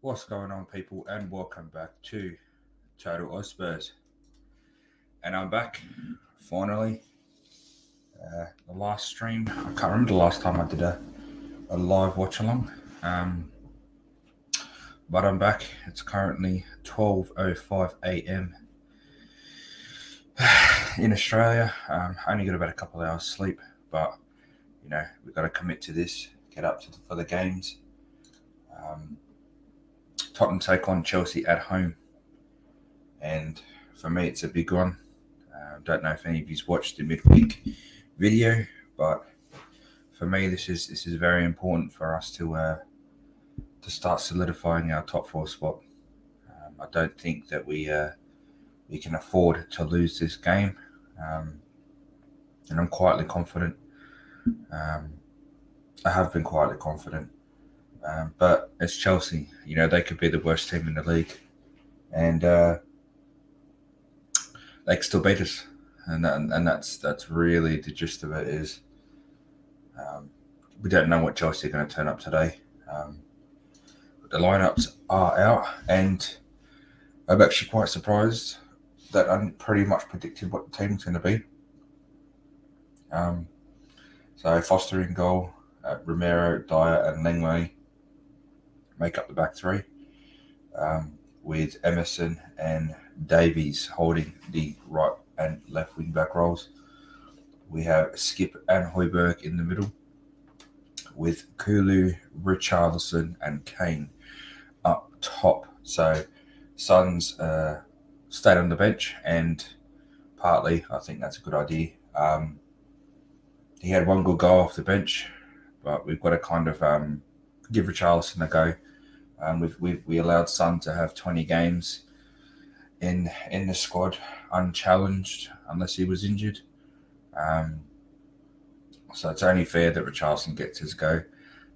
What's going on, people, and welcome back to Total Hotspurs. And I'm back, finally. The last stream, I can't remember the last time I did a live watch along, um, but I'm back. It's currently 12:05 a.m. in Australia. I only got about a couple of hours sleep, but we've got to commit to this, get up for the games. Um, Tottenham take on Chelsea at home, and for me, it's a big one. Don't know if any of you's watched the midweek video, but for me, this is very important for us to start solidifying our top four spot. I don't think that we can afford to lose this game, um, and I'm quietly confident. Um, I have been quietly confident, but it's Chelsea. They could be the worst team in the league, and they can still beat us. And that's really the gist of it. Is we don't know what Chelsea are going to turn up today. The lineups are out, and I'm actually quite surprised that I pretty much predicted what the team's going to be. So Foster in goal, Romero, Dyer, and Langley make up the back three, with Emerson and Davies holding the right and left wing back roles. We have Skip and Højbjerg in the middle, with Kulu, Richarlison, and Kane up top. So Son's stayed on the bench, and partly I think that's a good idea. He had one good goal off the bench, but we've got to kind of give Richarlison a go. We allowed Son to have 20 games in the squad unchallenged unless he was injured. So it's only fair that Richarlison gets his go.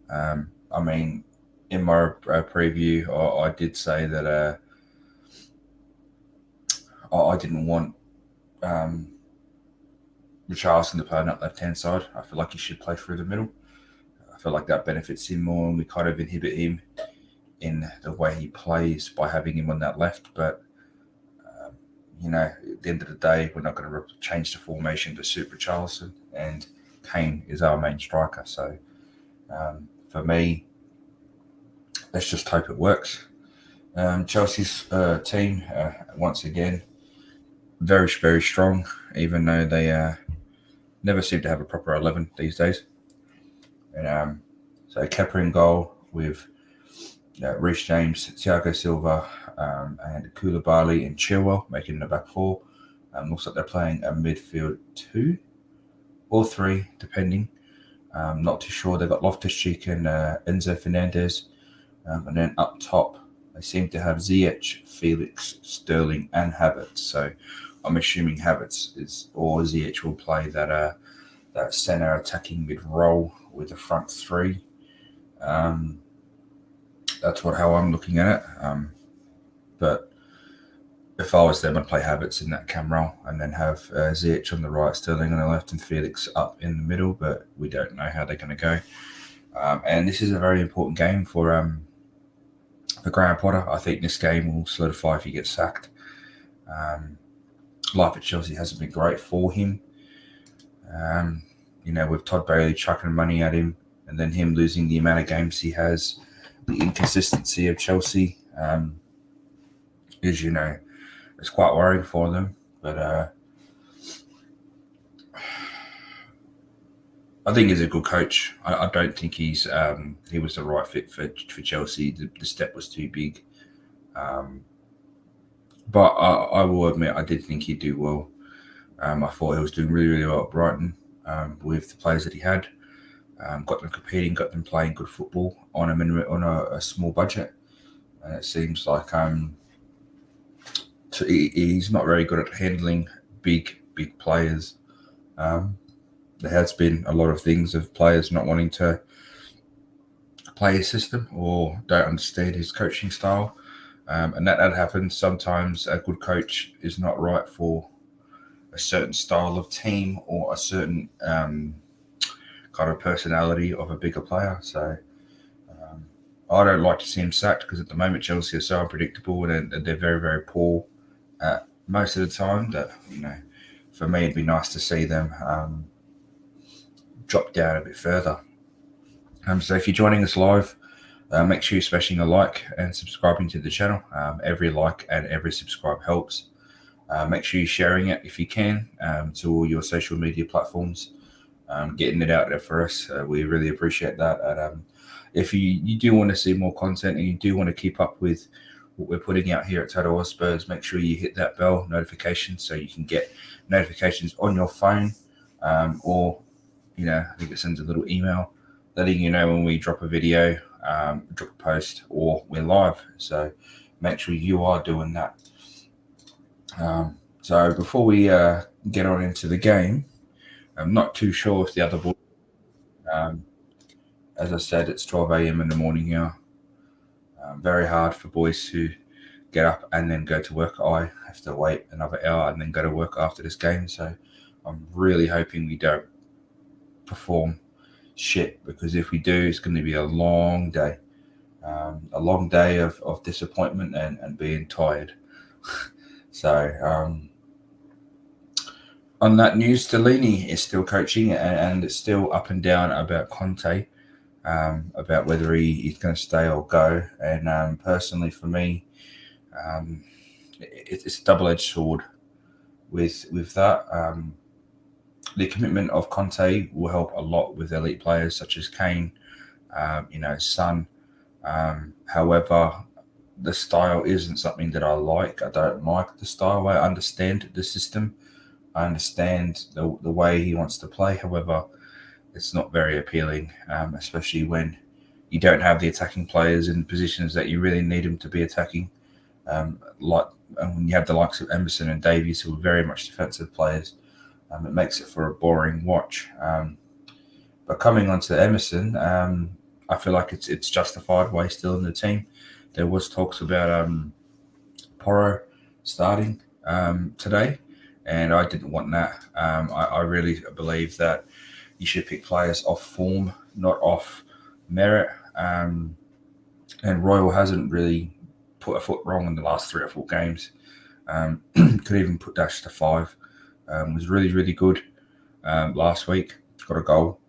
I mean, in my preview, I did say that I didn't want Richarlison to play on that left-hand side. I feel like he should play through the middle. I feel like that benefits him more, and we kind of inhibit him in the way he plays by having him on that left. But at the end of the day, we're not going to change the formation to suit Richarlison, and Kane is our main striker. So for me, let's just hope it works. Chelsea's team, once again, very, very strong, even though they never seem to have a proper 11 these days. And so Kepa in goal with Reece James, Thiago Silva, and Koulibaly and Chilwell making the back four. Looks like they're playing a midfield 2 or 3, depending. Not too sure. They've got Loftus-Cheek and Enzo Fernandez. And then up top, they seem to have Ziyech, Felix, Sterling, and Havertz. So I'm assuming Havertz or Ziyech will play that centre attacking mid role with the front three. That's how I'm looking at it. But if I was them, I'd play Havertz in that cam role and then have Ziyech on the right, Sterling on the left, and Felix up in the middle. But we don't know how they're going to go. And this is a very important game for Graham Potter. I think this game will solidify if he gets sacked. Life at Chelsea hasn't been great for him. With Todd Bailey chucking money at him, and then him losing the amount of games he has, the inconsistency of Chelsea is, it's quite worrying for them. But I think he's a good coach. I don't think he was the right fit for Chelsea. The step was too big. But I will admit, I did think he'd do well. I thought he was doing really, really well at Brighton with the players that he had. Got them competing, got them playing good football on a small budget. And it seems like he's not very good at handling big players. There has been a lot of things of players not wanting to play his system or don't understand his coaching style. And that happens. Sometimes a good coach is not right for a certain style of team or a certain kind of personality of a bigger player. So I don't like to see him sacked because at the moment Chelsea are so unpredictable and they're very, very poor most of the time that, for me it'd be nice to see them drop down a bit further. So if you're joining us live, make sure you're smashing a like and subscribing to the channel. Every like and every subscribe helps. Make sure you're sharing it if you can to all your social media platforms. Getting it out there for us. We really appreciate that. And if you do want to see more content and you do want to keep up with what we're putting out here at Total Hotspur, make sure you hit that bell notification so you can get notifications on your phone, or I think it sends a little email letting you know when we drop a video, drop a post, or we're live. So make sure you are doing that. So before we get on into the game, I'm not too sure if the other boys. As I said, it's 12 a.m. in the morning here. Very hard for boys to get up and then go to work. I have to wait another hour and then go to work after this game. So I'm really hoping we don't perform shit, because if we do, it's going to be a long day. A long day of disappointment and being tired. So on that news, Stellini is still coaching, and it's still up and down about Conte, about whether he's going to stay or go. And personally, for me, it's a double-edged sword with that. The commitment of Conte will help a lot with elite players such as Kane, Son. However, the style isn't something that I like. I don't like the style. I understand the system. I understand the way he wants to play. However, it's not very appealing, especially when you don't have the attacking players in positions that you really need them to be attacking. Like when you have the likes of Emerson and Davies, who are very much defensive players, it makes it for a boring watch. But coming on to Emerson, I feel like it's justified why he's still in the team. There was talks about Porro starting today, and I didn't want that. I really believe that you should pick players off form, not off merit. And Royal hasn't really put a foot wrong in the last 3 or 4 games. Could even put Dash to 5. Was really, really good last week. Got a goal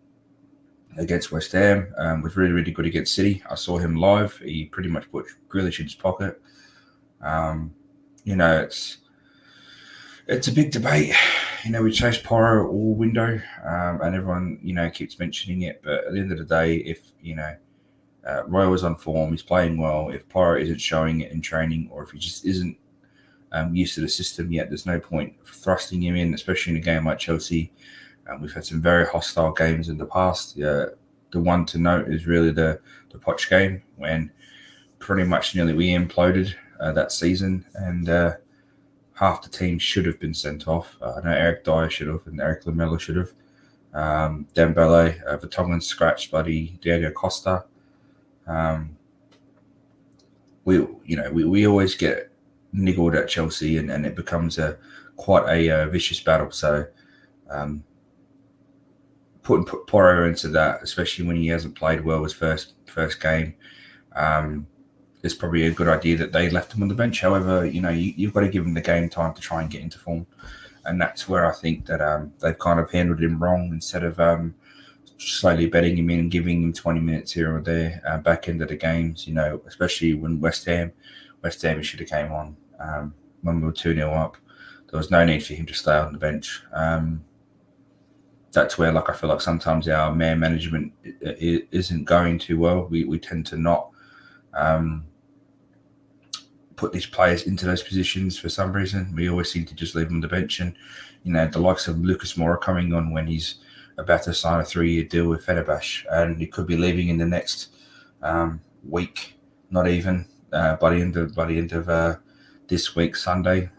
against West Ham. Was really, really good against City. I saw him live. He pretty much put Grealish in his pocket. It's a big debate. We chased Porro all window, and everyone, keeps mentioning it. But at the end of the day, if, Royal is on form, he's playing well. If Porro isn't showing it in training, or if he just isn't used to the system yet, there's no point thrusting him in, especially in a game like Chelsea. We've had some very hostile games in the past. The one to note is really the Poch game, when pretty much nearly we imploded that season, and half the team should have been sent off. I know Eric Dyer should have, and Eric Lamela should have. Dembele, Vertonghen scratched buddy Diego Costa. We always get niggled at Chelsea, and it becomes quite a vicious battle. So putting Porro into that, especially when he hasn't played well his first game, it's probably a good idea that they left him on the bench. However, you've got to give him the game time to try and get into form, and that's where I think that they've kind of handled him wrong. Instead of slowly betting him in and giving him 20 minutes here or there back into the games, especially when West Ham he should have came on when we were 2-0 up. There was no need for him to stay on the bench. That's where, I feel like sometimes our man management isn't going too well. We tend to not put these players into those positions for some reason. We always seem to just leave them on the bench. And, the likes of Lucas Moura coming on when he's about to sign a 3-year deal with Fenerbahce, and he could be leaving in the next week, not even by the end of this week, Sunday.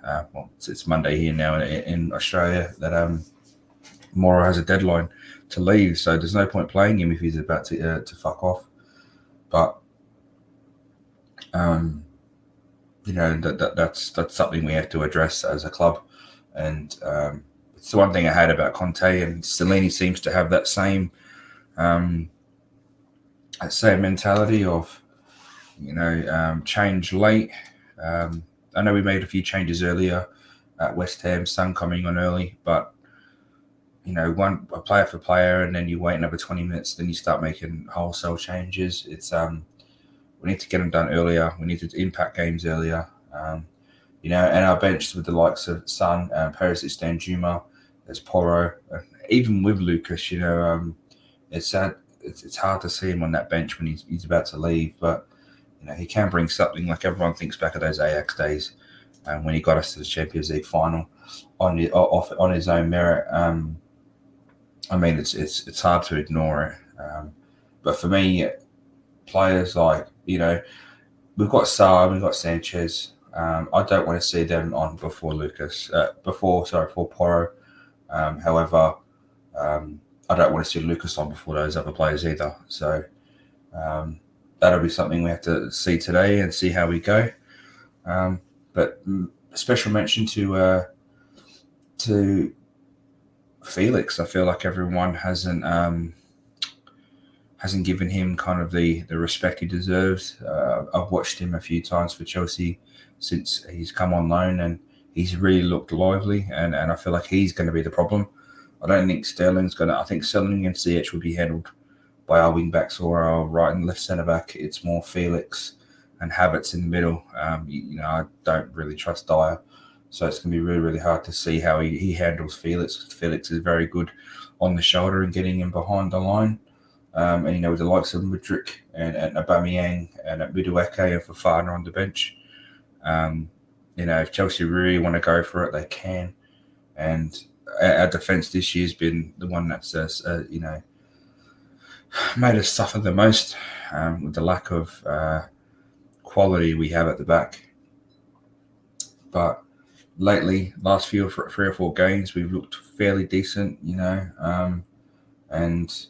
It's Monday here now in Australia, that Moura has a deadline to leave, so there's no point playing him if he's about to fuck off. But that's something we have to address as a club, and it's the one thing I had about Conte, and Stellini seems to have that same mentality of change late. I know we made a few changes earlier at West Ham, Son coming on early, but one a player for player, and then you wait another 20 minutes, then you start making wholesale changes. It's we need to get them done earlier. We need to impact games earlier. And our bench with the likes of Son, Perisic, Danjuma, there's Porro, even with Lucas. It's sad. It's hard to see him on that bench when he's about to leave, but he can bring something. Like everyone thinks back of those Ajax days, when he got us to the Champions League final on his own merit. It's hard to ignore it. But for me, players like we've got Sarr, we've got Sanchez. I don't want to see them on before Porro. However, I don't want to see Lucas on before those other players either. So that'll be something we have to see today and see how we go. But a special mention to Felix. I feel like everyone hasn't given him kind of the respect he deserves. I've watched him a few times for Chelsea since he's come on loan, and he's really looked lively, and I feel like he's going to be the problem. I don't think Sterling's going to. I think Sterling and CH will be handled by our wing backs or our right and left centre back. It's more Felix and Havertz in the middle. I don't really trust Dyer, so it's going to be really, really hard to see how he handles Felix. Felix is very good on the shoulder and getting him behind the line. And with the likes of Mudryk and Aubameyang and Madueke and Fofana on the bench, if Chelsea really want to go for it, they can. And our defence this year has been the one that's made us suffer the most with the lack of quality we have at the back. But lately, last 3 or 4 games, we've looked fairly decent, and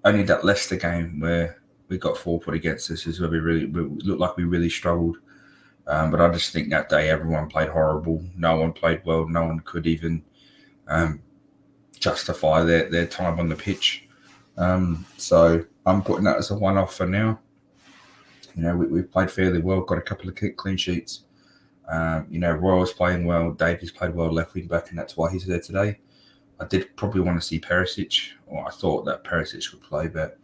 only that Leicester game where we got 4 put against us is where we looked like we really struggled. But I just think that day everyone played horrible. No one played well. No one could even justify their time on the pitch. So I'm putting that as a one-off for now. We've played fairly well, got a couple of clean sheets. Royal's playing well. Davies played well left wing back, and that's why he's there today. I did probably want to see Perisic, or I thought that Perisic would play, but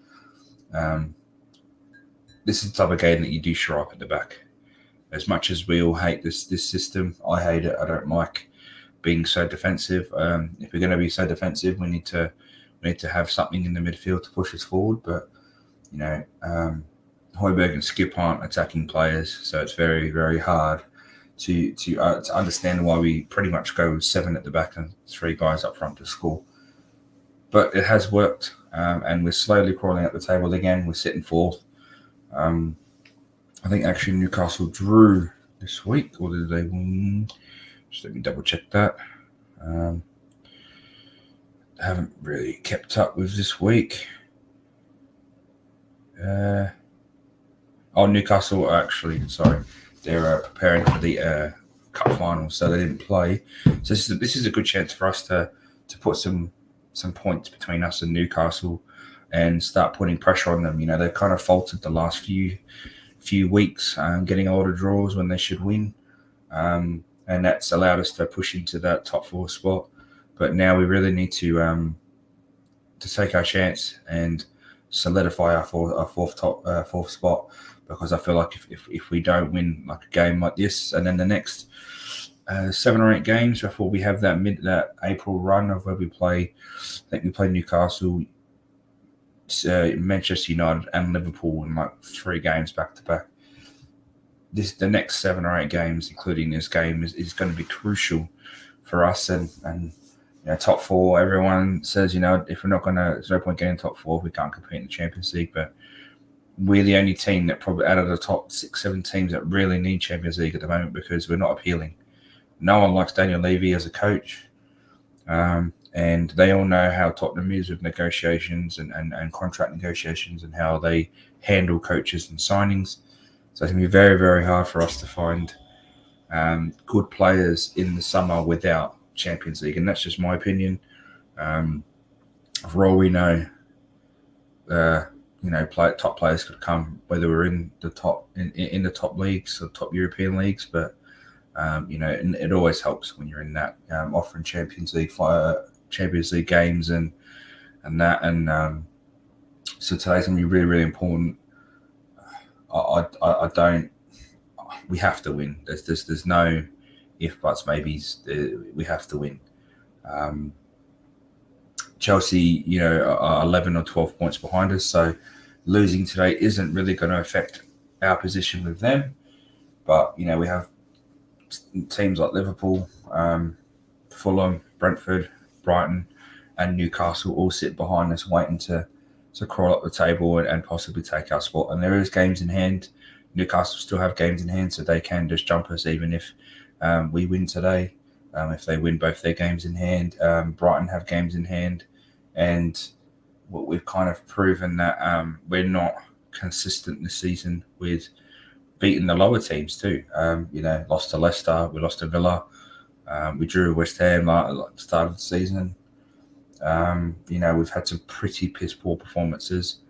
this is the type of game that you do shore up at the back. As much as we all hate this system, I hate it. I don't like being so defensive. If we're going to be so defensive, we need to have something in the midfield to push us forward. But Højbjerg and Skip aren't attacking players, so it's very, very hard to understand why we pretty much go with 7 at the back and 3 guys up front to score. But it has worked, and we're slowly crawling up the table again. We're sitting 4th. I think actually Newcastle drew this week, or did they win? Just let me double check that. I haven't really kept up with this week. Newcastle actually, sorry. They're preparing for the cup final, so they didn't play. So this is a good chance for us to put some points between us and Newcastle and start putting pressure on them. They've kind of faltered the last few weeks, getting a lot of draws when they should win, and that's allowed us to push into that top 4 spot. But now we really need to take our chance and solidify our fourth spot. Because I feel like if we don't win like a game like this, and then the next 7 or 8 games before we have that April run of where we play, I think we play Newcastle, Manchester United, and Liverpool in like 3 games back to back. The next 7 or 8 games, including this game, is going to be crucial for us. And top 4. Everyone says if we're not there's no point getting top 4 if we can't compete in the Champions League, but we're the only team that probably out of the top 6-7 teams that really need Champions League at the moment because we're not appealing. No one likes Daniel Levy as a coach. And they all know how Tottenham is with negotiations and contract negotiations and how they handle coaches and signings. So it's going to be very, very hard for us to find good players in the summer without Champions League. And that's just my opinion. For all we know, top players could come, whether we're in the top leagues or top European leagues. But and it always helps when you're in that offering Champions League games and that. And so today's gonna be really, really important. I don't. We have to win. There's no if buts maybes. We have to win. Chelsea, are 11 or 12 points behind us, so losing today isn't really going to affect our position with them. But we have teams like Liverpool, Fulham, Brentford, Brighton, and Newcastle all sit behind us, waiting to crawl up the table and possibly take our spot. And there is games in hand. Newcastle still have games in hand, so they can just jump us even if we win today. If they win both their games in hand, Brighton have games in hand, and we've kind of proven that we're not consistent this season with beating the lower teams too. Lost to Leicester, we lost to Villa, we drew West Ham at the start of the season. We've had some pretty piss poor performances.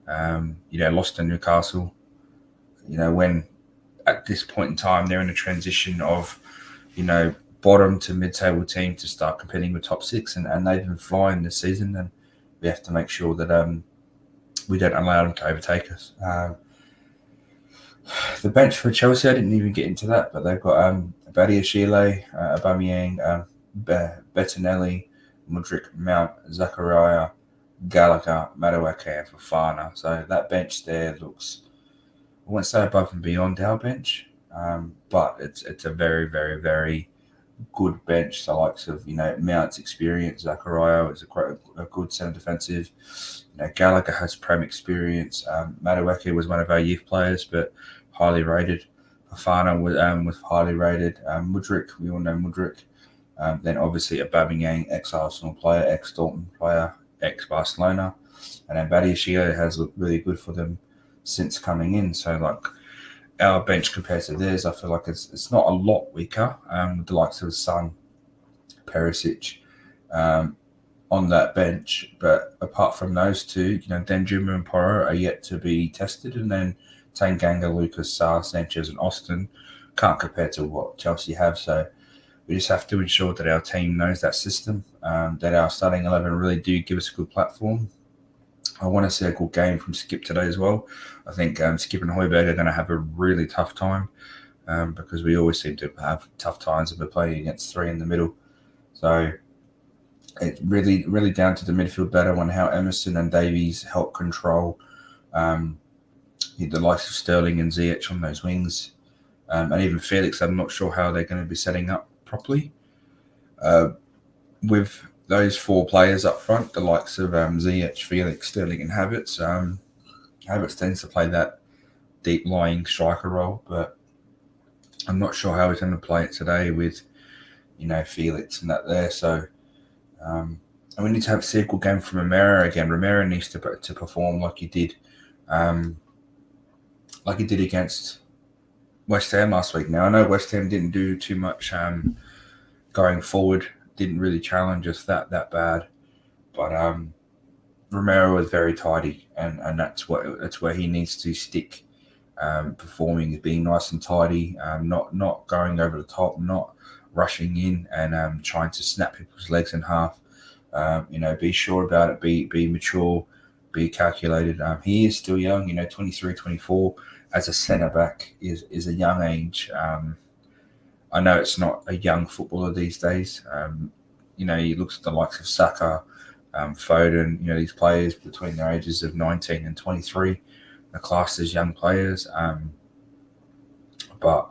Lost to Newcastle. When at this point in time they're in a transition of, bottom to mid-table team to start competing with top six, and they've been flying this season, and we have to make sure that we don't allow them to overtake us. The bench for Chelsea, I didn't even get into that, but they've got Badiashile, Aubameyang, Bettinelli, Mudryk, Mount, Zakaria, Gallagher, Madueke, and Fofana. So that bench there looks, I won't say above and beyond our bench, but it's a very, very, very good bench. The likes of Mount's experience, Zakaria is a good centre defensive. Gallagher has Prem experience. Madueke was one of our youth players, but highly rated. Fofana was highly rated. Mudryk, we all know Mudryk. Then obviously Aubameyang, ex-Arsenal player, ex-Dortmund player, ex-Barcelona, and then Badiashile has looked really good for them since coming in. So our bench compared to theirs, I feel like it's not a lot weaker. With the likes of Son, Perisic on that bench, but apart from those two, Danjuma and Porro are yet to be tested, and then Tanganga, Lucas, Sarr, Sanchez, and Austin can't compare to what Chelsea have. So we just have to ensure that our team knows that system, that our starting 11 really do give us a good platform. I want to see a good game from Skip today as well. I think Skip and Højbjerg are going to have a really tough time because we always seem to have tough times when we're playing against three in the middle. So it's really, really down to the midfield battle and how Emerson and Davies help control the likes of Sterling and Ziyech on those wings. And even Felix, I'm not sure how they're going to be setting up properly. With those four players up front, the likes of Ziyech, Felix, Sterling, and Havertz. Havertz tends to play that deep-lying striker role, but I'm not sure how he's going to play it today with, Felix and that there. So, and we need to see a good game from Romero again. Romero needs to perform like he did against West Ham last week. Now, I know West Ham didn't do too much going forward, didn't really challenge us that bad, but Romero was very tidy, and that's where he needs to stick. Performing, being nice and tidy, not going over the top, not rushing in and trying to snap people's legs in half. Be sure about it, be mature, be calculated. He is still young, 23, 24. As a centre back is a young age. I know it's not a young footballer these days. He looks at the likes of Saka, Foden, these players between their ages of 19 and 23 are classed as young players. But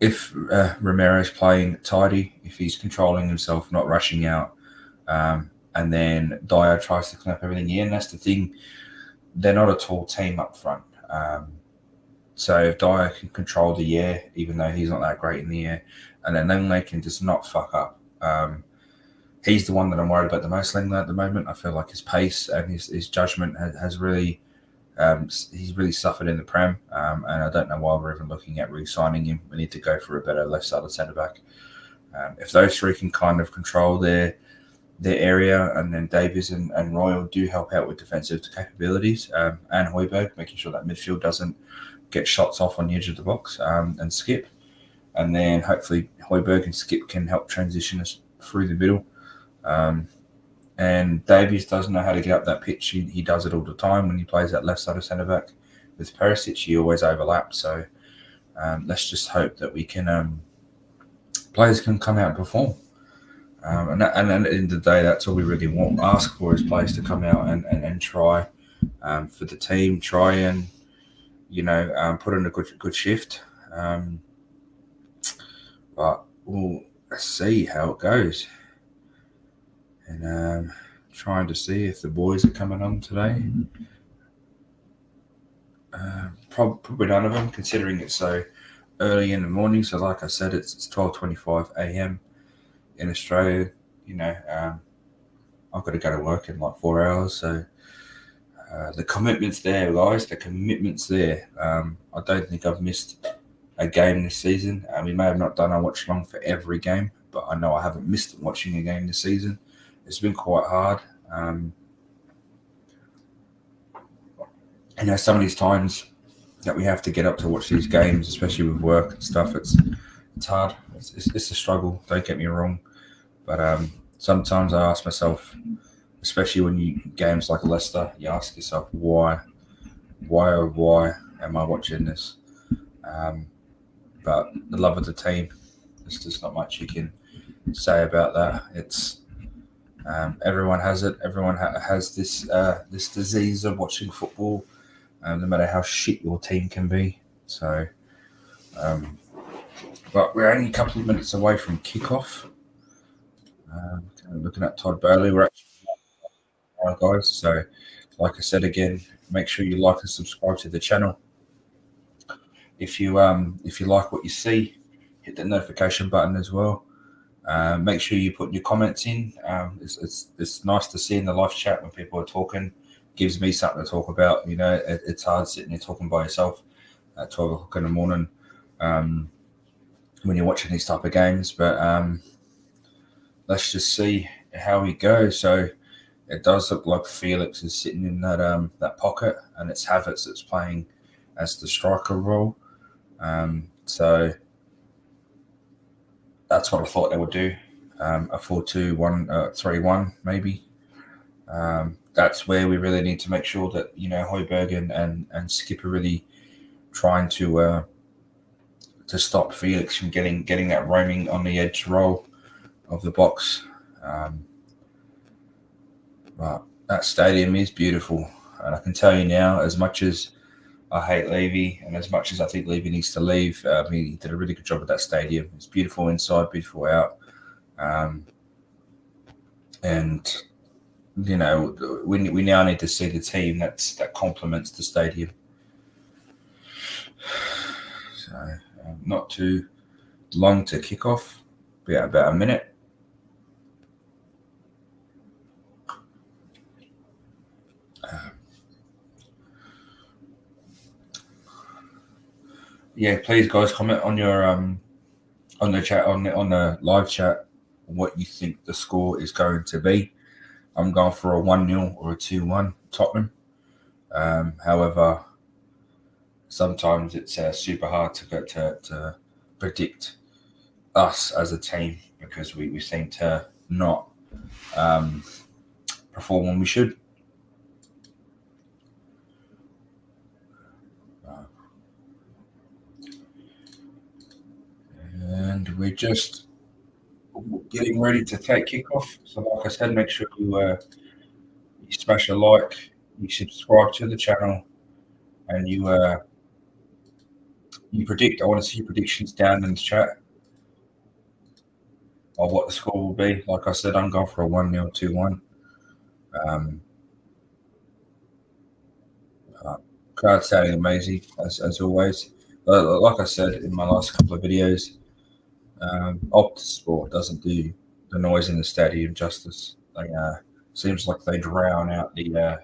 if Romero's playing tidy, if he's controlling himself, not rushing out, and then Dyer tries to clean up everything in, that's the thing. They're not a tall team up front. So if Dyer can control the air, even though he's not that great in the air, and then Lenglet can just not fuck up. He's the one that I'm worried about the most, Lenglet, at the moment. I feel like his pace and his judgment has really, he's really suffered in the Prem, and I don't know why we're even looking at re-signing him. We need to go for a better left-sided centre-back. If those three can kind of control their their area, and then Davies and Royal do help out with defensive capabilities, and Højbjerg, making sure that midfield doesn't get shots off on the edge of the box, and Skip. And then hopefully Højbjerg and Skip can help transition us through the middle. And Davies doesn't know how to get up that pitch. He does it all the time when he plays that left side of centre-back. With Perisic, he always overlaps. So let's just hope that we can players can come out and perform. And at the end of the day, that's all we really want. Ask for is players to come out and try for the team, try and put in a good shift. But we'll see how it goes. And trying to see if the boys are coming on today. Probably none of them, considering it's so early in the morning. So, like I said, it's 12:25 a.m. in Australia. I've got to go to work in like 4 hours. So the commitment's there, guys. The commitment's there. I don't think I've missed a game this season. We may have not done a watch along for every game, but I know I haven't missed watching a game this season. It's been quite hard. Some of these times that we have to get up to watch these games, especially with work and stuff, it's hard. It's a struggle. Don't get me wrong, but sometimes I ask myself, especially when you games like Leicester, you ask yourself why am I watching this? But the love of the team, there's just not much you can say about that. It's everyone has it. Everyone has this disease of watching football, no matter how shit your team can be. So, but we're only a couple of minutes away from kickoff. Looking at Todd Bowley, we're actually guys. So, like I said again, make sure you like and subscribe to the channel. If you like what you see, hit the notification button as well. Make sure you put your comments in. It's nice to see in the live chat when people are talking. Gives me something to talk about. It's hard sitting there talking by yourself at 12 o'clock in the morning when you're watching these type of games. But let's just see how we go. So it does look like Felix is sitting in that pocket, and it's Havertz that's playing as the striker role. So that's what I thought they would do. A 4-2-1, 3-1 maybe. That's where we really need to make sure that Højbjerg and Skip are really trying to stop Felix from getting that roaming on the edge role of the box. But that stadium is beautiful, and I can tell you now, as much as I hate Levy, and as much as I think Levy needs to leave, he did a really good job at that stadium. It's beautiful inside, beautiful out. And we now need to see the team that complements the stadium. So not too long to kick off, about a minute. Please, guys, comment on your on the chat on the live chat what you think the score is going to be. I'm going for a 1-0 or a 2-1 Tottenham. However, sometimes it's super hard to predict us as a team because we seem to not perform when we should. And we're just getting ready to take kickoff. So, like I said, make sure you smash a like, you subscribe to the channel, and you predict. I want to see your predictions down in the chat of what the score will be. Like I said, I'm going for a 1-0, 2-1. Crowd sounding amazing as always. Like I said in my last couple of videos, Optus Sport doesn't do the noise in the stadium justice. Seems like they drown out the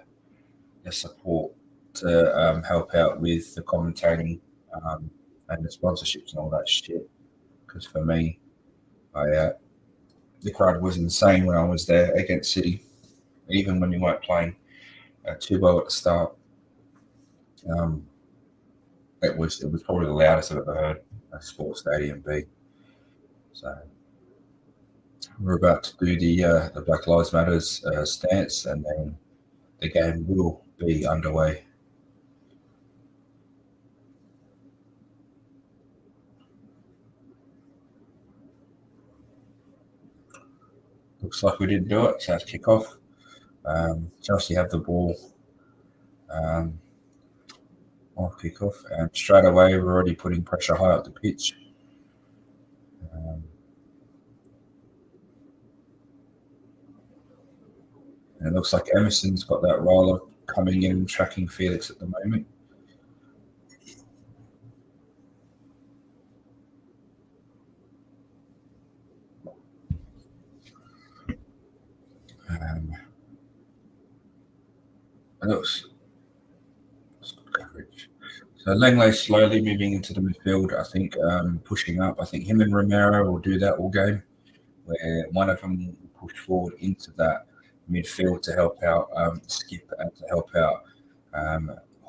support to help out with the commentating and the sponsorships and all that shit. Because for me, I The crowd was insane when I was there against City, even when we weren't playing too well at the start. Um, it was probably the loudest I've ever heard a sports stadium be. So we're about to do the Black Lives Matters stance, and then the game will be underway. Looks like we didn't do it, so it's kick off. Chelsea have the ball um, off kick off, and straight away we're already putting pressure high up the pitch. Um, and it looks like Emerson's got that roller coming in, tracking Felix at the moment. It looks good coverage. So Langley slowly moving into the midfield. I think pushing up. I think him and Romero will do that all game, where one of them will push forward into that midfield to help out Skip and to help out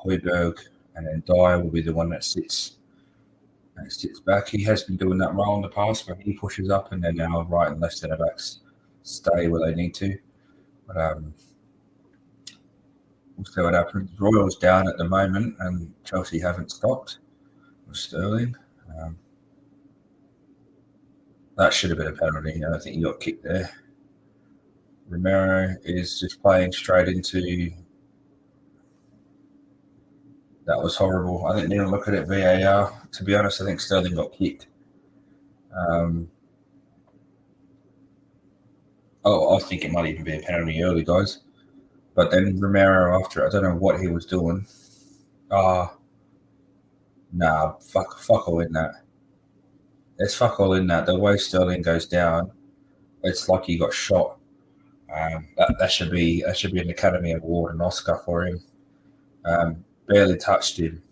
Højbjerg, and then Dyer will be the one that sits back. He has been doing that role in the past, where he pushes up, and then now right and left centre backs stay where they need to. But we'll see what happens. Royal's down at the moment, and Chelsea haven't stopped with Sterling. That should have been a penalty. I think he got kicked there. Romero is just playing straight into. That was horrible. I didn't even look at it VAR. To be honest, I think Sterling got kicked. I think it might even be a penalty early, guys. But then Romero, after I don't know what he was doing. Nah, fuck all in that. There's fuck all in that. The way Sterling goes down, it's like he got shot. That should be an Academy Award, an Oscar for him. Barely touched him,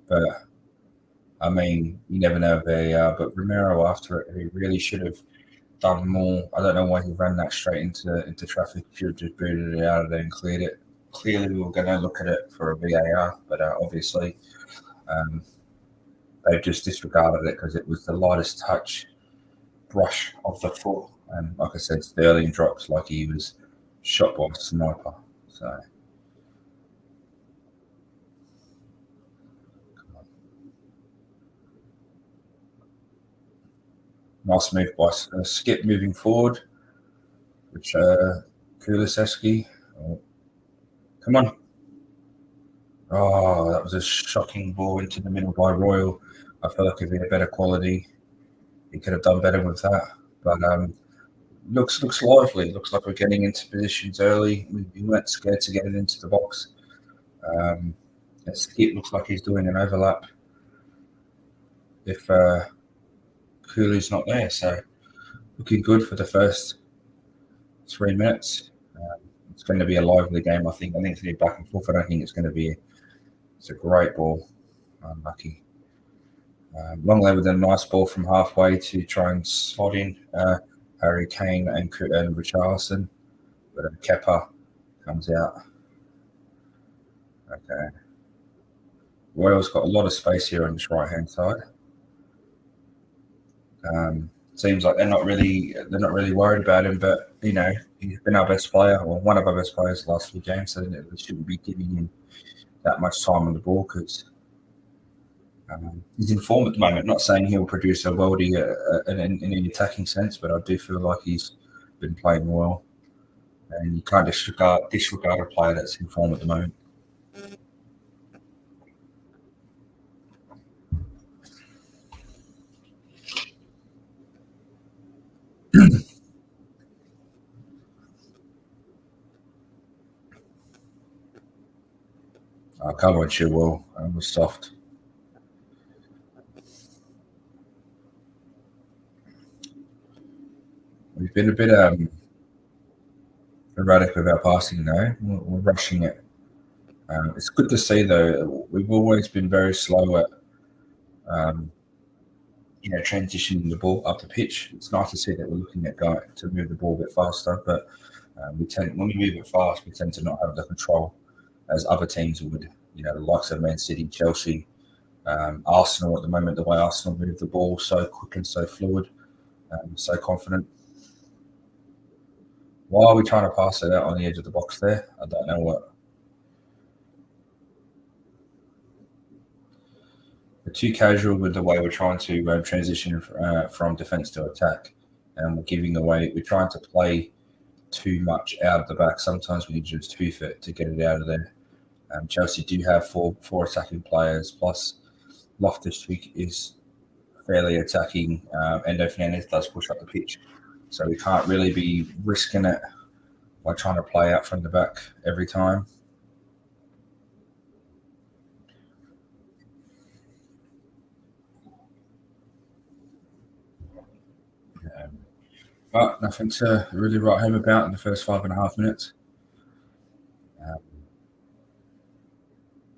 but I mean, you never know VAR. But Romero, after it, he really should have done more. I don't know why he ran that straight into traffic. He should have just booted it out of there and cleared it. Clearly, we were going to look at it for a VAR, but obviously, they just disregarded it because it was the lightest touch brush of the foot. And like I said, Sterling drops like he was shot by a sniper. So. Nice move by Skip moving forward, which Kulisevsky. Oh, come on. Oh, that was a shocking ball into the middle by Royal. I feel like if he had better quality, he could have done better with that. But looks lively. Looks like we're getting into positions early. We weren't scared to get it into the box. Skip looks like he's doing an overlap. If Cooley's not there, so looking good for the first 3 minutes. It's going to be a lively game, I think. I think it's going to be back and forth. I don't think it's going to be. It's a great ball. Unlucky. Longley with a nice ball from halfway to try and slot in Harry Kane and Richarlison, but Kepa comes out. Okay. Royal's got a lot of space here on this right hand side. Seems like they're not really worried about him, but you know, he's been our best player, or one of our best players the last few games, so they shouldn't be giving him that much time on the ball because he's in form at the moment. Not saying he'll produce a worldie in any attacking sense, but I do feel like he's been playing well, and you can't disregard a player that's in form at the moment. Covered Chilwell was soft. We've been a bit erratic with our passing, though. We're rushing it. It's good to see, though. We've always been very slow at transitioning the ball up the pitch. It's nice to see that we're looking at going to move the ball a bit faster, but when we move it fast, we tend to not have the control as other teams would. The likes of Man City, Chelsea, Arsenal at the moment, the way Arsenal move the ball so quick and so fluid, so confident. Why are we trying to pass it out on the edge of the box there? I don't know what. We're too casual with the way we're trying to transition from defence to attack, and we're trying to play too much out of the back. Sometimes we need to just hoof it to get it out of there. Chelsea do have four attacking players, plus Loftus-Cheek is fairly attacking. Endo Fernandez does push up the pitch, so we can't really be risking it by trying to play out from the back every time. But nothing to really write home about in the first 5.5 minutes.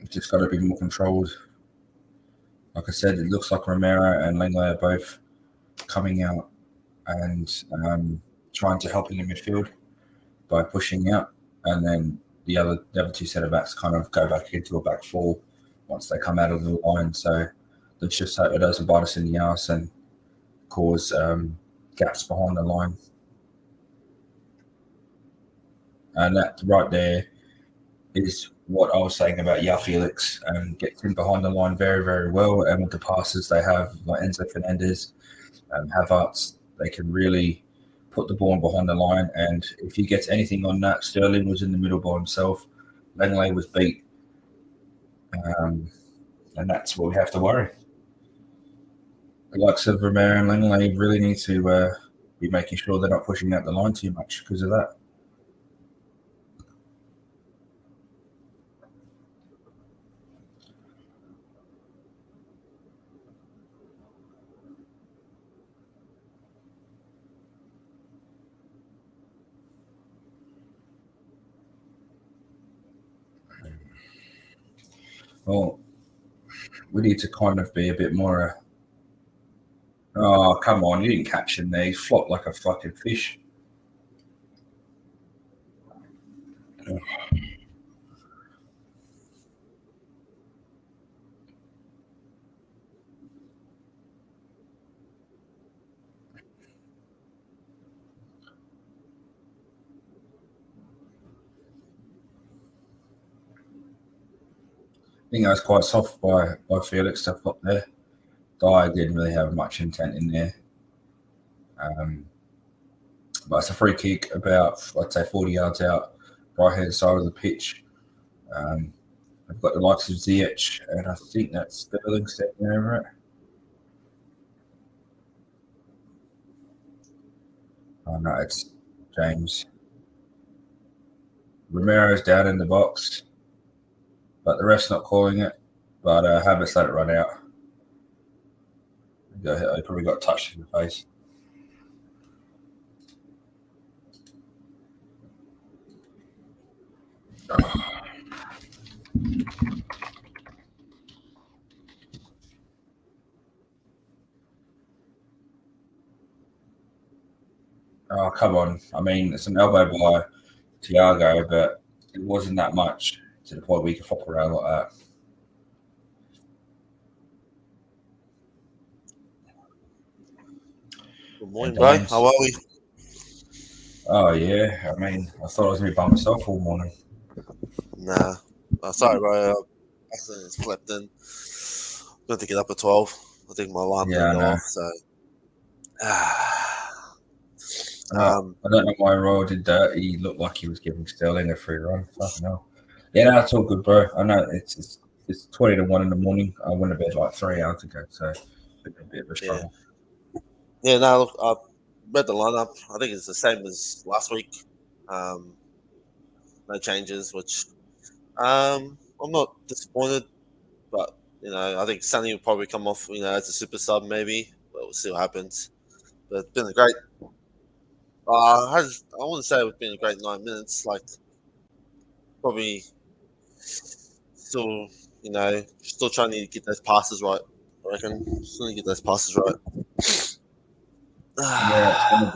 Just got to be more controlled. Like I said, it looks like Romero and Lenglet are both coming out and trying to help in the midfield by pushing out, and then the other two centre backs kind of go back into a back four once they come out of the line. So let's just hope it doesn't bite us in the arse and cause gaps behind the line. And that right there is what I was saying about Felix, gets in behind the line very, very well. And with the passes they have, like Enzo Fernandez, Havertz, they can really put the ball behind the line. And if he gets anything on that, Sterling was in the middle by himself. Lenglet was beat. And that's what we have to worry. The likes of Romero and Lenglet really need to be making sure they're not pushing out the line too much because of that. Well, we need to kind of be a bit more. Oh, come on. You didn't catch him there. He flopped like a fucking fish. Oh. I think that was quite soft by Felix to flop there. Dyer didn't really have much intent in there. But it's a free kick about, I'd say, 40 yards out, right-hand side of the pitch. I've got the likes of Ziyech, and I think that's Sterling stepping over it. Oh, no, it's James. Romero's down in the box, but the ref's not calling it. But Havertz let it run out. He probably got touched in the face. Oh, come on. I mean, it's an elbow by Thiago, but it wasn't that much to the point where you can flop around like that. Good morning, bro. How are we? Oh, yeah. I mean, I thought I was going to be by myself all morning. Nah. Sorry, bro. I accidentally slept in. I'm going to get up at 12. I think my alarm didn't go off, so. I don't know why Royal did that. He looked like he was giving Sterling a free run. Fucking hell. Yeah, no, it's all good, bro. I know it's 20 to 1 in the morning. I went to bed like 3 hours ago, so it's been a bit of a struggle. Yeah, no, look, I read the lineup. I think it's the same as last week. No changes, which I'm not disappointed, but I think Sonny will probably come off, as a super sub maybe, but we'll see what happens. But it's been a great. I wouldn't say it's been a great 9 minutes. Like probably still trying to get those passes right. I reckon. As soon as you get those passes right. Yeah, it's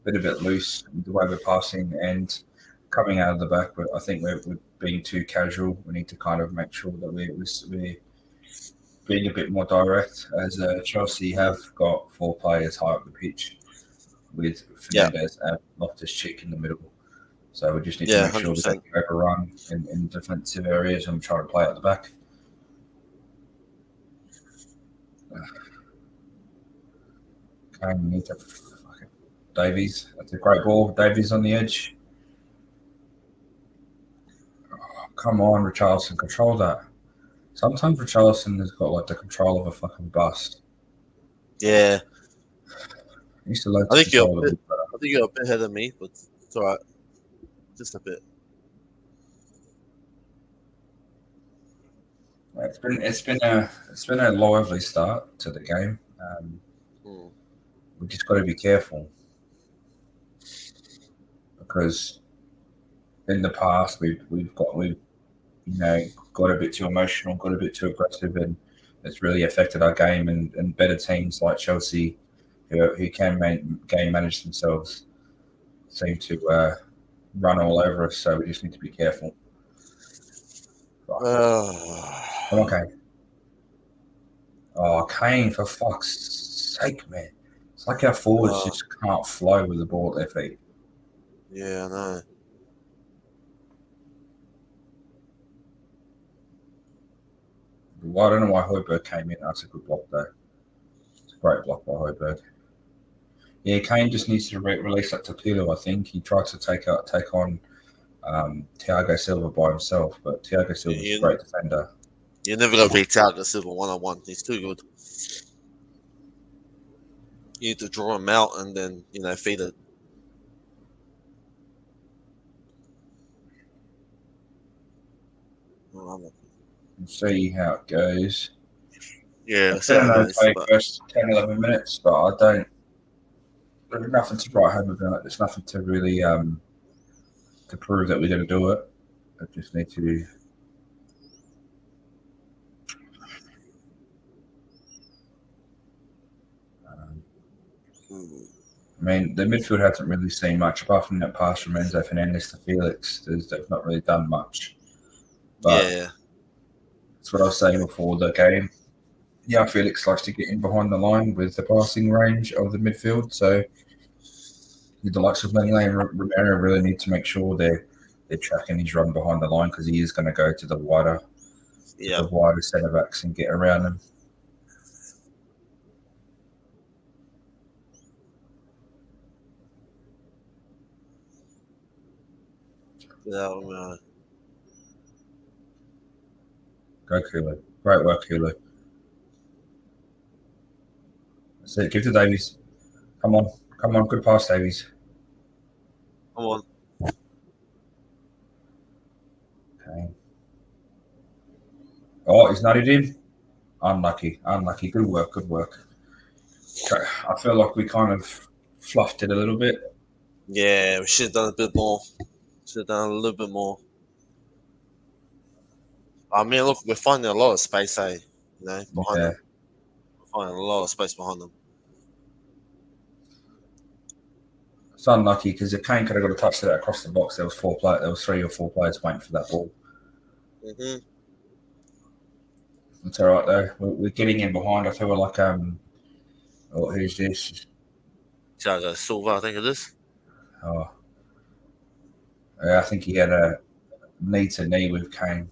been a bit loose the way we're passing and coming out of the back. But I think we're being too casual. We need to kind of make sure that we're being a bit more direct. As Chelsea have got 4 players high up the pitch with Yeah, Fernandez and Loftus-Cheek in the middle. So we just need to yeah, make sure we 100%. don't overrun in defensive areas and try to play at the back. Okay, we need to Davies. That's a great ball. Davies on the edge. Oh, come on, Richarlison, control that. Sometimes Richarlison has got like the control of a fucking bus. Yeah, He used to learn I to think you're control a the bit. ball I think you're a bit ahead of me, but it's all right. Just a bit. better. It's been a lively start to the game. Hmm. We just got to be careful because in the past we've got a bit too emotional, got a bit too aggressive, and it's really affected our game. And better teams like Chelsea, who can game manage themselves, seem to run all over us. So we just need to be careful. Right. Come on, Kane. Oh, Kane, for fuck's sake, man. It's like our forwards just can't flow with the ball at their feet. Yeah, I know. Well, I don't know why Højbjerg came in. That's a good block, though. It's a great block by Højbjerg. Yeah, Kane just needs to release that to Pirlo, I think. He tried to take on Thiago Silva by himself, but Thiago Silva's a great defender. You're never going to beat Thiago Silva 1-on-1. He's too good. You need to draw him out and then, feed it. We'll see how it goes. Yeah, it's been an okay first 10, 11 minutes, but I don't. There's nothing to write home about. There's nothing to really to prove that we're going to do it. I just need to. I mean, the midfield hasn't really seen much apart from that pass from Enzo Fernandez to Felix. They've not really done much. But yeah, that's what I was saying before the game. Yeah, Felix likes to get in behind the line with the passing range of the midfield. So the likes of Lenglet and Romero really need to make sure they're tracking his run behind the line because he is going to go to the wider centre backs and get around them. Yeah, Go Kulu. Great work, Kulu. That's it. Give to Davies. Come on. Good pass, Davies. Come on. Okay. Oh, he's nutted in. Unlucky. Good work. Okay. I feel like we kind of fluffed it a little bit. Yeah, we should have done a bit more. Should have done a little bit more. I mean, look, we're finding a lot of space, behind them. We're finding a lot of space behind them. It's unlucky because if Kane could have got a touch to that across the box, there was 3 or 4 players waiting for that ball. Mm-hmm. It's all right though. We're getting in behind. I feel like who's this? Thiago Silva, I think it is. Oh, yeah, I think he had a knee to knee with Kane.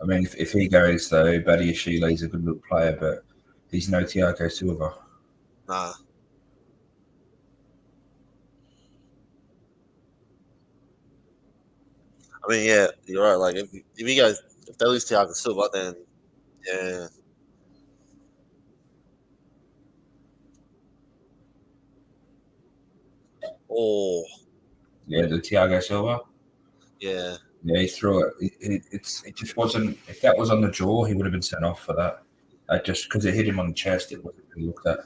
I mean, if he goes though, Badiashile a good little player, but he's no Thiago Silva. Nah. I mean, yeah, you're right. Like, if they lose Thiago Silva, then yeah. Oh. Yeah, the Thiago Silva. Yeah. Yeah, he threw it. It just wasn't. If that was on the jaw, he would have been sent off for that. Just because it hit him on the chest, it wasn't really looked at.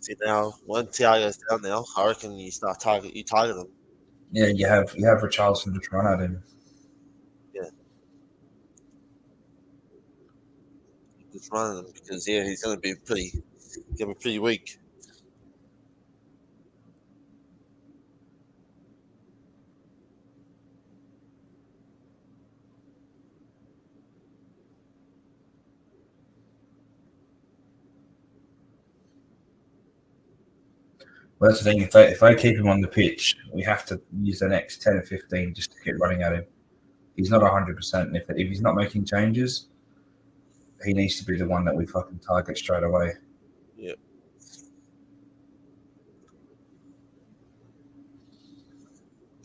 See now, when Thiago's down now, I reckon you target them. Yeah, you have Richarlison just run at him. Yeah, just running them because he's going to be pretty weak. Well, that's the thing. If they keep him on the pitch, we have to use the next 10 or 15 just to keep running at him. He's not 100%. If he's not making changes, he needs to be the one that we fucking target straight away. Yeah.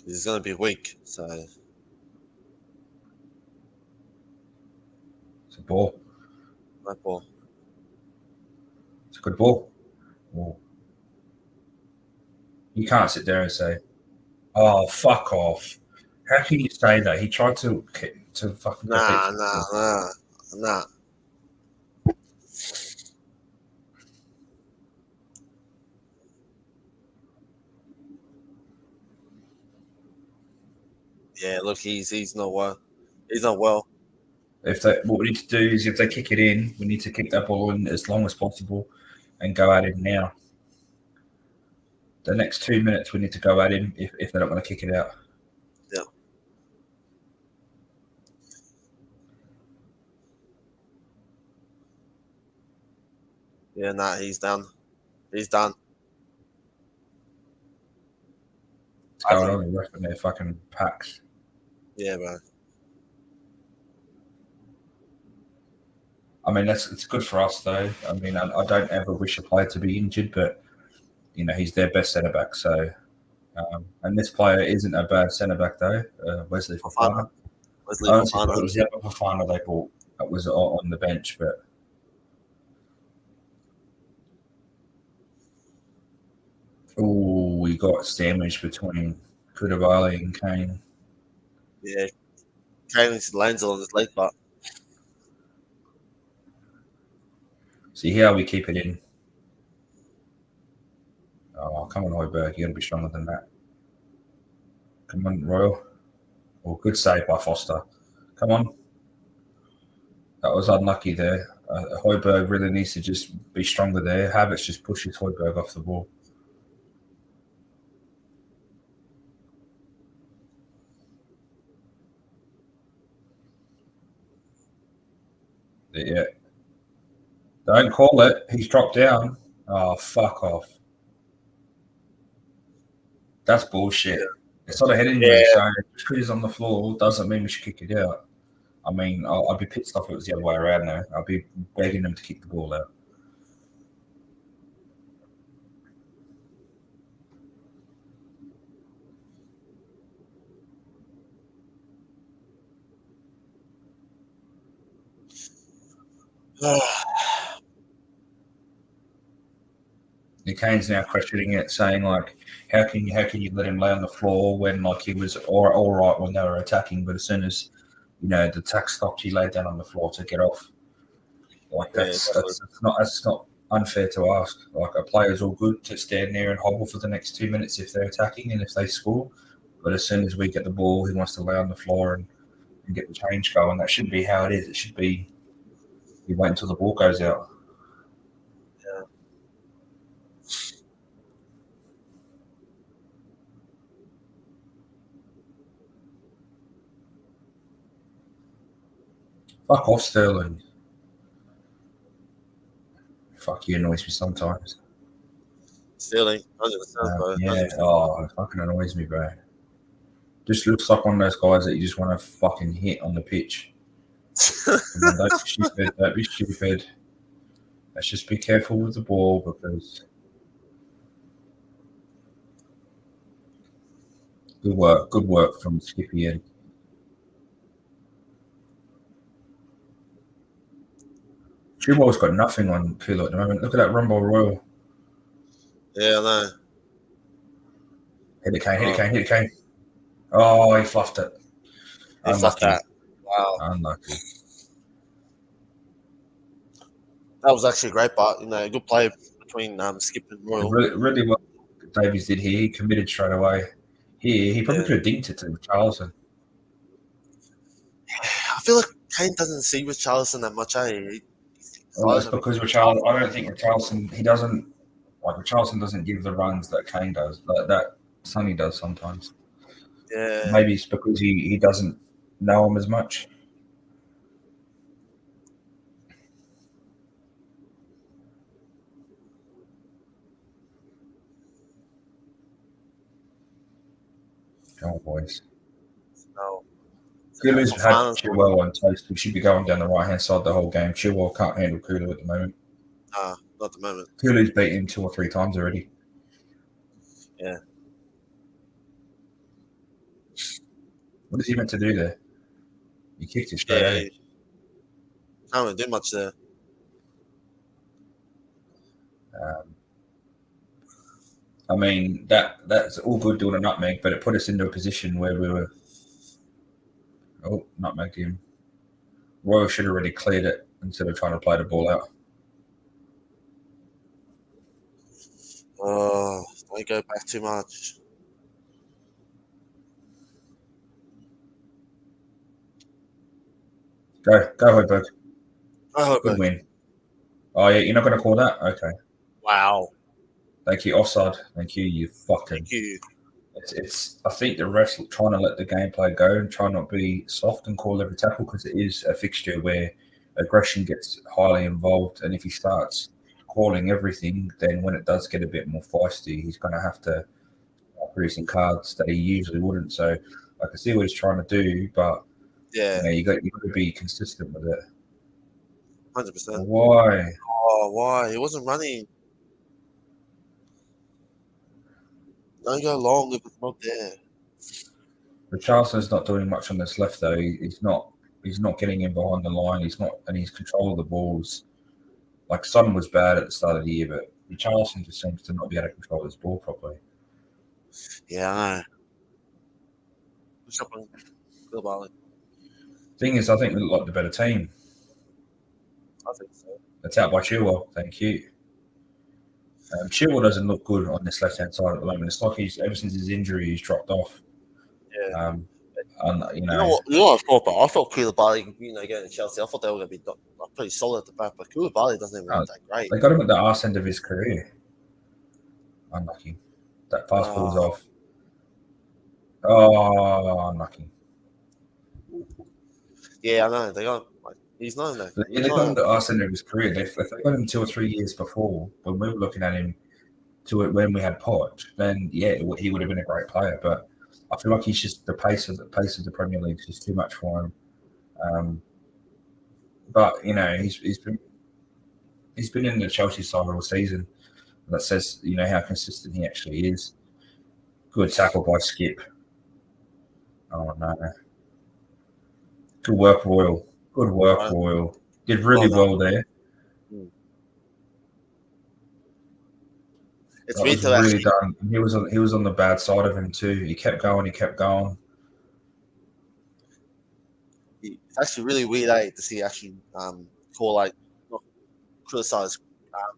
He's going to be weak, so. It's a ball. That ball. It's a good ball. Ooh. You can't sit there and say, "Oh, fuck off." How can you say that? He tried to fucking Nah. Yeah, look, he's not well. He's not well. What we need to do is if they kick it in, we need to kick that ball in as long as possible and go at him now. The next 2 minutes we need to go at him if they're not going to kick it out. Yeah. Yeah, nah, he's done. He's done. It's going on the rest of their fucking packs. Yeah, bro. I mean, it's good for us though. I mean, I don't ever wish a player to be injured, but he's their best centre back. So, and this player isn't a bad centre back though. Wesley Fofana. Wesley I honestly Fofana. thought it was the other Fofana they bought that was on the bench, but. Oh, we got sandwiched between Koulibaly and Kane. Yeah, Kane lands on his leg, but. See how we keep it in. Oh, come on, Højbjerg. You got to be stronger than that. Come on, Royal. Oh, good save by Foster. Come on. That was unlucky there. Højbjerg really needs to just be stronger there. Havertz just pushes Højbjerg off the ball. Yeah. Don't call it. He's dropped down. Oh, fuck off. That's bullshit. It's not a head injury, so just because he's on the floor doesn't mean we should kick it out. I mean, I'd be pissed off if it was the other way around now. I'd be begging them to kick the ball out. Kane's now questioning it, saying like, "How can you let him lay on the floor when like he was all right when they were attacking, but as soon as the attack stopped, he laid down on the floor to get off." Like that's not unfair to ask. Like a player's all good to stand there and hobble for the next 2 minutes if they're attacking and if they score, but as soon as we get the ball, he wants to lay on the floor and get the change going. That shouldn't be how it is. It should be you wait until the ball goes out. Yeah. Fuck off, Sterling. Fuck, you annoys me sometimes. Sterling, 100%, bro. Yeah, 100%. It fucking annoys me, bro. Just looks like one of those guys that you just want to fucking hit on the pitch. Don't be stupid. Don't be stupid. Let's just be careful with the ball because good work from Skippy and Chuball's got nothing on Kulo at the moment. Look at that Rumble Royal. Yeah, I know. Hit it, Kane. Oh, he fluffed it. He fluffed that. Wow. Unlucky. That was actually great, but good play between Skip and Royal. Really well Davies did here. He committed straight away. He probably could have dinked it to Richarlison. I feel like Kane doesn't see Richarlison that much, eh? Well, it's because Richarlison. I don't think Richarlison. He doesn't like Richarlison. Doesn't give the runs that Kane does. That Sonny does sometimes. Yeah. Maybe it's because he doesn't know him as much. Come on, boys. No. Kulu's had Chilwell on toast. We should be going down the right hand side the whole game. Chilwell can't handle Kulu at the moment. Not at the moment. Kulu's beat him 2 or 3 times already. Yeah. What is he meant to do there? He kicked it straight out. Can't really do much there. I mean, that's all good doing a nutmeg, but it put us into a position where we were... Oh, nutmegged him. Royal should have already cleared it instead of trying to play the ball out. Oh, don't go back too much. Go Hoiberg. Good Good win. Oh, yeah, you're not going to call that? Okay. Wow. Thank you. Offside. Thank you, you fucking... Thank you. It's. I think the refs trying to let the gameplay go and try not be soft and call every tackle because it is a fixture where aggression gets highly involved, and if he starts calling everything, then when it does get a bit more feisty, he's going to have to start producing cards that he usually wouldn't. So I can see what he's trying to do, but you got to be consistent with it. 100%. Why? Oh, why? He wasn't running. Don't go long if it's not there. Richarlison's not doing much on this left though. He's not getting in behind the line. He's control of the balls. Like Son was bad at the start of the year, but Richarlison just seems to not be able to control his ball properly. Yeah, I know. What's up, Bilbao? Thing is, I think we look like the better team. I think so. That's out by Chilwell. Thank you. Chilwell doesn't look good on this left-hand side at the moment. It's like ever since his injury, he's dropped off. Yeah. You know what I thought about? I thought Koulibaly, getting to Chelsea, I thought they were going to be pretty solid at the back, but Koulibaly doesn't even look that great. They got him at the arse end of his career. Unlucky. That pass falls off. Oh, unlucky. Yeah, I know. They got he's known that. They got him at the arse end of his career. If they got him 2 or 3 years before, when we were looking at him when we had Poch, then he would have been a great player. But I feel like he's just the pace of the Premier League is just too much for him. But he's been in the Chelsea side all season. That says how consistent he actually is. Good tackle by Skip. Oh no! Good work, Royal. Good work, Royal. Did really well there. It's really done. He was on the bad side of him too. He kept going. It's actually really weird to see actually not criticize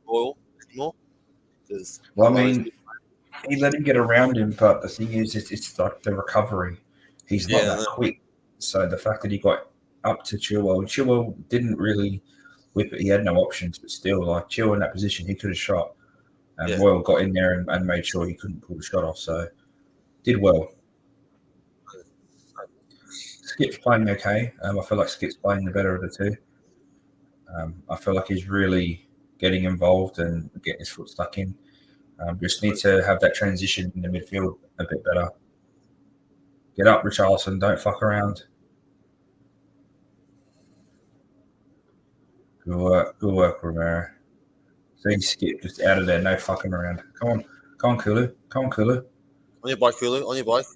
Royal anymore. Well, I mean, he let him get around him, but the thing is, it's like the recovery. He's not that quick. So the fact that he got up to Chilwell didn't really whip it. He had no options, but still, like Chilwell in that position, he could have shot. And Royal got in there and made sure he couldn't pull the shot off. So did well. Skip's playing okay. I feel like Skip's playing the better of the two. I feel like he's really getting involved and getting his foot stuck in. Just need to have that transition in the midfield a bit better. Get up, Richarlison. Don't fuck around. Good work, Romero. See Skip just out of there, no fucking around. Come on, Kulu. On your bike, Kulu. On your bike.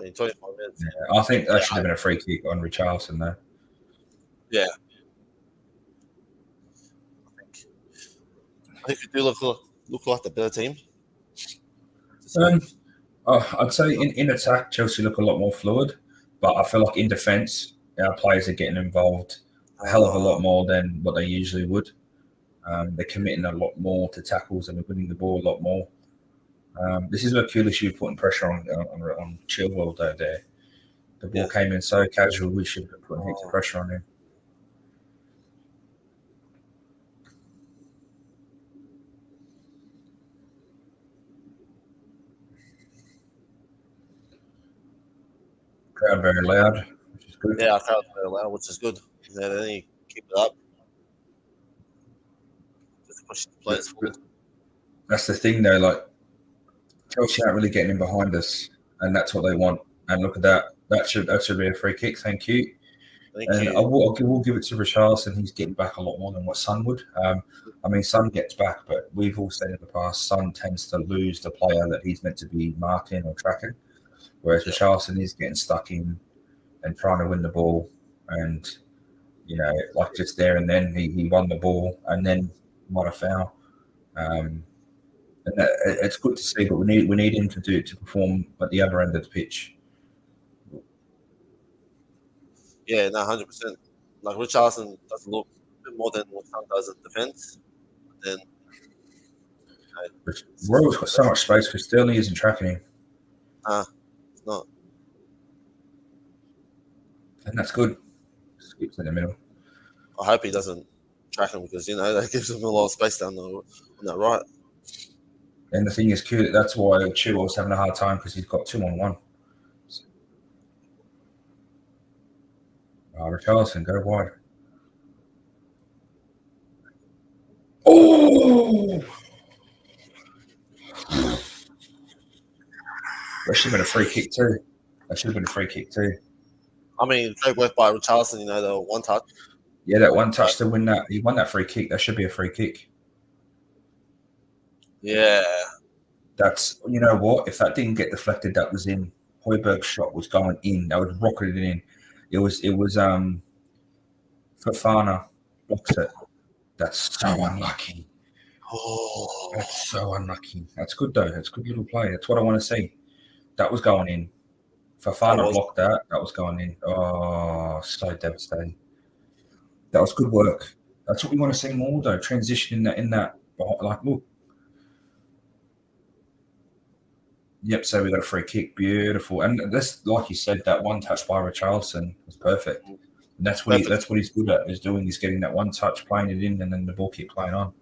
In 25 minutes. Yeah, I think that should have been a free kick on Richarlison, though. Yeah. I think we do look like the better team. I'd say in attack, Chelsea look a lot more fluid. But I feel like in defence, our players are getting involved a hell of a lot more than what they usually would. They're committing a lot more to tackles and they're winning the ball a lot more. This is where Cooley should be putting pressure on Chilwell there. The ball came in so casual, we should have been putting heaps of pressure on him. Crowd very loud, which is good. Yeah, I crowd very loud, which is good. Yeah, then you keep it up. Just push the players forward. That's the thing, though. Like Chelsea aren't really getting in behind us, and that's what they want. And look at that. That should be a free kick. Thank you. Thank you. I will give it to Richarlison. He's getting back a lot more than what Son would. I mean, Son gets back, but we've all said in the past, Son tends to lose the player that he's meant to be marking or tracking, whereas Richarlison is getting stuck in and trying to win the ball. And, you know, like just there and then he won the ball and then might have foul. And it's good to see, but we need him to perform at the other end of the pitch. Yeah, no, 100%. Like Richarlison does look a bit more than what Son does in defence. Then Royal's got so much space because Sterling isn't tracking him. It's not. And that's good. Skips in the middle. I hope he doesn't track him because, you know, that gives him a lot of space down on that right. And the thing is, that's why Chilwell's having a hard time because he's got 2-on-1. Richarlison, go wide. Oh! That should have been a free kick too. I mean, great work by Richarlison, you know, the one touch. Yeah, that one touch to win that. He won that free kick. That should be a free kick. Yeah. That's, you know what? If that didn't get deflected, that was in. Højbjerg's shot was going in. That was rocketed in. It was Fofana blocks it. That's so unlucky. Oh, That's so unlucky. That's good though. That's a good little play. That's what I want to see. That was going in. Fofana blocked that. That was going in. Oh, so devastating. That was good work. That's what we want to see more though. Transition in that like look. Yep, so we got a free kick. Beautiful. And this, like you said, that one touch by Richarlison was perfect. And that's what he's good at, is doing, is getting that one touch, playing it in, and then the ball keep playing on.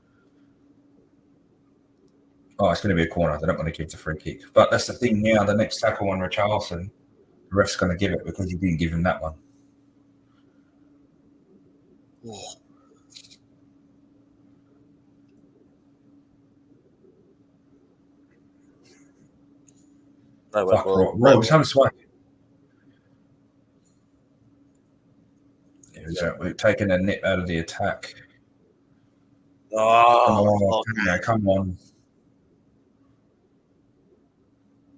Oh, it's going to be a corner. They don't want to give the free kick. But that's the thing now. The next tackle on Richarlison, the ref's going to give it because he didn't give him that one. oh. No, fuck, Roy, was having swag. We've taken a nip out of the attack. Come on.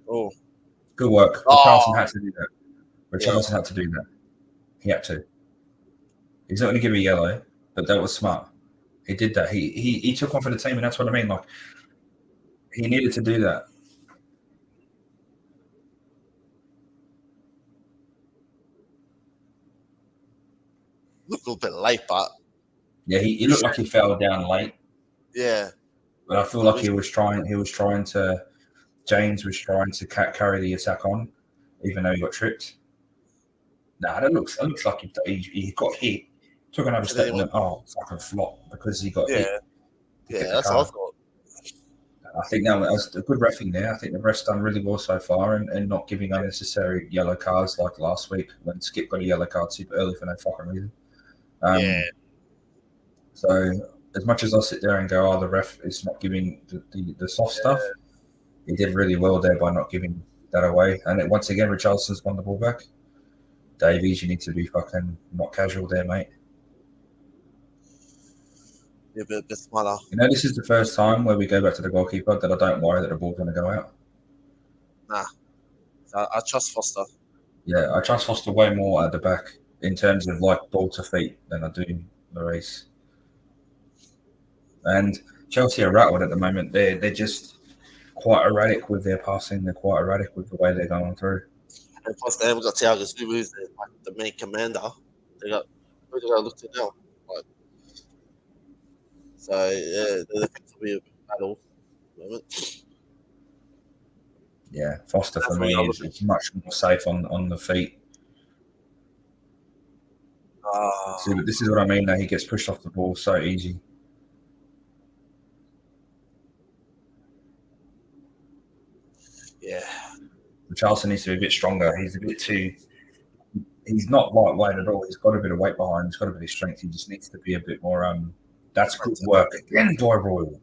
Oh. Good work. Richarlison had to do that. Richarlison had to do that. He had to. He's not going to give a yellow, but that was smart. He did that. He took one for the team, and that's what I mean. Like, he needed to do that. Looked a little bit late, but yeah, he looked like he fell down late. Yeah, but I feel like James was trying to carry the attack on, even though he got tripped. Nah, that looks like he got hit, took another step, and then fucking flop because he got hit. Yeah, that's what I thought. I think that was a good reffing there. I think the ref's done really well so far and not giving unnecessary yellow cards like last week when Skip got a yellow card super early for no fucking reason. So as much as I sit there and go, the ref is not giving the soft stuff, he did really well there by not giving that away. And once again, Richarlison's won the ball back. Davies, you need to be fucking not casual there, mate. Yeah, a bit smarter. You know, this is the first time where we go back to the goalkeeper that I don't worry that the ball's going to go out. Nah. I trust Foster. Yeah, I trust Foster way more at the back in terms of like ball to feet than I do Lloris. And Chelsea are rattled at the moment. They're just quite erratic with their passing. They're quite erratic with the way they're going through. And plus, they haven't got Thiago Silva, who's like the main commander. They got who they got to look to now. Like, so yeah, the defense will be a battle at the moment. Yeah, Foster for That's what we me got to is much more safe on the feet. See, but this is what I mean. That he gets pushed off the ball so easy. Yeah. Richarlison needs to be a bit stronger. He's a bit too. He's not lightweight at all. He's got a bit of weight behind. He's got a bit of strength. He just needs to be a bit more. That's good work again by Royal.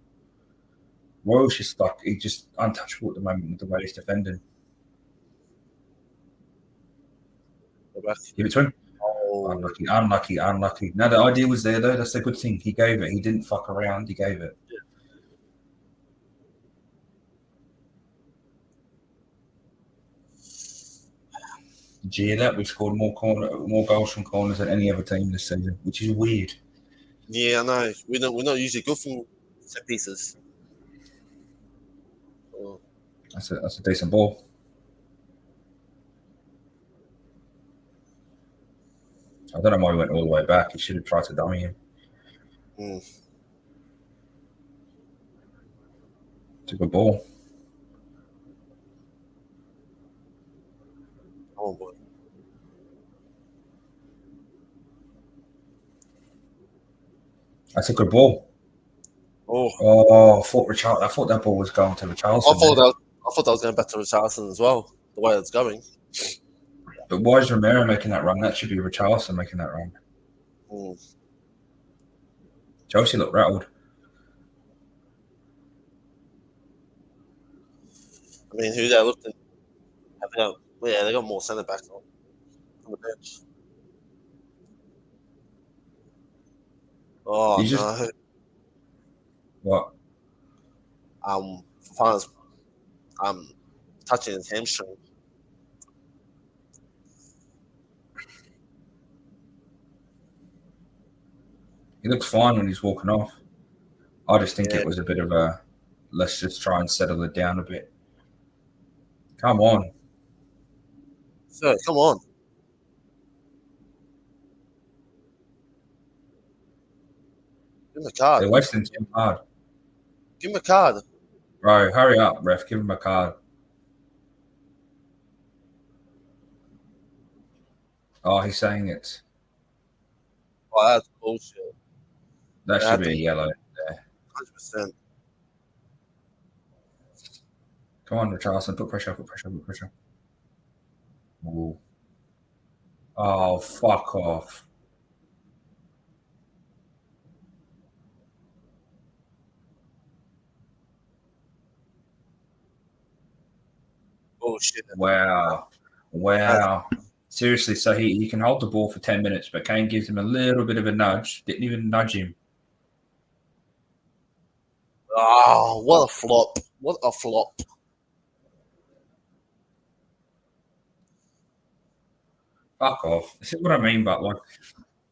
Royal's just like he's just untouchable at the moment with the way he's defending. Give it to him. Oh. Unlucky. No, the idea was there though. That's the good thing. He gave it. He didn't fuck around. He gave it. Yeah. Did you hear that? We've scored more goals from corners than any other team this season, which is weird. Yeah, I know. We're not usually good from set pieces. Oh. That's a decent ball. I don't know why he went all the way back. He should have tried to dummy him. It's a good ball. Oh boy. That's a good ball. Oh, I thought that ball was going to Richarlison. I thought that was going back to Richarlison as well. The way it's going. But why is Romero making that run? That should be Richarlison making that run. Chelsea looked rattled. I mean, who they looked at? They got more centre backs on the bench. Oh no! What? Fans, touching his hamstring. He looked fine when he's walking off. I just think it was a bit of a let's just try and settle it down a bit. Come on. Sir, come on. Give him a card. They're wasting too hard. Give him a card. Bro, hurry up, ref. Give him a card. Oh, he's saying it. Oh, that's bullshit. That should be a yellow there. 100%. Come on, Richarlison. Put pressure. Ooh. Oh, fuck off. Bullshit. Wow. Seriously, so he can hold the ball for 10 minutes, but Kane gives him a little bit of a nudge. Didn't even nudge him. Oh, what a flop. What a flop. Fuck off. This is what I mean, but like,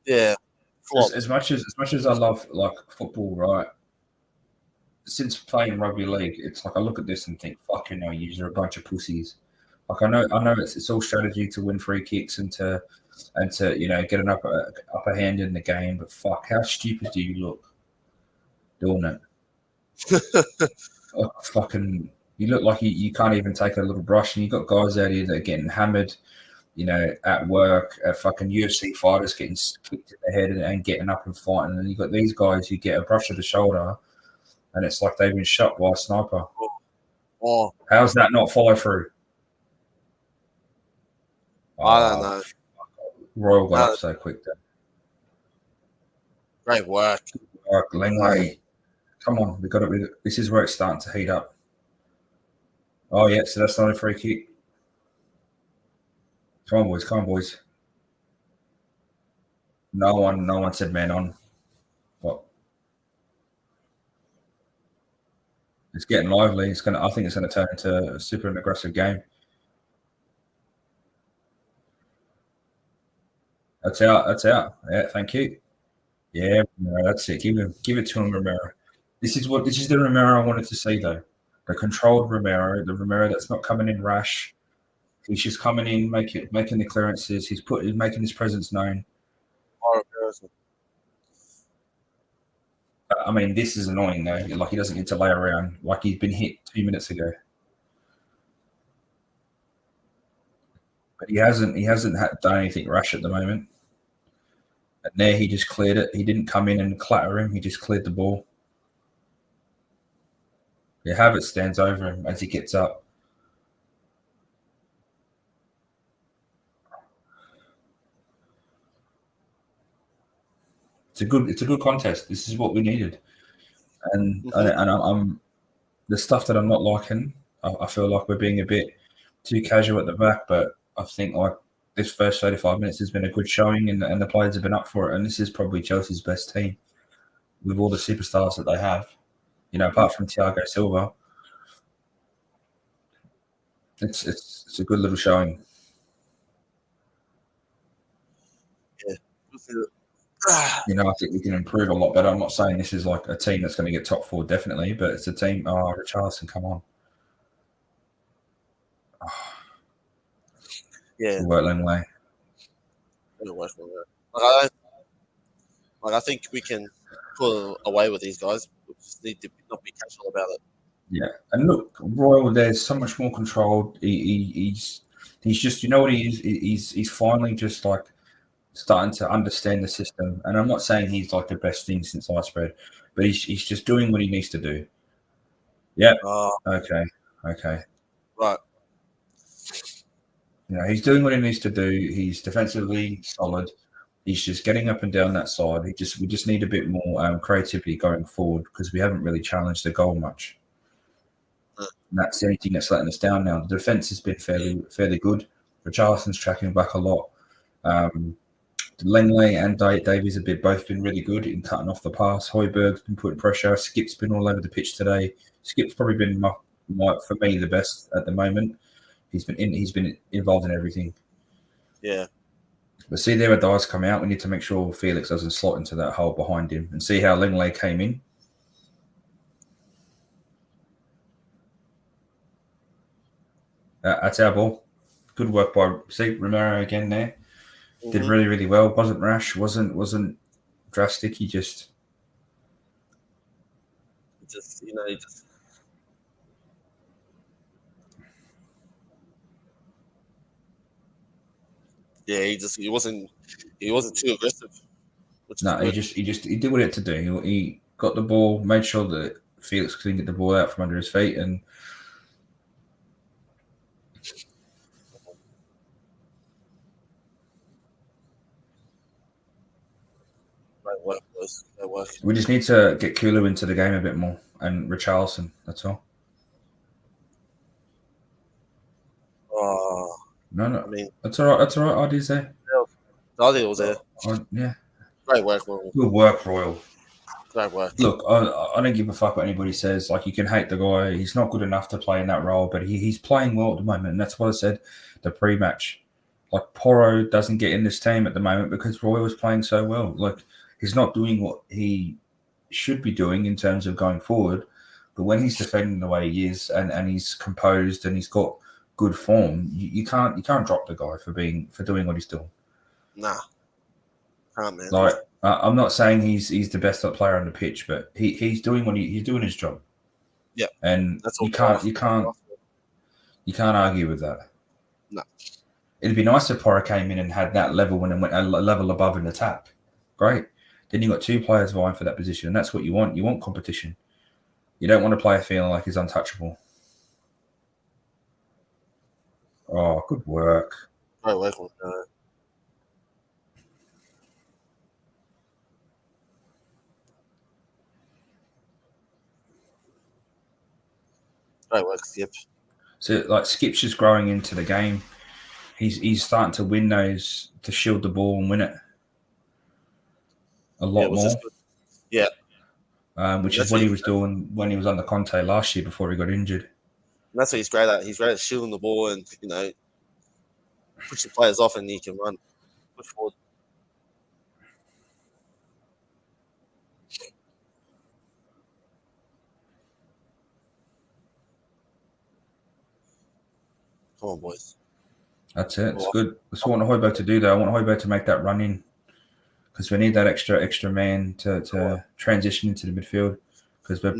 yeah, as much as I love like football, right? Since playing rugby league, it's like I look at this and think, fuck, you're a bunch of pussies. Like I know it's all strategy to win free kicks and to get an upper hand in the game, but fuck, how stupid do you look doing it? Fucking, you look like you can't even take a little brush, and you got guys out here that are getting hammered, at work, fucking UFC fighters getting kicked in the head and getting up and fighting, and you got these guys who get a brush of the shoulder, and it's like they've been shot by a sniper. Oh, how's that not follow through? I don't know. Royal got up so quick then. Great work. Langley. Come on, we got it. This is where it's starting to heat up. Oh yeah, so that's not a free kick. Come on, boys. No one said man on. What? It's getting lively. I think it's gonna turn into a super aggressive game. That's out. Yeah, thank you. Yeah, that's it. Give it to him, Romero. This is the Romero I wanted to see though. The controlled Romero, the Romero that's not coming in rash. He's just coming in, making the clearances. He's making his presence known. I mean, this is annoying though. Like he doesn't get to lay around. Like he's been hit 2 minutes ago, but he hasn't done anything rash at the moment. And there he just cleared it. He didn't come in and clatter him. He just cleared the ball. Yeah, Havertz stands over him as he gets up. It's a good contest. This is what we needed. And I'm the stuff that I'm not liking. I feel like we're being a bit too casual at the back, but I think like this first 35 minutes has been a good showing, and the players have been up for it. And this is probably Chelsea's best team with all the superstars that they have. You know, apart from Thiago Silva, it's a good little showing. Yeah. You know, I think we can improve a lot better. I'm not saying this is like a team that's going to get top four, definitely, but it's a team. Oh, Richarlison, come on. Oh, Yeah. good work, Langley. I think we can pull away with these guys. We just need to not be casual about it. Yeah, and look, Royal, there's so much more controlled. He's just, you know what he is? He's finally just like starting to understand the system. And I'm not saying he's like the best thing since ice spread, but he's just doing what he needs to do. Yeah. Okay. Right. You know, he's doing what he needs to do. He's defensively solid. He's just getting up and down that side. We just need a bit more creativity going forward because we haven't really challenged the goal much. And that's the only thing that's letting us down now. The defense has been fairly good. Richarlison's tracking back a lot. Langley and Davies have both been really good in cutting off the pass. Højbjerg's been putting pressure. Skip's been all over the pitch today. Skip's probably been for me the best at the moment. He's been involved in everything. Yeah. But see, there are dice come out. We need to make sure Felix doesn't slot into that hole behind him. And see how Langley came in. That's our ball. Good work by Romero again there. Mm-hmm. Did really, really well. Wasn't rash. Wasn't drastic. He just yeah, he wasn't too aggressive. No, he did what he had to do. He got the ball, made sure that Felix couldn't get the ball out from under his feet, and we just need to get Kulu into the game a bit more, and Richarlison. That's all. No. I mean, that's all right. That's all right. Idea's there. Idea was there. Yeah. Great work, Royal. Good work, Royal. Great work. Look, I don't give a fuck what anybody says. Like, you can hate the guy. He's not good enough to play in that role, but he's playing well at the moment. And that's what I said the pre-match. Like, Porro doesn't get in this team at the moment because Roy was playing so well. Like, he's not doing what he should be doing in terms of going forward. But when he's defending the way he is and he's composed and he's got good form, you can't drop the guy for doing what he's doing. Nah. Can't, man. Like, I'm not saying he's the best player on the pitch, but he's doing he's doing his job. Yeah, and you can't argue with that. No, it'd be nice if Porro came in and had that level when it went a level above in attack. Great. Then you got two players vying for that position, and that's what you want. You want competition. You don't want a player feeling like he's untouchable. Oh, good work. Great work. Great work, Skip. So, like, Skip's just growing into the game. He's starting to win those, to shield the ball and win it a lot more. Yeah. Which is what he was doing when he was under Conte last year before he got injured. And that's what he's great at. He's great at shielding the ball and, push the players off and he can run, push forward. Come on, boys. That's it. It's Well, good. That's what I want Højbjerg to do, though. I want Højbjerg to make that run in because we need that extra man to transition into the midfield because we're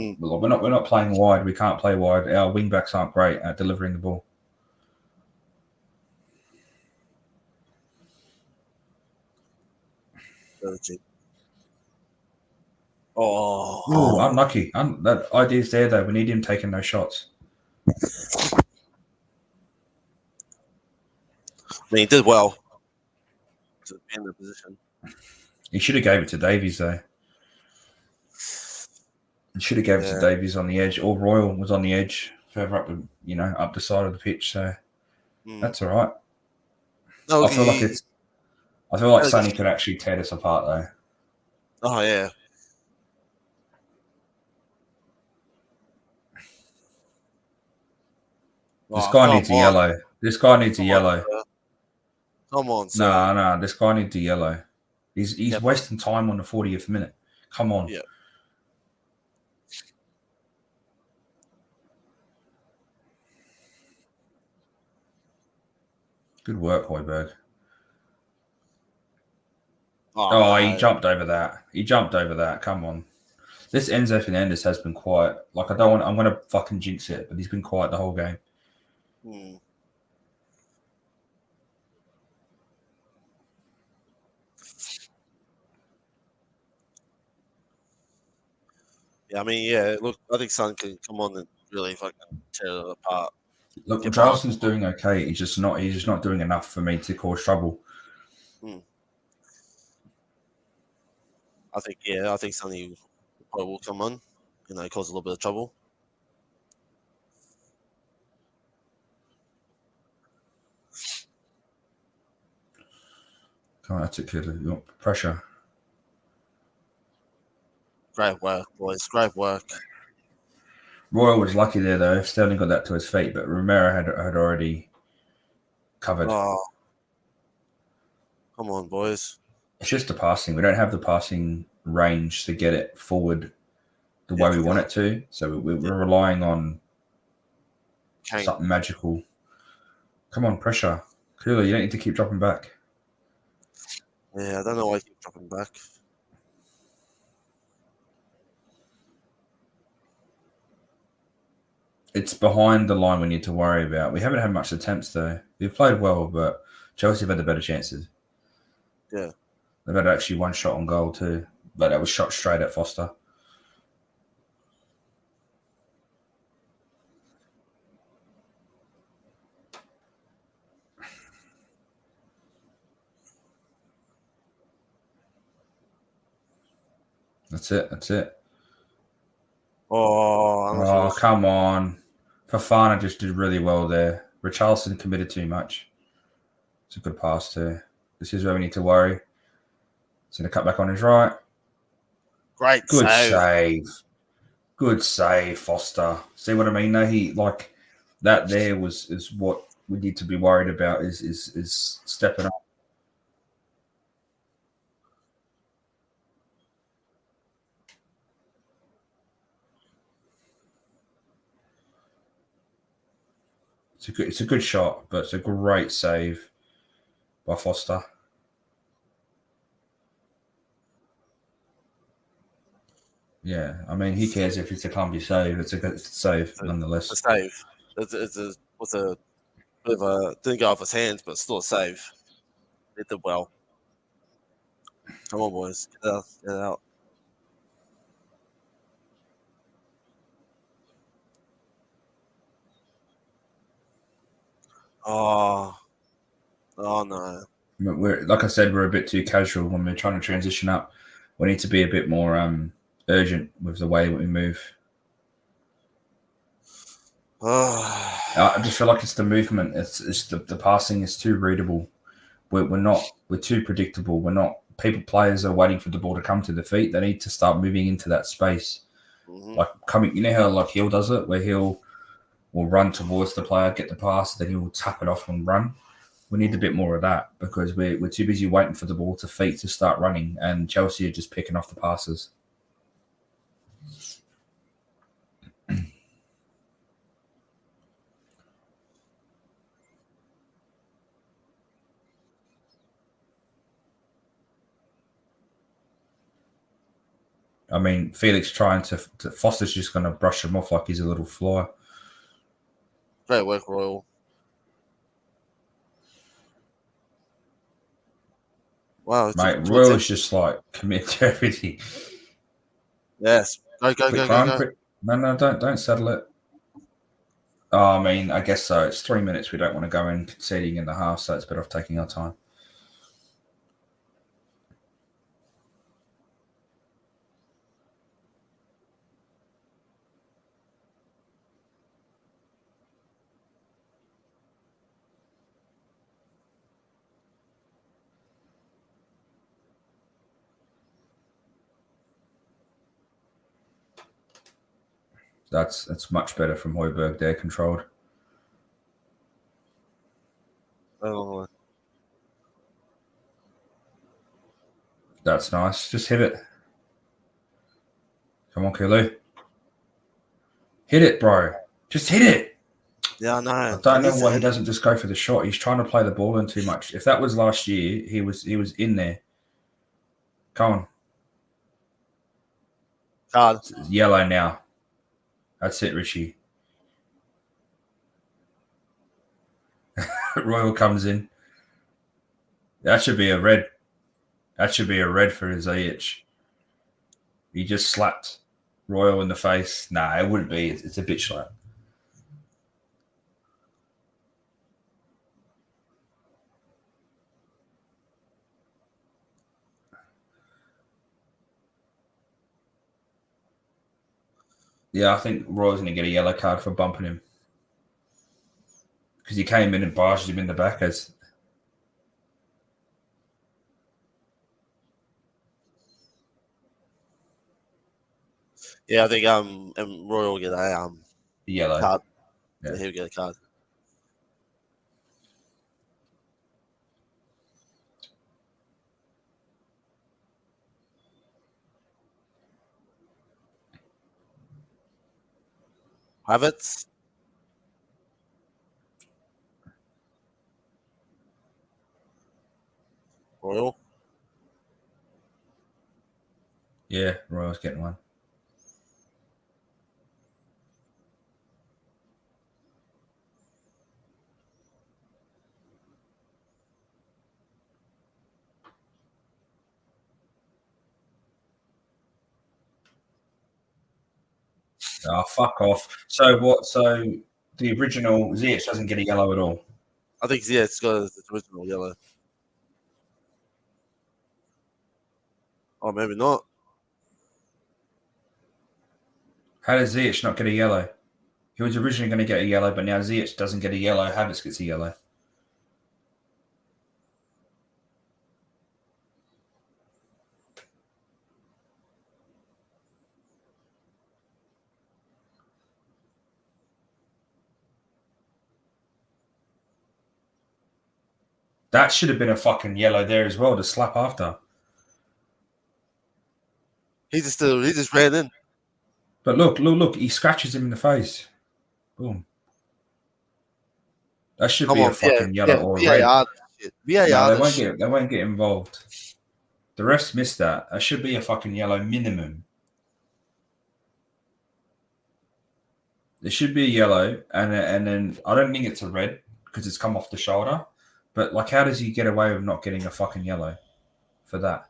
not playing wide. We can't play wide. Our wing backs aren't great at delivering the ball. Oh, oh, unlucky. That idea's there though. We need him taking those shots. I mean, he did well to be in the position. He should have gave it to Davies though. He should have gave it to Davies on the edge, or Royal was on the edge, further up up the side of the pitch. So that's all right. No, I feel like Sonny could actually tear this apart though. Oh yeah. This guy needs a yellow. This guy needs a yellow. Come on, sir. No, this guy needs a yellow. He's wasting time on the 40th minute. Come on. Yeah. Good work, Højbjerg. Oh, he jumped over that. Come on. This Enzo Fernandez has been quiet. Like, I'm going to fucking jinx it, but he's been quiet the whole game. Yeah, I mean, look, I think Son can come on and really fucking tear it apart. Look, Richarlison's doing okay. He's just not doing enough for me to cause trouble. I think Sonny probably will come on, cause a little bit of trouble. Come on, that's it, kid. You want pressure. Great work, boys. Great work. Royal was lucky there, though. Sterling got that to his feet, but Romero had already covered. Oh. Come on, boys. It's just the passing. We don't have the passing range to get it forward the way we want it to. So we're relying on something magical. Come on, pressure. Clearly, you don't need to keep dropping back. Yeah, I don't know why he keeps dropping back. It's behind the line we need to worry about. We haven't had much attempts, though. We've played well, but Chelsea have had the better chances. Yeah. They've had actually one shot on goal, too. But that was shot straight at Foster. That's it. Oh, come on. Fofana just did really well there. Richarlison committed too much. It's a good pass too. This is where we need to worry. He's going to cut back on his right. Great Good save. Good save, Foster. See what I mean? No, he like that. There is what we need to be worried about. Is stepping up. It's a good shot, but it's a great save by Foster. Yeah, I mean, who cares if it's a clumsy save? It's a good save nonetheless. A save. It's a bit of a didn't go off his hands, but still a save. It did well. Come on, boys, get it out. Oh no. We're like I said, we're a bit too casual when we're trying to transition up. We need to be a bit more urgent with the way we move. I just feel like it's the movement. It's the passing is too readable. We're too predictable. Players are waiting for the ball to come to the feet. They need to start moving into that space. Like coming, you know how like Hill does it, where he'll run towards the player, get the pass, then he'll tap it off and run. We need a bit more of that because we're too busy waiting for the ball to feet to start running, and Chelsea are just picking off the passes. I mean, Felix trying to Foster's just going to brush him off like he's a little fly. Great work, Royal. Wow, Mate, Royal's just like commit to everything. Yes. Go. Quick. No, don't settle it. Oh, I mean, I guess so. It's 3 minutes. We don't want to go in conceding in the half, so it's better off taking our time. That's much better from Højbjerg there, controlled. Oh. That's nice. Just hit it. Come on, Kulu. Hit it, bro. Just hit it. Yeah, no. I don't know why he doesn't just go for the shot. He's trying to play the ball in too much. If that was last year, he was in there. Come on. Card. It's yellow now. That's it, Richie. Royal comes in. That should be a red. That should be a red for Ziyech. He just slapped Royal in the face. Nah, it wouldn't be. It's a bitch slap. Yeah, I think Royal's going to get a yellow card for bumping him. Because he came in and barged him in the back as... Yeah, I think Royal will get a yellow card. Yeah. He'll get a card. Havertz. Royal. Yeah, Royal's getting one. Oh, fuck off. So what? So the original Ziyech doesn't get a yellow at all? I think, yeah, it's got the original yellow. Oh, maybe not. How does Ziyech not get a yellow? He was originally going to get a yellow, but now Ziyech doesn't get a yellow. Havertz gets a yellow. That should have been a fucking yellow there as well to slap after. He just ran in. But look, he scratches him in the face. Boom. That should be a fucking yellow or a red. No, they won't get involved. The refs missed that. That should be a fucking yellow minimum. There should be a yellow, and then I don't think it's a red because it's come off the shoulder. But like, how does he get away with not getting a fucking yellow for that?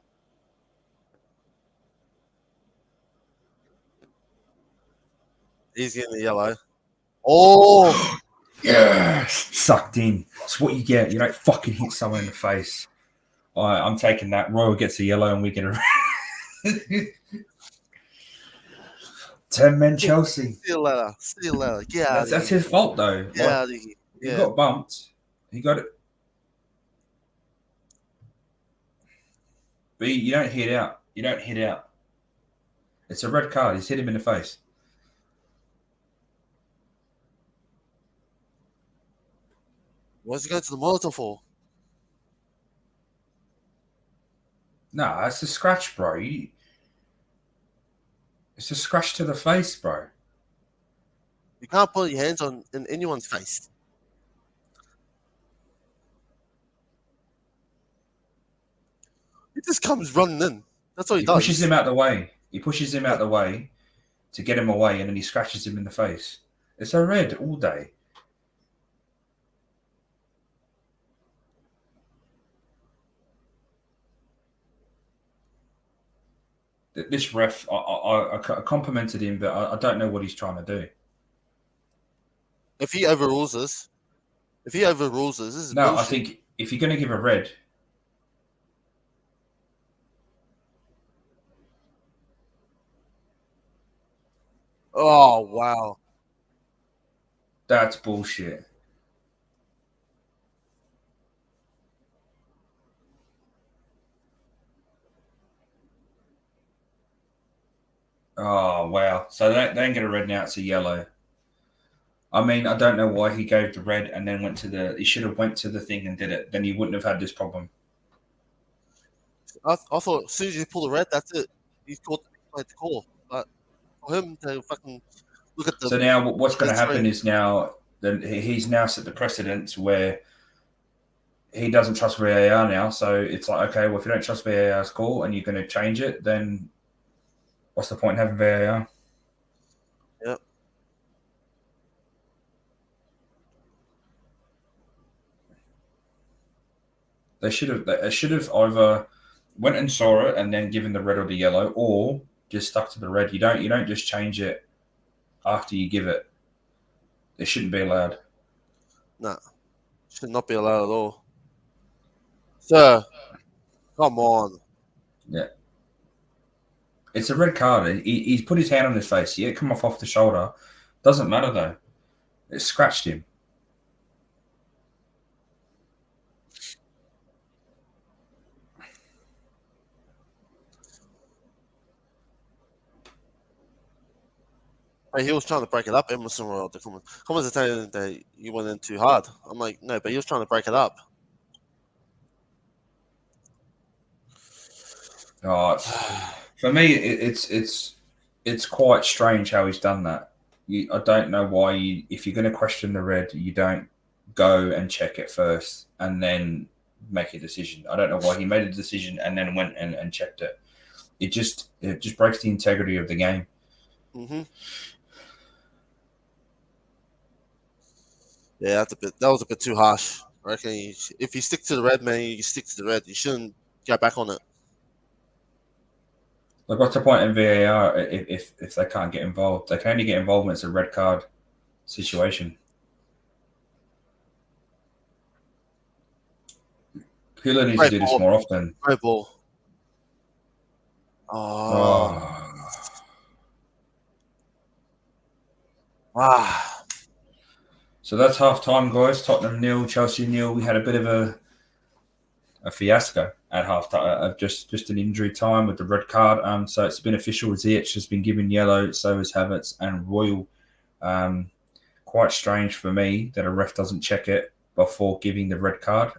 He's getting the yellow. Oh, yes, sucked in. It's what you get. You don't fucking hit someone in the face. I'm taking that. Royal gets a yellow, and we get a 10 men Chelsea. Steal letter. Yeah, that's his fault though. Yeah, he got bumped. He got it. But you don't hit out. It's a red card. He's hit him in the face. What's he going to the monitor for? No, it's a scratch, bro. It's a scratch to the face, bro. You can't put your hands in anyone's face. He just comes running in. That's what he does. Pushes him out the way. He pushes him out the way to get him away, and then he scratches him in the face. It's a red all day. This ref, I complimented him, but I don't know what he's trying to do. If he overrules us, this is No, bullshit. I think if you're going to give a red, Oh wow. that's bullshit. Oh wow! So they ain't get a red now; it's a yellow. I mean, I don't know why he gave the red and then went to the. He should have went to the thing and did it. Then he wouldn't have had this problem. I thought as soon as you pull the red, that's it. He's called the call. But for him to fucking look at the. So now what's going to happen red. is now that he's now set the precedent where he doesn't trust VAR now. So it's like, okay, well, if you don't trust VAR's call and you're going to change it, then what's the point in having VAR? Yep. They should have either went and saw it and then given the red or the yellow, or just stuck to the red. You don't just change it after you give it. It shouldn't be allowed. No, should not be allowed at all. Sir, come on. Yeah. It's a red card. He's put his hand on his face. Yeah, come off the shoulder. Doesn't matter though. It scratched him. Hey, he was trying to break it up. Emerson Royal, the comments are saying that you went in too hard. I'm like, no, but he was trying to break it up. Oh, for me, it's quite strange how he's done that. I don't know why. If you're going to question the red, you don't go and check it first and then make a decision. I don't know why he made a decision and then went and checked it. It just breaks the integrity of the game. Mm-hmm. Yeah, that was a bit too harsh. I reckon if you stick to the red, man, you stick to the red. You shouldn't go back on it. Like, what's the point in VAR if they can't get involved? They can only get involved when it's a red card situation. Hula needs to do this more often. Great ball. Oh. Ah. So that's half time, guys. Tottenham 0, Chelsea 0. We had a bit of a fiasco at half time, just an injury time with the red card. So it's been official. Ziyech has been given yellow, so has Havertz and Royal. Quite strange for me that a ref doesn't check it before giving the red card.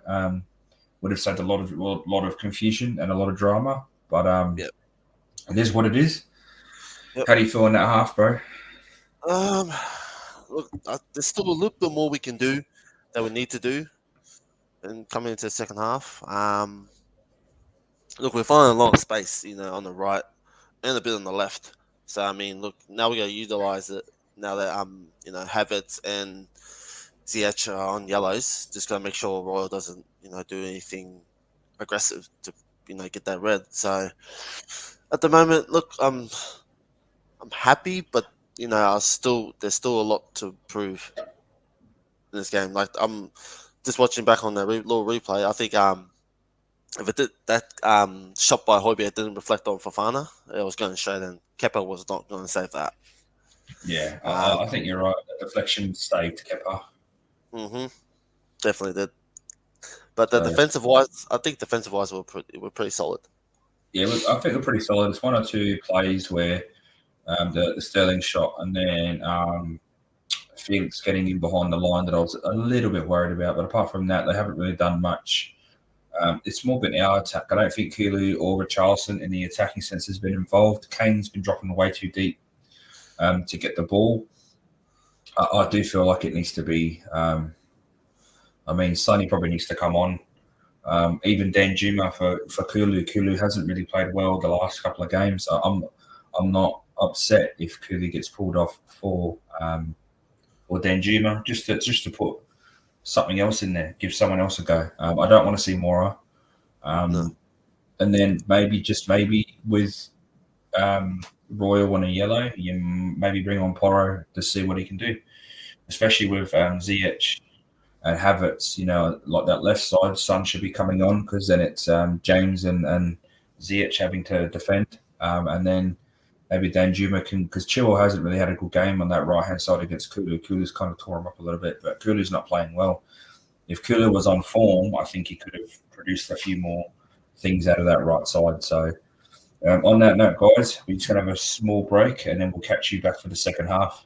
Would have saved a lot of confusion and a lot of drama. But yep. It is what it is. Yep. How do you feel in that half, bro? Look, there's still a little bit more we can do that we need to do, and coming into the second half. Look, we're finding a lot of space, on the right and a bit on the left. So I mean, look, now we got to utilize it. Now that Havertz and Ziyech are on yellows, just got to make sure Royal doesn't do anything aggressive to get that red. So at the moment, look, I'm happy, but there's still a lot to prove in this game. Like, I'm just watching back on the little replay. I think if it did that shot by Højbjerg didn't reflect on Fofana, it was going straight in. Kepa was not going to save that. Yeah, I think you're right. The deflection saved Kepa. Mm-hmm. Definitely did. But the defensive wise, I think defensive wise we're pretty solid. Yeah, I think we're pretty solid. There's one or two plays where the Sterling shot and then Felix getting in behind the line that I was a little bit worried about. But apart from that, they haven't really done much. It's more been our attack. I don't think Kulu or Richarlison in the attacking sense has been involved. Kane's been dropping way too deep to get the ball. I do feel like it needs to be. Sonny probably needs to come on. Even Dan Juma for Kulu. Kulu hasn't really played well the last couple of games. I'm not upset if Cooley gets pulled off for or Danjuma, just to put something else in there, give someone else a go. I don't want to see Mora. No. And then maybe with Royal on a yellow, you maybe bring on Porro to see what he can do, especially with Ziyech and Havertz. Like that left side, Son should be coming on because then it's James and Ziyech having to defend, and then maybe Danjuma can, because Chilwell hasn't really had a good game on that right hand side against Kulu. Kulu's kind of tore him up a little bit, but Kulu's not playing well. If Kulu was on form, I think he could have produced a few more things out of that right side. So on that note, guys, we're just going to have a small break and then we'll catch you back for the second half.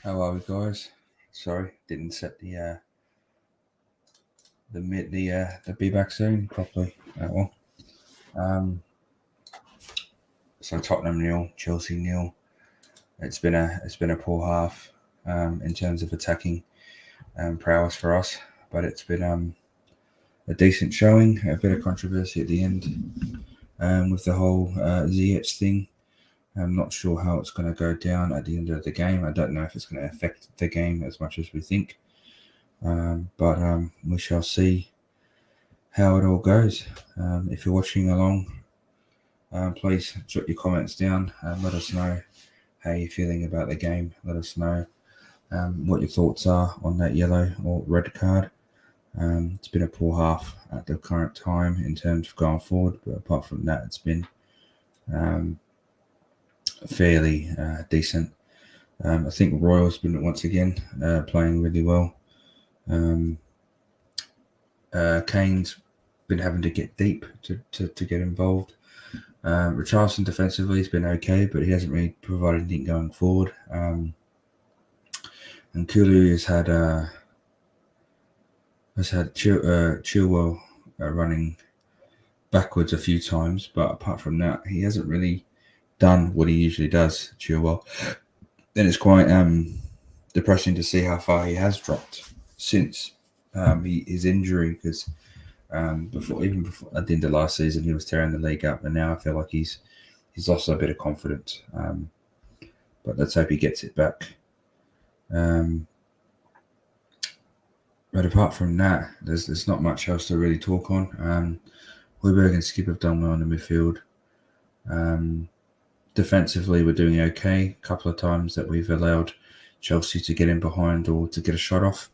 How are we, guys? Sorry, didn't set the be back soon properly. Oh well. So Tottenham 0, Chelsea 0. It's been a poor half in terms of attacking prowess for us, but it's been a decent showing. A bit of controversy at the end with the whole Ziyech thing. I'm not sure how it's going to go down at the end of the game. I don't know if it's going to affect the game as much as we think. But we shall see how it all goes. If you're watching along, please jot your comments down and let us know how you're feeling about the game. Let us know what your thoughts are on that yellow or red card. It's been a poor half at the current time in terms of going forward, but apart from that, it's been fairly decent. I think Royal's been once again playing really well. Kane's been having to get deep to get involved. Richarlison defensively has been okay, but he hasn't really provided anything going forward. And Kulu has had Chilwell running backwards a few times, but apart from that, he hasn't really done what he usually does. Chilwell. Then it's quite depressing to see how far he has dropped since his injury, because before at the end of last season he was tearing the league up, and now I feel like he's lost a bit of confidence. But let's hope he gets it back. But apart from that, there's not much else to really talk on. Højbjerg and Skip have done well in the midfield. Defensively, we're doing okay. A couple of times that we've allowed Chelsea to get in behind or to get a shot off,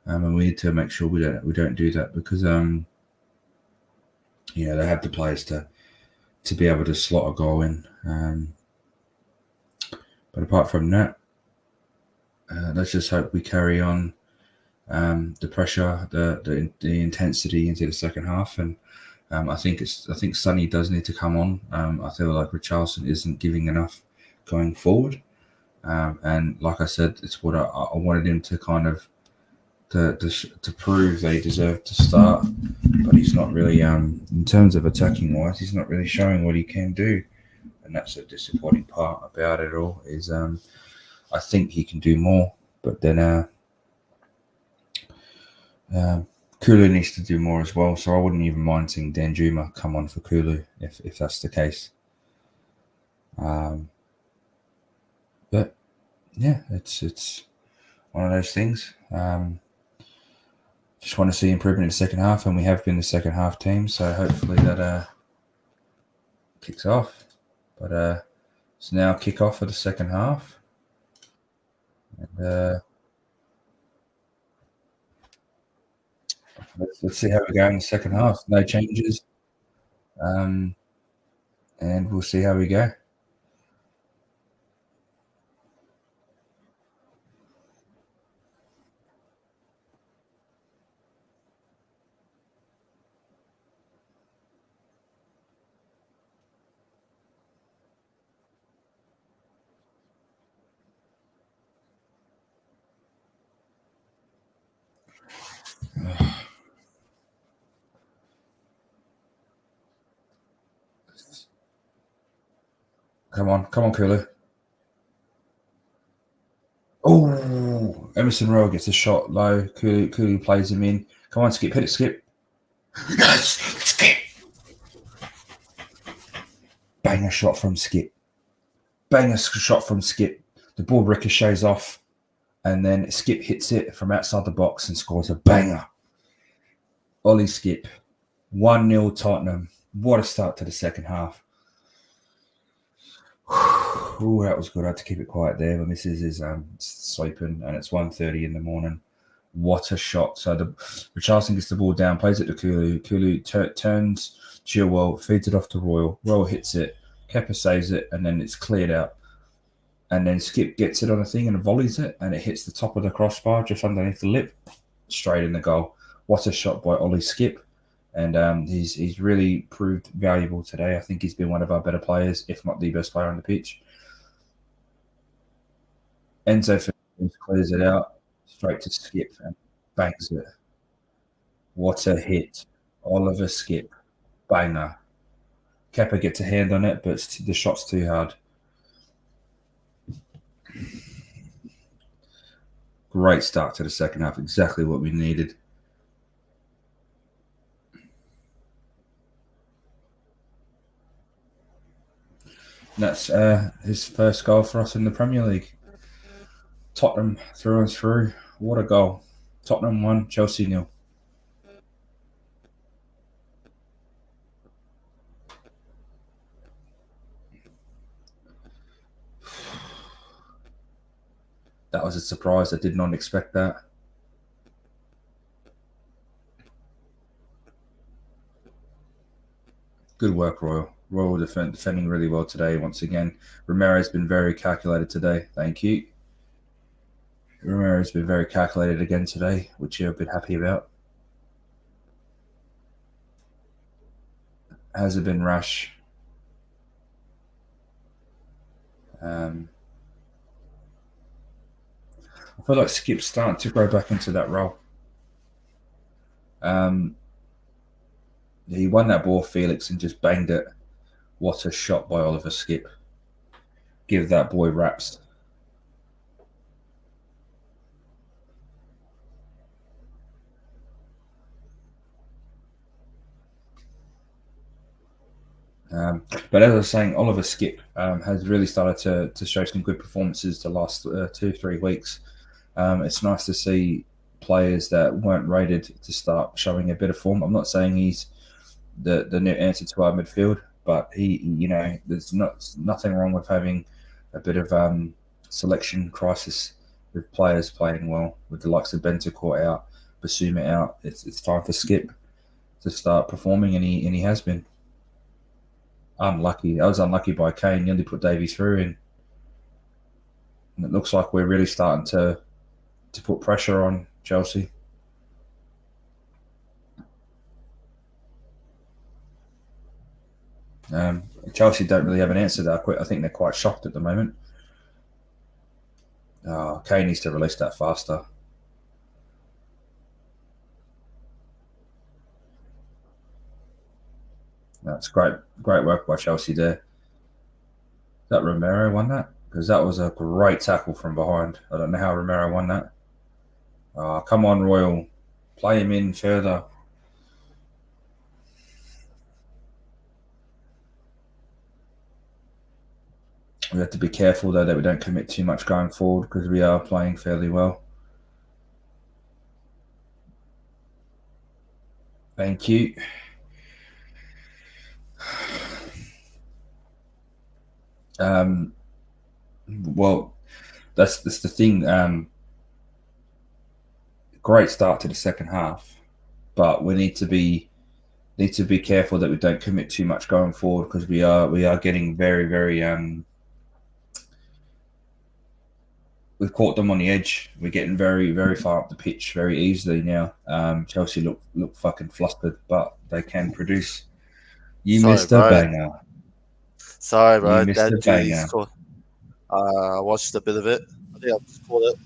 and we need to make sure we don't do that, because they have the players to be able to slot a goal in. But apart from that, let's just hope we carry on the pressure, the intensity into the second half, and I think Sonny does need to come on. I feel like Richarlison isn't giving enough going forward, and like I said, it's what I wanted him to kind of to prove that he deserved to start, but he's not really in terms of attacking wise, he's not really showing what he can do, and that's the disappointing part about it all. Is I think he can do more, but then Kulu needs to do more as well, so I wouldn't even mind seeing Danjuma come on for Kulu if that's the case. But yeah, it's one of those things. Just want to see improvement in the second half, and we have been the second half team, so hopefully that kicks off. But it's now kick off for the second half, and let's see how we go in the second half. No changes, and we'll see how we go. Come on, Kulu. Oh, Emerson Rowe gets a shot low. Kulu plays him in. Come on, Skip, hit it, Skip. Yes, Skip. Banger shot from Skip. Banger shot from Skip. The ball ricochets off, and then Skip hits it from outside the box and scores a banger. Ollie Skip. 1-0 Tottenham. What a start to the second half. Oh, that was good. I had to keep it quiet there. My missus is sleeping, and it's 1:30 in the morning. What a shot. So Richarlison gets the ball down, plays it to Kulu. Kulu turns Chilwell, feeds it off to Royal. Royal hits it. Kepa saves it, and then it's cleared out. And then Skip gets it on a thing and volleys it, and it hits the top of the crossbar just underneath the lip, straight in the goal. What a shot by Ollie Skip. And he's really proved valuable today. I think he's been one of our better players, if not the best player on the pitch. Enzo Just clears it out, straight to Skip and bangs it. What a hit. Oliver Skip. Banger. Kepa gets a hand on it, but the shot's too hard. Great start to the second half. Exactly what we needed. That's his first goal for us in the Premier League. Tottenham through and through. What a goal. Tottenham 1, Chelsea 0. That was a surprise. I did not expect that. Good work, Royal. Royal defending really well today once again. Romero's been very calculated today. Thank you. Romero's been very calculated again today, which you're a bit happy about. Has it been rash? I feel like Skip's starting to grow back into that role. He won that ball, Felix, and just banged it. What a shot by Oliver Skip. Give that boy raps. But as I was saying, Oliver Skip has really started to show some good performances the last 2-3 weeks. It's nice to see players that weren't rated to start showing a bit of form. I'm not saying he's the new answer to our midfield, but there's nothing wrong with having a bit of selection crisis with players playing well, with the likes of Bentancur out, Basuma out. It's time for Skip to start performing, and he has been. Unlucky. I was unlucky by Kane. Nearly put Davey through, and it looks like we're really starting to put pressure on Chelsea. Chelsea don't really have an answer there. I think they're quite shocked at the moment. Kane needs to release that faster. That's great work by Chelsea there. That Romero won that? Because that was a great tackle from behind. I don't know how Romero won that. Come on, Royal. Play him in further. We have to be careful, though, that we don't commit too much going forward because we are playing fairly well. Thank you. Well, that's the thing. Great start to the second half, but we need to be careful that we don't commit too much going forward because we are getting very, very we've caught them on the edge. We're getting very, very far up the pitch very easily now. Chelsea look fucking flustered, but they can produce. You missed a banger. Sorry, bro. You missed a banger. I watched a bit of it. I think I just caught it.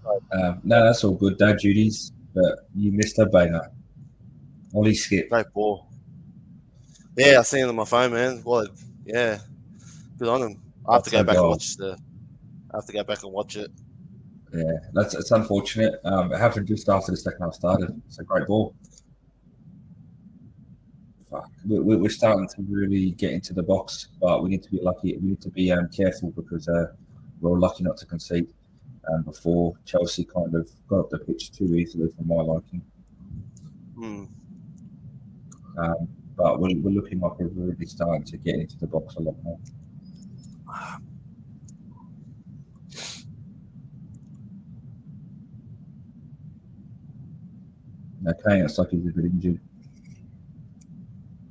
But, no, that's all good. Dad duties, but you missed a banger. Ollie Skip. Great ball. Yeah, I seen it on my phone, man. What? Yeah, good on him. I have to go back and watch it. Yeah, it's unfortunate. It happened just after the second half started. It's a great ball. Fuck. We're starting to really get into the box, but we need to be lucky. We need to be careful because we're lucky not to concede before Chelsea kind of got up the pitch too easily for my liking. But we're looking like we're really starting to get into the box a lot more. Okay, it's like he's a bit injured.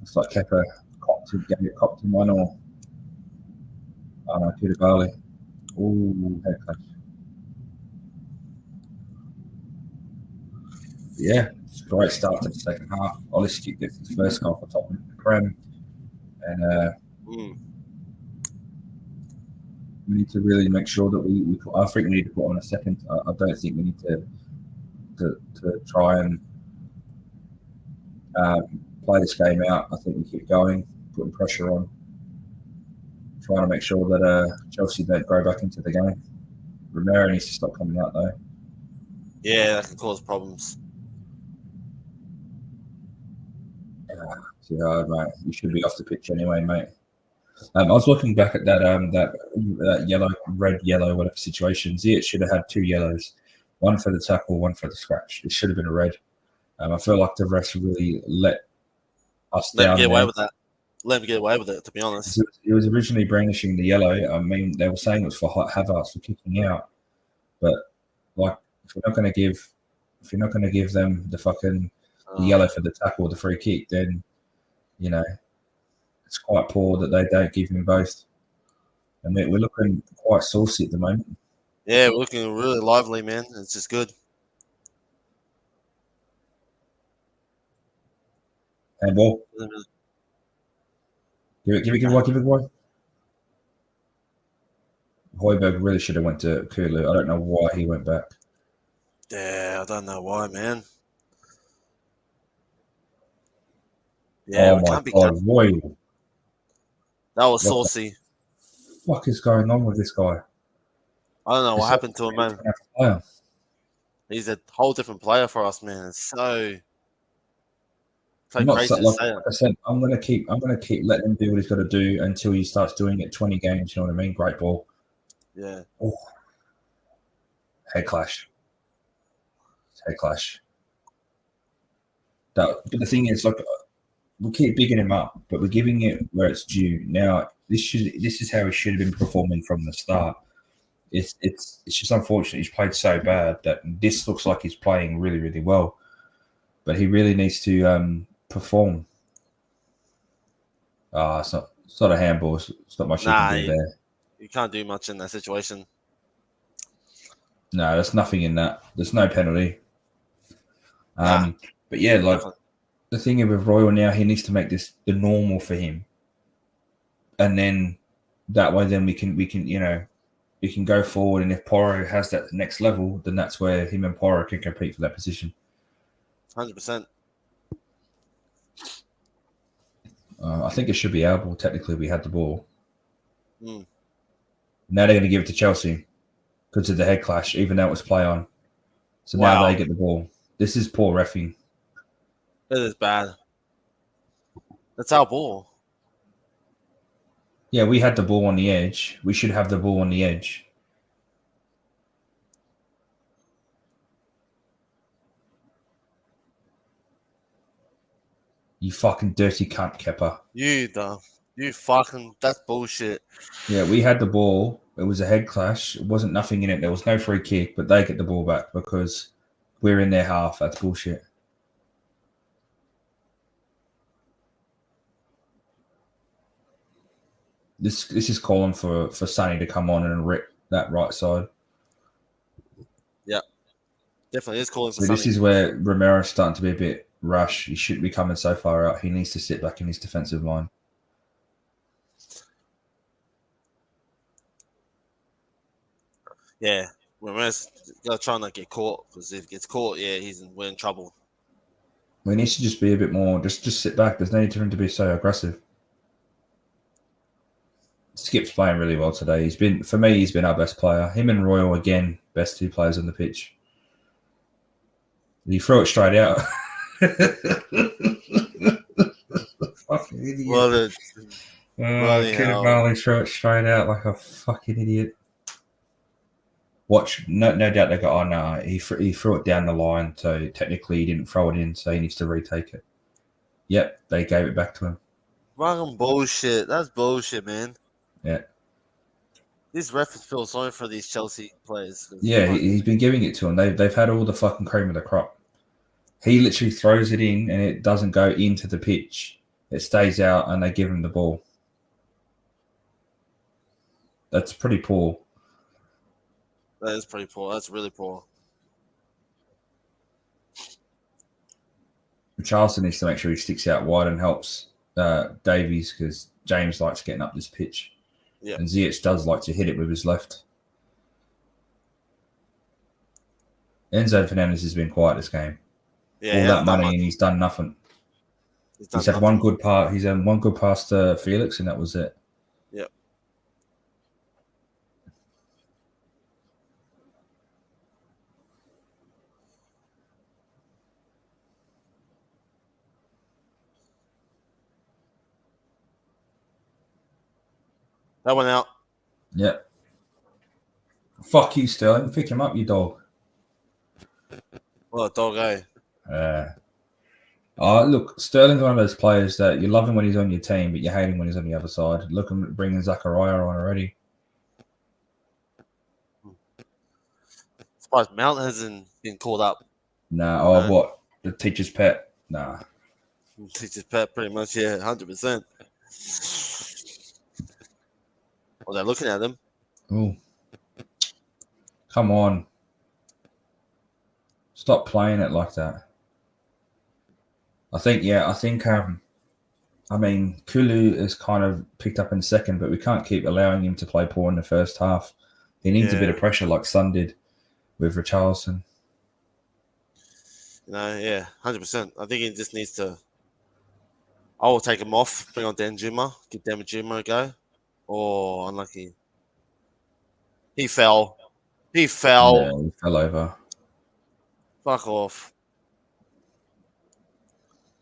It's like Kepa copped him one or Koulibaly. Ooh, head clash. Yeah, it's a great start to the second half. Ollie Skip gets his first goal for Tottenham Prem, and We need to really make sure that I think we need to put on a second. I don't think we need to try and play this game out. I think we keep going, putting pressure on, trying to make sure that Chelsea don't go back into the game. Romero needs to stop coming out though. Yeah, that can cause problems. Too hard, mate. You should be off the pitch anyway, mate. I was looking back at that yellow, red, yellow, whatever situations. Yeah, it should have had 2 yellows, one for the tackle, one for the scratch. It should have been a red. I feel like the refs really let us Let him down get away there. with that. Let him get away with it, to be honest. It was originally brandishing the yellow. I mean, they were saying it was for Havertz for kicking out, but like if you're not going to give them the fucking the yellow for the tackle or the free kick, then you know it's quite poor that they don't give him both. And we're looking quite saucy at the moment. Yeah, we're looking really lively, man. It's just good. Handball. Give it away. Højbjerg really should have went to Kulu. I don't know why he went back. Yeah, I don't know why, man. Yeah, oh my god, Royal. That was saucy. What the fuck is going on with this guy? I don't know what happened to him, man. He's a whole different player for us, man. It's so crazy to say it. I said, I'm gonna keep letting him do what he's got to do until he starts doing it 20 games. You know what I mean? Great ball. Yeah. Oh. Head clash. But the thing is, like, we keep bigging him up, but we're giving it where it's due. Now, this is how he should have been performing from the start. It's just unfortunate he's played so bad that this looks like he's playing really, really well, but he really needs to perform. It's not a handball. It's not much you can do there. You can't do much in that situation. No, there's nothing in that. There's no penalty. But yeah, like definitely. The thing with Royal now, he needs to make this the normal for him, and then that way, then we can we can go forward. And if Porro has that next level, then that's where him and Porro can compete for that position. 100%. I think it should be our ball. Technically, we had the ball. Now they're going to give it to Chelsea because of the head clash, even though it was play on. So now they get the ball. This is poor reffing. It is bad. That's our ball. Yeah, we had the ball on the edge. We should have the ball on the edge. You fucking dirty cunt, Kepa. You fucking, that's bullshit. Yeah, we had the ball. It was a head clash. It wasn't nothing in it. There was no free kick, but they get the ball back because we're in their half. That's bullshit. This is calling for Sonny to come on and rip that right side. Yeah, definitely is calling for Sonny. This is where Romero's starting to be a bit rush. He shouldn't be coming so far out. He needs to sit back in his defensive line. Yeah, Romero's got to try not get caught because if he gets caught, we're in trouble. We need to just be a bit more. Just sit back. There's no need for him to be so aggressive. Skip's playing really well today. He's been our best player. Him and Royal again, best 2 players on the pitch. He threw it straight out. Fucking idiot. Koulibaly threw it straight out like a fucking idiot. Watch, no doubt they go, oh no, he threw it down the line, so technically he didn't throw it in, so he needs to retake it. Yep, they gave it back to him. Fucking bullshit. That's bullshit, man. Yeah. These refs feel sorry for these Chelsea players. Yeah, he's been giving it to them. They've had all the fucking cream of the crop. He literally throws it in and it doesn't go into the pitch. It stays out and they give him the ball. That's pretty poor. That is pretty poor. That's really poor. Charleston needs to make sure he sticks out wide and helps Davies because James likes getting up this pitch. Yeah. And Ziyech does like to hit it with his left. Enzo Fernandez has been quiet this game. Yeah, All he that hasn't done money much. and he's done nothing. He's had one good part. He's had one good pass to Felix, and that was it. Yeah. That went out. Yeah. Fuck you, Sterling. Pick him up, you dog. What a dog, eh? Look, Sterling's one of those players that you love him when he's on your team, but you hate him when he's on the other side. Look at bringing Zachariah on already. Surprised Mount hasn't been called up. Nah, what? The teacher's pet? Nah. Teacher's pet, pretty much, yeah, 100%. Well, they're looking at him. Ooh. Come on. Stop playing it like that. I think Kulu is kind of picked up in second, but we can't keep allowing him to play poor in the first half. He needs a bit of pressure like Son did with Richarlison. Yeah, 100%. I think he just needs to. I will take him off, bring on Danjuma, give Danjuma a go. Oh, unlucky. He fell. Yeah, he fell over. Fuck off.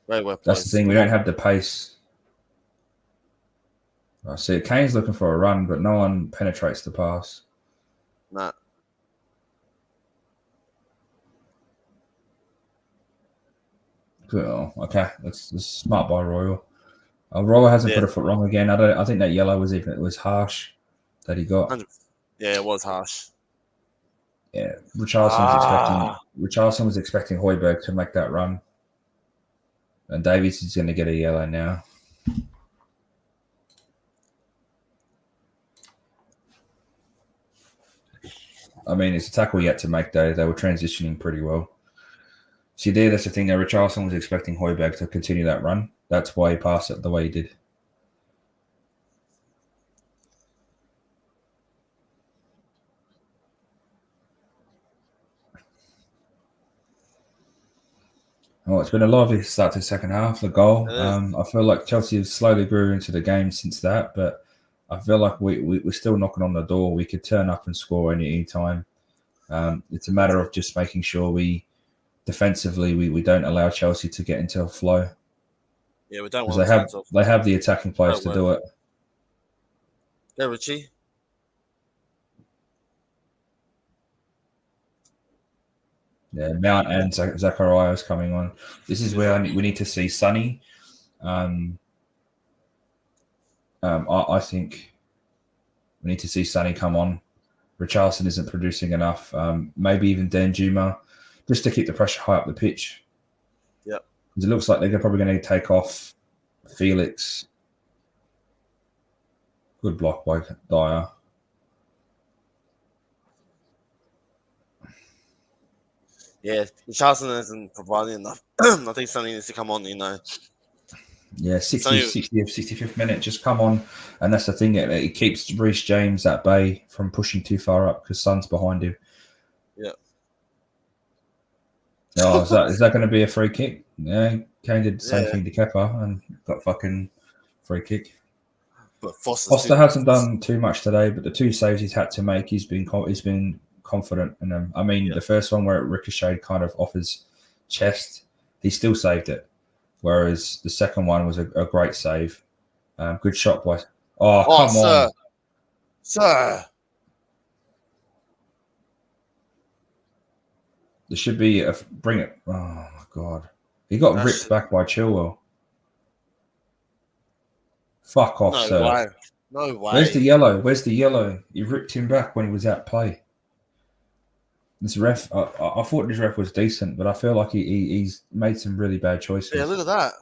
Very well. That's the thing. We don't have the pace. I see. Kane's looking for a run, but no one penetrates the pass. Nah. Oh, okay. That's smart by Royal. Royal hasn't put a foot wrong again. I think that yellow was harsh that he got. 100%. Yeah, it was harsh. Yeah, Richarlison was expecting Højbjerg to make that run, and Davies is going to get a yellow now. I mean, it's a tackle yet to make, though. They were transitioning pretty well. See, that's the thing. That Richarlison was expecting Højbjerg to continue that run. That's why he passed it the way he did. Oh, it's been a lovely start to the second half. The goal. I feel like Chelsea have slowly grew into the game since that, but I feel like we're still knocking on the door. We could turn up and score any time. It's a matter of just making sure we defensively we don't allow Chelsea to get into a flow. Yeah, we don't want they have the attacking players to do it. Yeah, Richie. Yeah, Mount and Zachariah is coming on. This is where we need to see Sonny. I think we need to see Sonny come on. Richarlison isn't producing enough. Maybe even Danjuma, just to keep the pressure high up the pitch. Yeah, because it looks like they're probably going to take off Felix. Good block by Dyer. Yeah, Richarlison isn't providing enough. I think Sonny needs to come on, Yeah, 65th minute, just come on. And that's the thing, it keeps Reece James at bay from pushing too far up because Son's behind him. Yeah. Oh, is that going to be a free kick? Yeah, Kane did the same thing to Kepa and got fucking free kick. But Foster hasn't done too much today, but the two saves he's had to make, he's been confident in them. I mean, the first one where it ricocheted kind of off his chest, he still saved it. Whereas the second one was a great save. Good shot by... Oh, come on. Sir. There should be a... Bring it. Oh, my God. He got ripped back by Chilwell. Fuck off, sir. Way. No way. Where's the yellow? You ripped him back when he was at play. This ref, I thought this ref was decent, but I feel like he's made some really bad choices. Yeah, look at that.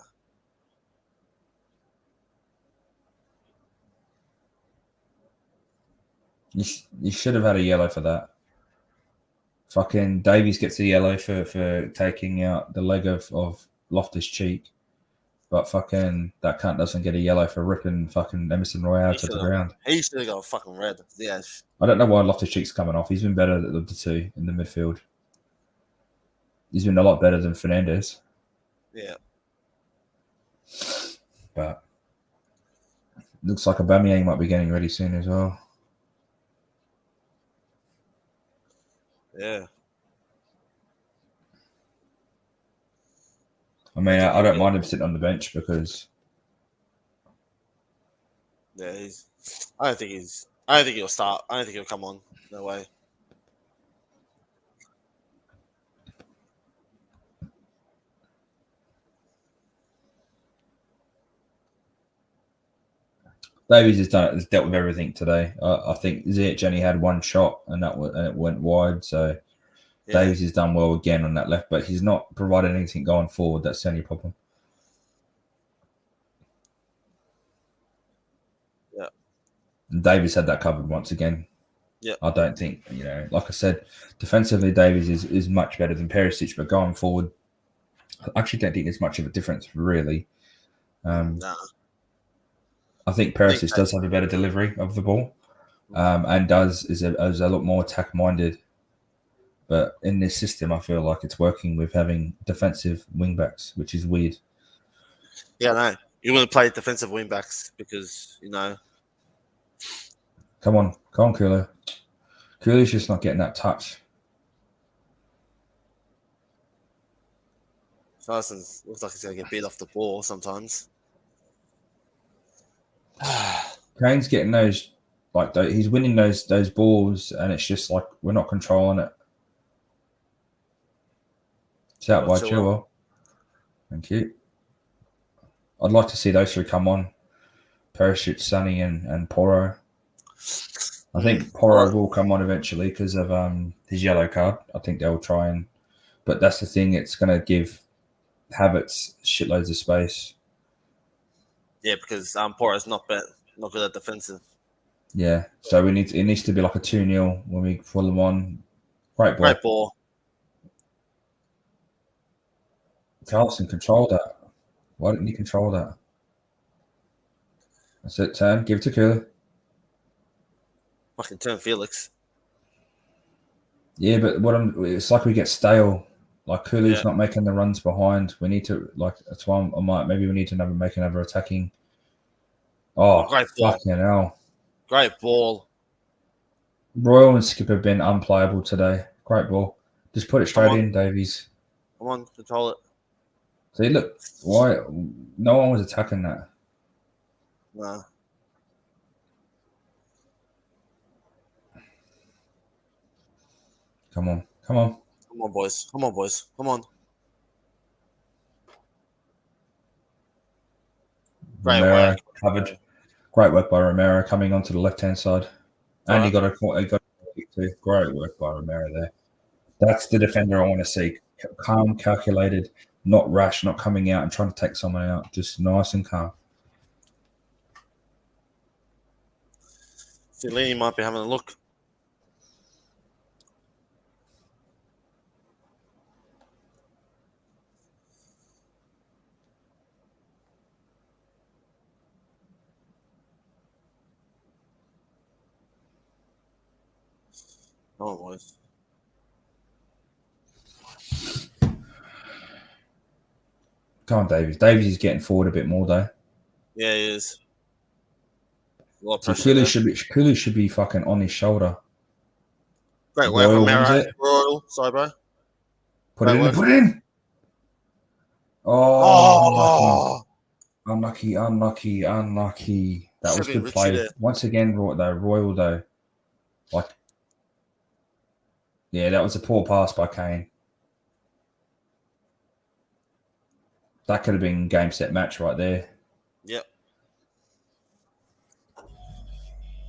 You should have had a yellow for that. Fucking Davies gets a yellow for taking out the leg of Loftus-Cheek. but fucking that cunt doesn't get a yellow for ripping fucking Emerson Royale to the ground. He should have got a fucking red. Yeah. I don't know why Loftus-Cheek's coming off. He's been better of the two in the midfield. He's been a lot better than Fernandes. Yeah. But looks like Aubameyang might be getting ready soon as well. Yeah. I mean, I don't mind him sitting on the bench because. Yeah, I don't think he'll start. I don't think he'll come on. No way. Davies has dealt with everything today. I think Ziyech only had one shot and it went wide. So yeah. Davies has done well again on that left, but he's not provided anything going forward. That's the only problem. Yeah. And Davies had that covered once again. Yeah. I don't think, like I said, defensively Davies is much better than Perisic, but going forward, I actually don't think there's much of a difference really. Nah. I think Perisic does have a better delivery of the ball, and is a lot more attack minded. But in this system, I feel like it's working with having defensive wing backs, which is weird. Yeah, no, you wouldn't play defensive wing backs because Come on, Kulu. Kulu's just not getting that touch. Saracen looks like he's going to get beat off the ball sometimes. Kane's getting those, he's winning those balls, and it's just like we're not controlling it. It's out by Chilwell. Thank you. I'd like to see those three come on. Perisic, Sonny, and Porro. I think Porro will come on eventually because of his yellow card. I think they'll try and... But that's the thing. It's going to give Havertz shitloads of space. Yeah, because Porro's not good at defensive. Yeah, so it needs to be like a 2-0 when we pull them on. Great ball. Great ball. Carlson control that. Why didn't he control that? That's it, turn. Give it to Kula. Fucking turn Felix. Yeah, but it's like we get stale. Like Kulu's not making the runs behind. We need to that's why maybe we need to make another attacking. Oh, great ball. Fucking hell. Great ball. Royal and Skip have been unplayable today. Great ball. Just put it straight in, Davies. Come on, control it. See, look, why no one was attacking that? Nah. Come on. Come on, boys. Come on. Romero covered. Great work by Romero coming onto the left-hand side. And he got a kick too. Great work by Romero there. That's the defender I want to see. Calm, calculated, not rash, not coming out and trying to take someone out. Just nice and calm. Fellaini might be having a look. Oh, boys. Come on, Davies. Davies is getting forward a bit more, though. Yeah, he is. So Kulu should be fucking on his shoulder. Great work, Royal. Sorry, bro. Put it in. Oh, unlucky. That was good play. Once again, Royal, though. Yeah, that was a poor pass by Kane. That could have been game, set, match right there. Yep.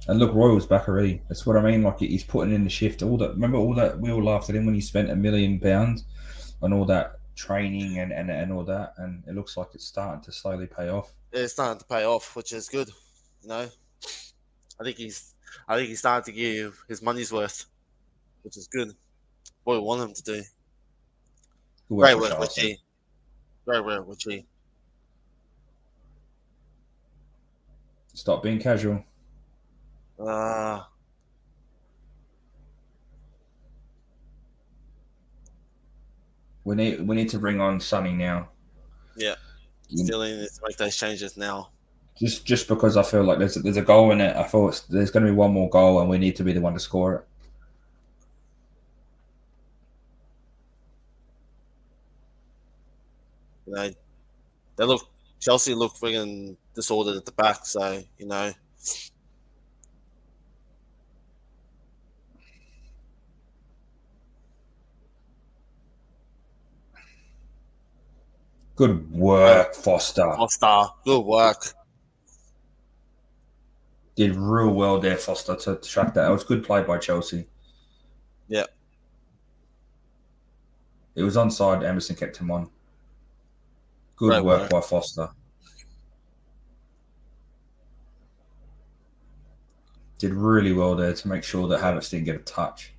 And look, Royal's back already. That's what I mean. Like, he's putting in the shift. Remember all that? We all laughed at him when he spent £1 million on all that training and all that. And it looks like it's starting to slowly pay off. Yeah, it's starting to pay off, which is good. I think he's starting to give his money's worth, which is good. What we want him to do. Great work, Richie. Great work, Richie. Stop being casual. Uh, We need to bring on Sonny now. yeah. You- Still needs to make those changes now. Just because I feel like there's a goal in it. I thought there's going to be one more goal, and we need to be the one to score it. You know, they look Chelsea look friggin' disordered at the back. So you know, Good uh, work, Foster. Foster, good work. Did real well there, Foster, to track that. It was good play by Chelsea. Yeah, It was onside. Emerson kept him on. Good great work work. by Foster. Did really well there to make sure that Havertz didn't get a touch.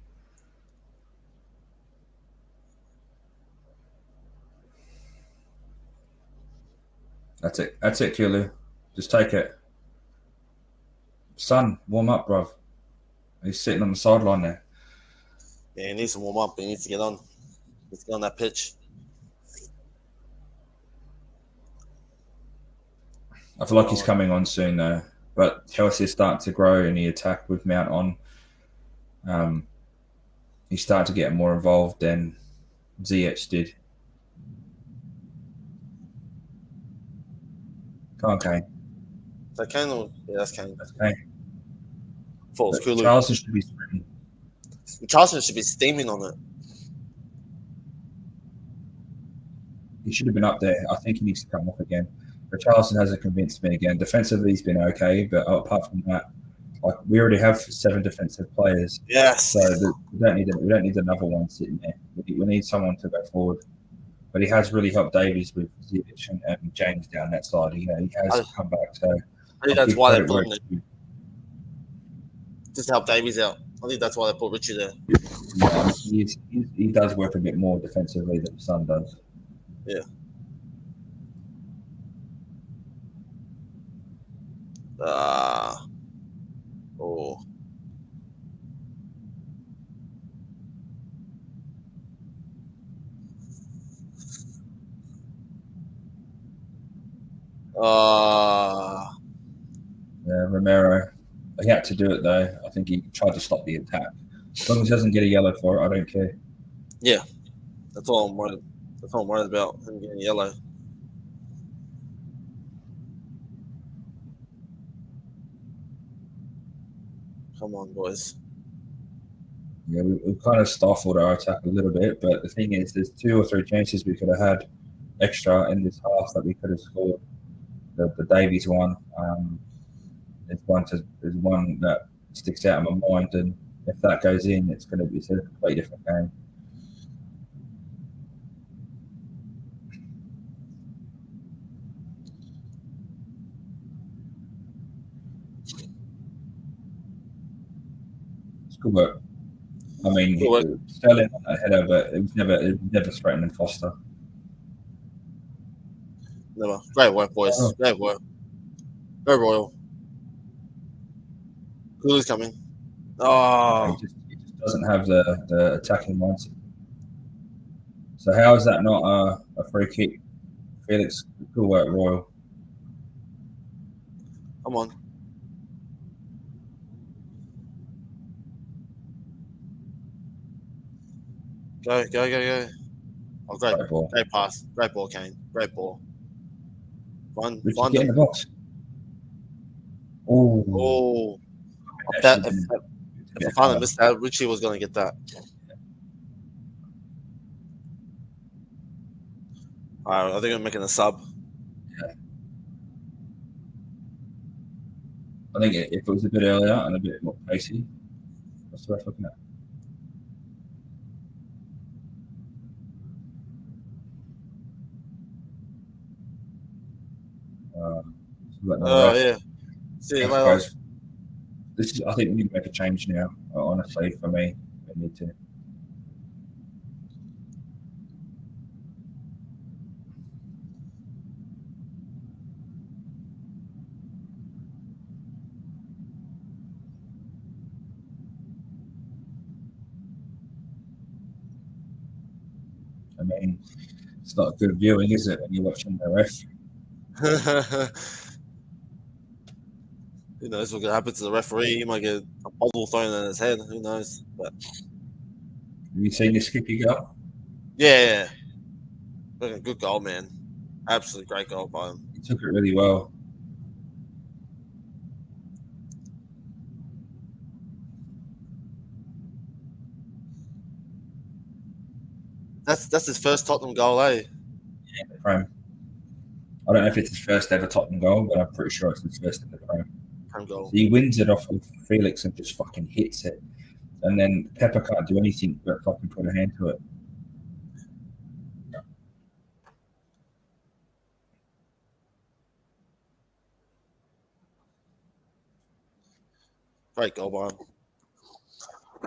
That's it. That's it, Kulu. Just take it. Son, warm up, bruv. He's sitting on the sideline there. Yeah, he needs to warm up. He needs to get on. Let's get on that pitch. I feel like he's coming on soon, though. But Chelsea is starting to grow in the attack with Mount on. He's starting to get more involved than Ziyech did. Come on, Kane. Is that Kane or yeah, that's Kane. That's Kane. Thought it was Kulu. Charleston should be sprinting. Charleston should be steaming on it. He should have been up there. I think he needs to come off again. But Charleston hasn't convinced me again. Defensively, he's been okay, but apart from that, like we already have 7 defensive players, Yes. so we don't need another one sitting there. We need someone to go forward. But he has really helped Davies with Ziyech and James down that side. You know, he has come back. So I think that's why they put him there. Just to help Davies out. I think that's why they put Richie there. Yeah, he does work a bit more defensively than Son does. Yeah. Oh. Yeah, Romero. He had to do it though. I think he tried to stop the attack. As long as he doesn't get a yellow for it, I don't care. Yeah. That's all I'm worried. That's all I'm worried about. Him getting yellow. Come on, boys. Yeah, we kind of stifled our attack a little bit, but the thing is, there's 2 or 3 chances we could have had extra in this half that we could have scored. The Davies one, there's one that sticks out in my mind, and if that goes in, it's a completely different game. It's good work. I mean, Sterling on that header, but it was never threatening Foster. Never. Great work, boys. Oh. Great work. Go Royal. Kulu's coming. Oh. He just doesn't have the attacking mindset. So how is that not a free kick? Felix, good work, Royal. Come on. Go. Oh, great ball. Great pass. Great ball, Kane. Great ball. Find get in the box. Oh. If I finally missed that, Richie was going to get that. All right, I think I'm making a sub. Yeah. I think if it was a bit earlier and a bit more pacey, that's worth looking at. Yeah. See you later. I think we need to make a change now. Honestly, for me, we need to. I mean, it's not good viewing, is it, when you're watching the ref? Who knows what's going to happen to the referee? He might get a bottle thrown in his head. Who knows? But Have you seen this Skippy go? yeah. Fucking good goal, man. Absolutely great goal by him. He took it really well. That's his first Tottenham goal, eh? Yeah, the Prem. I don't know if it's his first ever Tottenham goal, but I'm pretty sure it's his first in the Prem. Prem goal. So he wins it off of Felix and just fucking hits it. And then Pepper can't do anything but fucking put a hand to it. Great goal by him.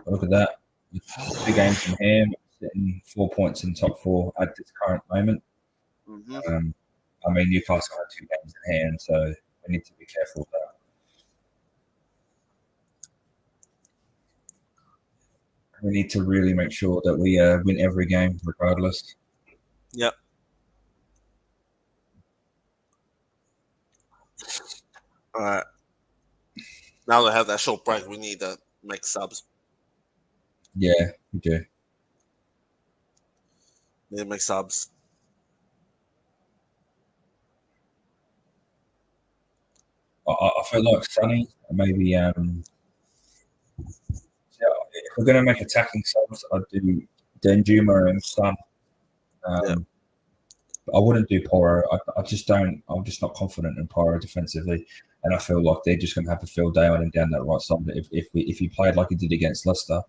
Look at that. 2 games from hand, sitting 4 points in top 4 at this current moment. Mm-hmm. I mean, Newcastle have 2 games in hand, so we need to be careful of that. We need to really make sure that we win every game, regardless. Yep. All right. Now they have that short break, we need to make subs. Yeah, we do. Need to make subs. I feel like Sonny, maybe if we're going to make attacking subs, I'd do Danjuma and Son. Yeah. I wouldn't do Porro. I just don't. I'm just not confident in Porro defensively, and I feel like they're just going to have a field day on him down that right side. If he played like he did against Leicester,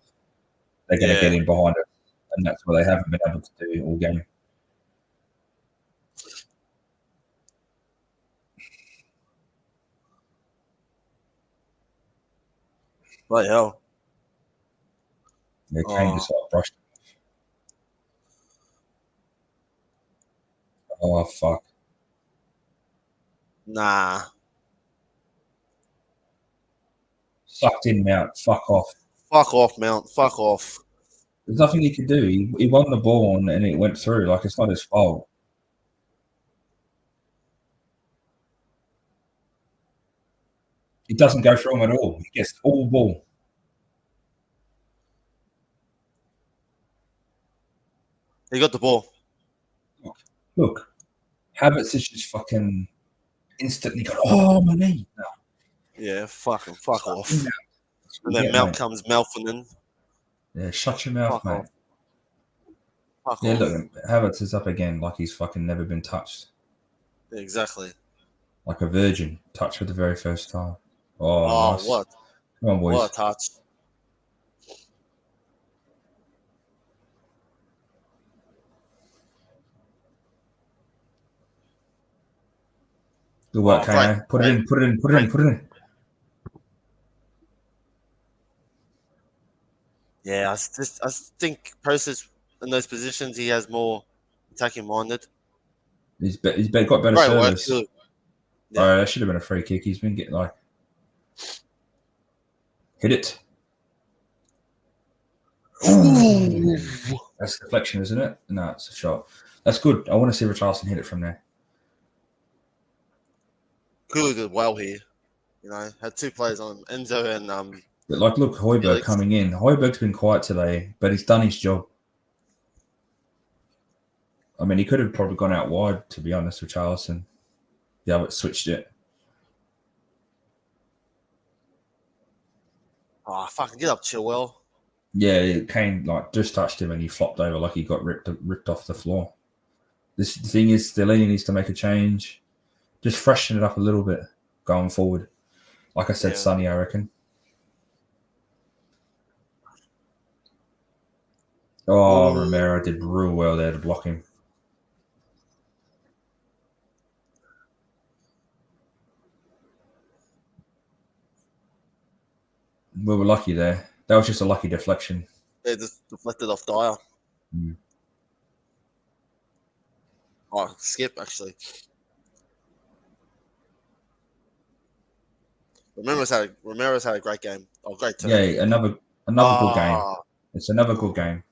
they're going to get in behind it, and that's what they haven't been able to do all game. Bloody hell. Yeah, Kane just like brushed. Oh fuck! Nah. Sucked in, Mount. Fuck off. Fuck off, Mount. Fuck off. There's nothing he could do. He won the ball and it went through. Like, it's not his fault. It doesn't go through him at all. He gets all ball. He got the ball. Look, Havertz is just fucking instantly gone, oh, my knee. No. Yeah, fuck off. Mouth. And then Mount comes mouthing in. Yeah, shut your mouth, Fuck mate. off. Fuck Yeah, off. look, Havertz is up again like he's fucking never been touched. Yeah, exactly. Like a virgin, touched for the very first time. Oh, nice. What? Come on, boys. What a touch. Good work, Kane. Put it in. Yeah, I think process in those positions he has more attacking minded. He's got better service. Yeah. Oh, that should have been a free kick. He's been getting like hit it. Ooh. That's deflection, isn't it? No, it's a shot. That's good. I want to see Richarlison hit it from there. Cool did well here. You know, had 2 players on him, Enzo and But like, look, Højbjerg Felix. coming in. Højbjerg's been quiet today, but he's done his job. I mean, he could have probably gone out wide, to be honest, with Richarlison. The other switched it. Oh, fucking get up, Chilwell. Yeah, Kane like just touched him and he flopped over like he got ripped off the floor. The thing is, Delaney needs to make a change. Just freshen it up a little bit going forward. Like I said, Sonny, I reckon. Oh, Romero did real well there to block him. We were lucky there. That was just a lucky deflection. They just deflected off Dyer. Oh, Skip, actually. Romero's had a great game. Oh, great turn. Yeah, another good game. It's another good game.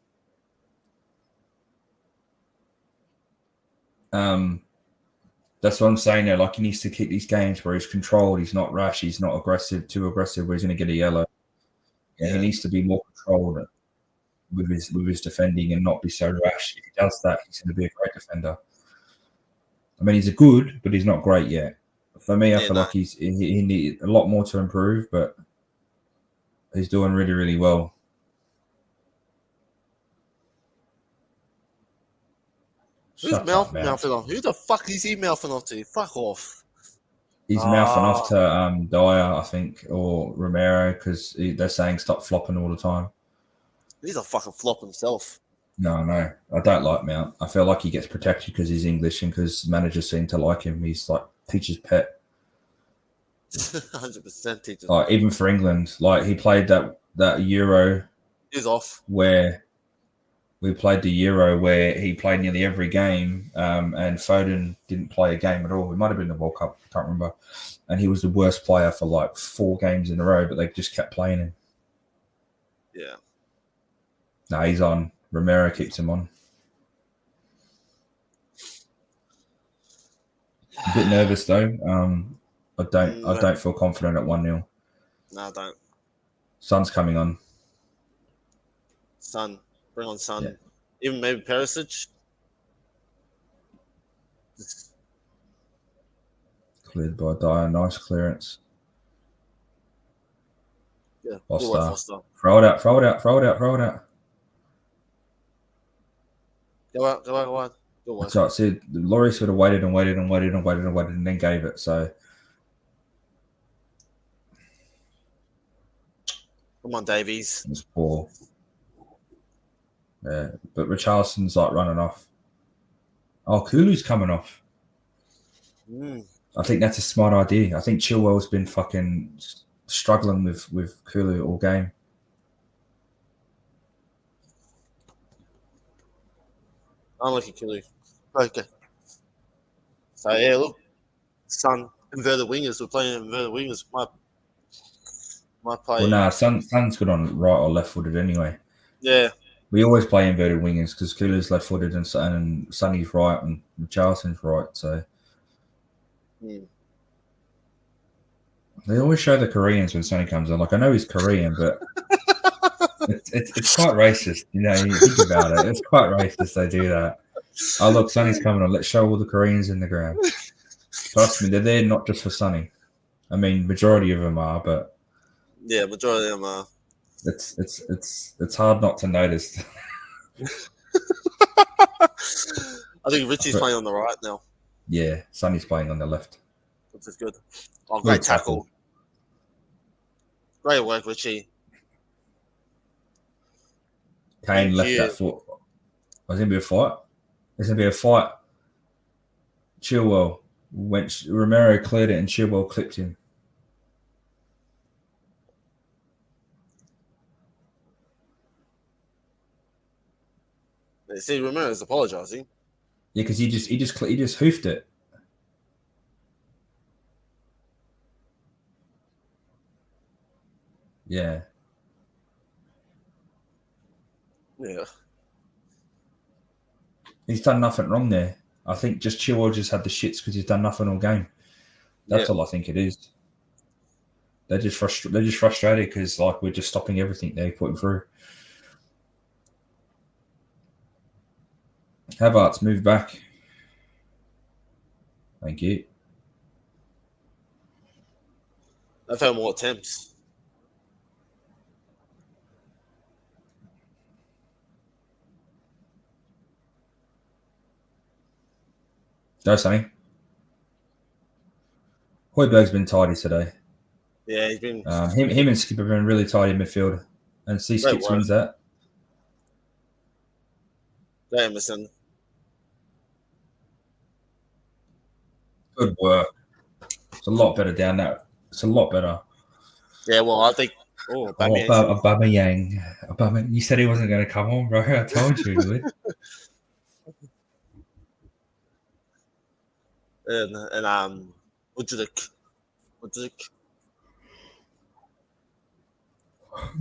That's what I'm saying there. Like, he needs to keep these games where he's controlled, he's not rash, he's not aggressive, too aggressive, where he's going to get a yellow. Yeah, he needs to be more controlled with his defending and not be so rash. If he does that, he's going to be a great defender. I mean, he's a good, but he's not great yet. For me, I feel like he needs a lot more to improve, but he's doing really, really well. Who's mouthing off? Who the fuck is he mouthing off to? Fuck off. He's mouthing off to Dyer, I think, or Romero, because they're saying stop flopping all the time. He's a fucking flop himself. No, I don't like Mount. I feel like he gets protected because he's English and because managers seem to like him. He's like teacher's pet. 100% teacher's pet. Even for England, like he played that Euro. He's off. Where we played the Euro where he played nearly every game, and Foden didn't play a game at all. It might have been the World Cup, I can't remember. And he was the worst player for like 4 games in a row, but they just kept playing him. Yeah. No, he's on. Romero keeps him on. A bit nervous though. I don't feel confident at 1-0. No, I don't. Son's coming on. Son. Bring on Son. Yeah. Even maybe Perisic. Cleared by Dyer. Nice clearance. Yeah. Foster. Throw it out. Go out. That's right. See, Lloris would have waited and then gave it. So. Come on, Davies. It was poor. Yeah, but Richarlison's like running off. Oh, Kulu's coming off. I think that's a smart idea. I think Chilwell's been fucking struggling with Kulu all game. I'm looking Kulu. Okay. So yeah, look, Son inverted wingers. We're playing inverted wingers. Might play. Well, nah, Son's good on right or left footed anyway. Yeah. We always play inverted wingers because Kulu's left footed and Sonny's right and Richarlison's right. So they always show the Koreans when Sonny comes on. Like, I know he's Korean, but it's quite racist. You know, you think about it. It's quite racist they do that. Oh, look, Sonny's coming on. Let's show all the Koreans in the ground. Trust me, they're there not just for Sonny. I mean, majority of them are, but yeah, majority of them are. It's hard not to notice. I think Richie's playing on the right now. Yeah, Sonny's playing on the left. Which is good. Oh, great tackle. Great work, Richie. Kane left that foot. Was going to be a fight? There's going to be a fight. Chilwell Romero cleared it and Chilwell clipped him. See, Romero's apologising. Yeah, because he just hoofed it. Yeah. Yeah. He's done nothing wrong there. I think just Chilwell just had the shits because he's done nothing all game. That's all I think it is. They're just frustrated because like we're just stopping everything they're putting through. Havertz, move back. Thank you. They've had more attempts. No, Sonny. Højbjerg's been tidy today. Yeah, he's been. Him and Skip have been really tidy in midfield. And see, Skip wins that. Emerson. Good work. It's a lot better down that. It's a lot better. Yeah, well, I think. Aubameyang. You said he wasn't going to come on, bro. I told you, dude. And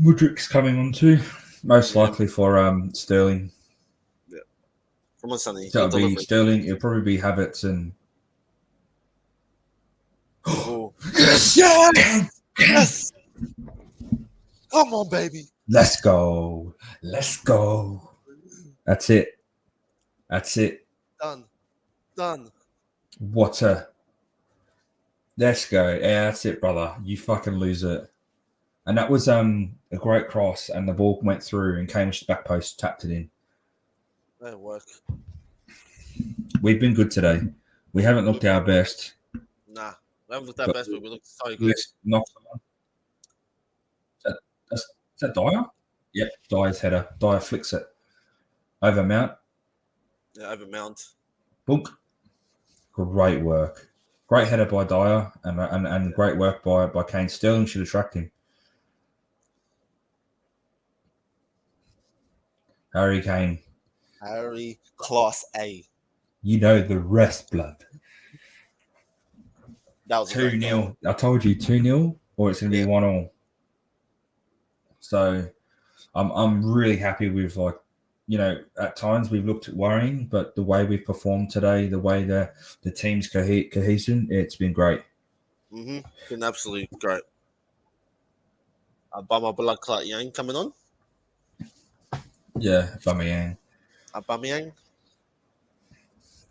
Mudrik's coming on too. Most likely for Sterling. Yeah. Come on, Sonny. So Good it'll be delivery. Sterling. It'll probably be Havertz and. Ooh. Yes! Yes! Yes! Come on, baby. Let's go. Let's go. That's it. That's it. Done. What a. Let's go. Yeah, that's it, brother. You fucking lose it. And that was a great cross, and the ball went through and came to the back post, tapped it in. That'll work. We've been good today. We haven't looked our best. Nah. We haven't looked our best, but we looked so good. Let's knock someone. Is that Dyer? Yep, Dyer's header. Dyer flicks it over Mount. Yeah, over Mount. Book. Great work. Great header by Dyer and great work by Kane. Sterling should have tracked him. Harry Kane. Harry, Class A. You know the rest, blood. That was 2-0. I told you 2-0 or it's going to be 1-1. So I'm really happy with, like, you know, at times we've looked at worrying, but the way we've performed today, the way the team's cohesion, it's been great. Been absolutely great. Abama Blood Clot Yang coming on. Yeah, Aubameyang. Aubameyang.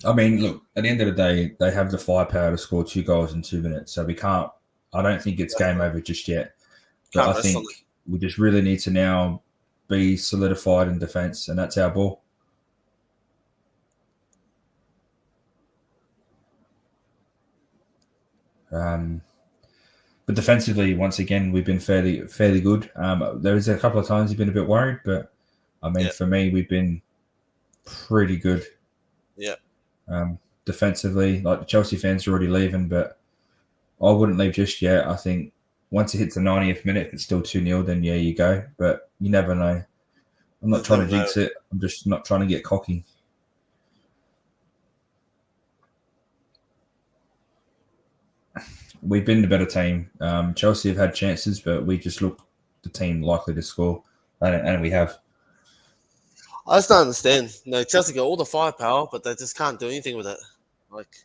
I mean, look, at the end of the day, they have the firepower to score 2 goals in 2 minutes. So we can't, I don't think it's game over just yet. But I think we just really need to now be solidified in defence, and that's our ball. But defensively, once again, we've been fairly good. There was a couple of times we've been a bit worried, but I mean, for me, we've been pretty good. Yeah. Defensively, like the Chelsea fans are already leaving, but I wouldn't leave just yet. I think once it hits the 90th minute, if it's still 2-0, then yeah, you go. But you never know. I'm not trying to jinx it. I'm just not trying to get cocky. We've been the better team. Chelsea have had chances, but we just look the team likely to score, and we have. I just don't understand. No, Chelsea got all the firepower, but they just can't do anything with it. Like,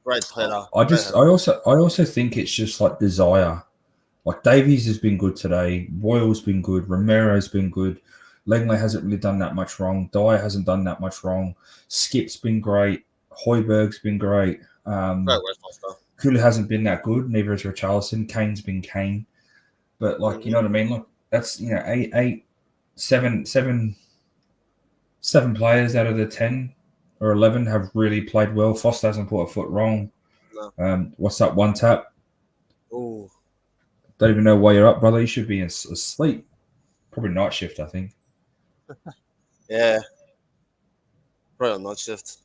great player. I also think it's just like desire. Like Davies has been good today. Royal's been good. Romero's been good. Langley hasn't really done that much wrong. Dyer hasn't done that much wrong. Skip's been great. Hoiberg's been great. Kula hasn't been that good. Neither has Richarlison. Kane's been Kane. But like, you know what I mean? Look, that's, you know, seven players out of the 10 or 11 have really played well. Foster hasn't put a foot wrong. No. What's that one tap? Ooh. Don't even know why you're up, brother. You should be asleep. Probably night shift, I think. Yeah. Probably on night shift.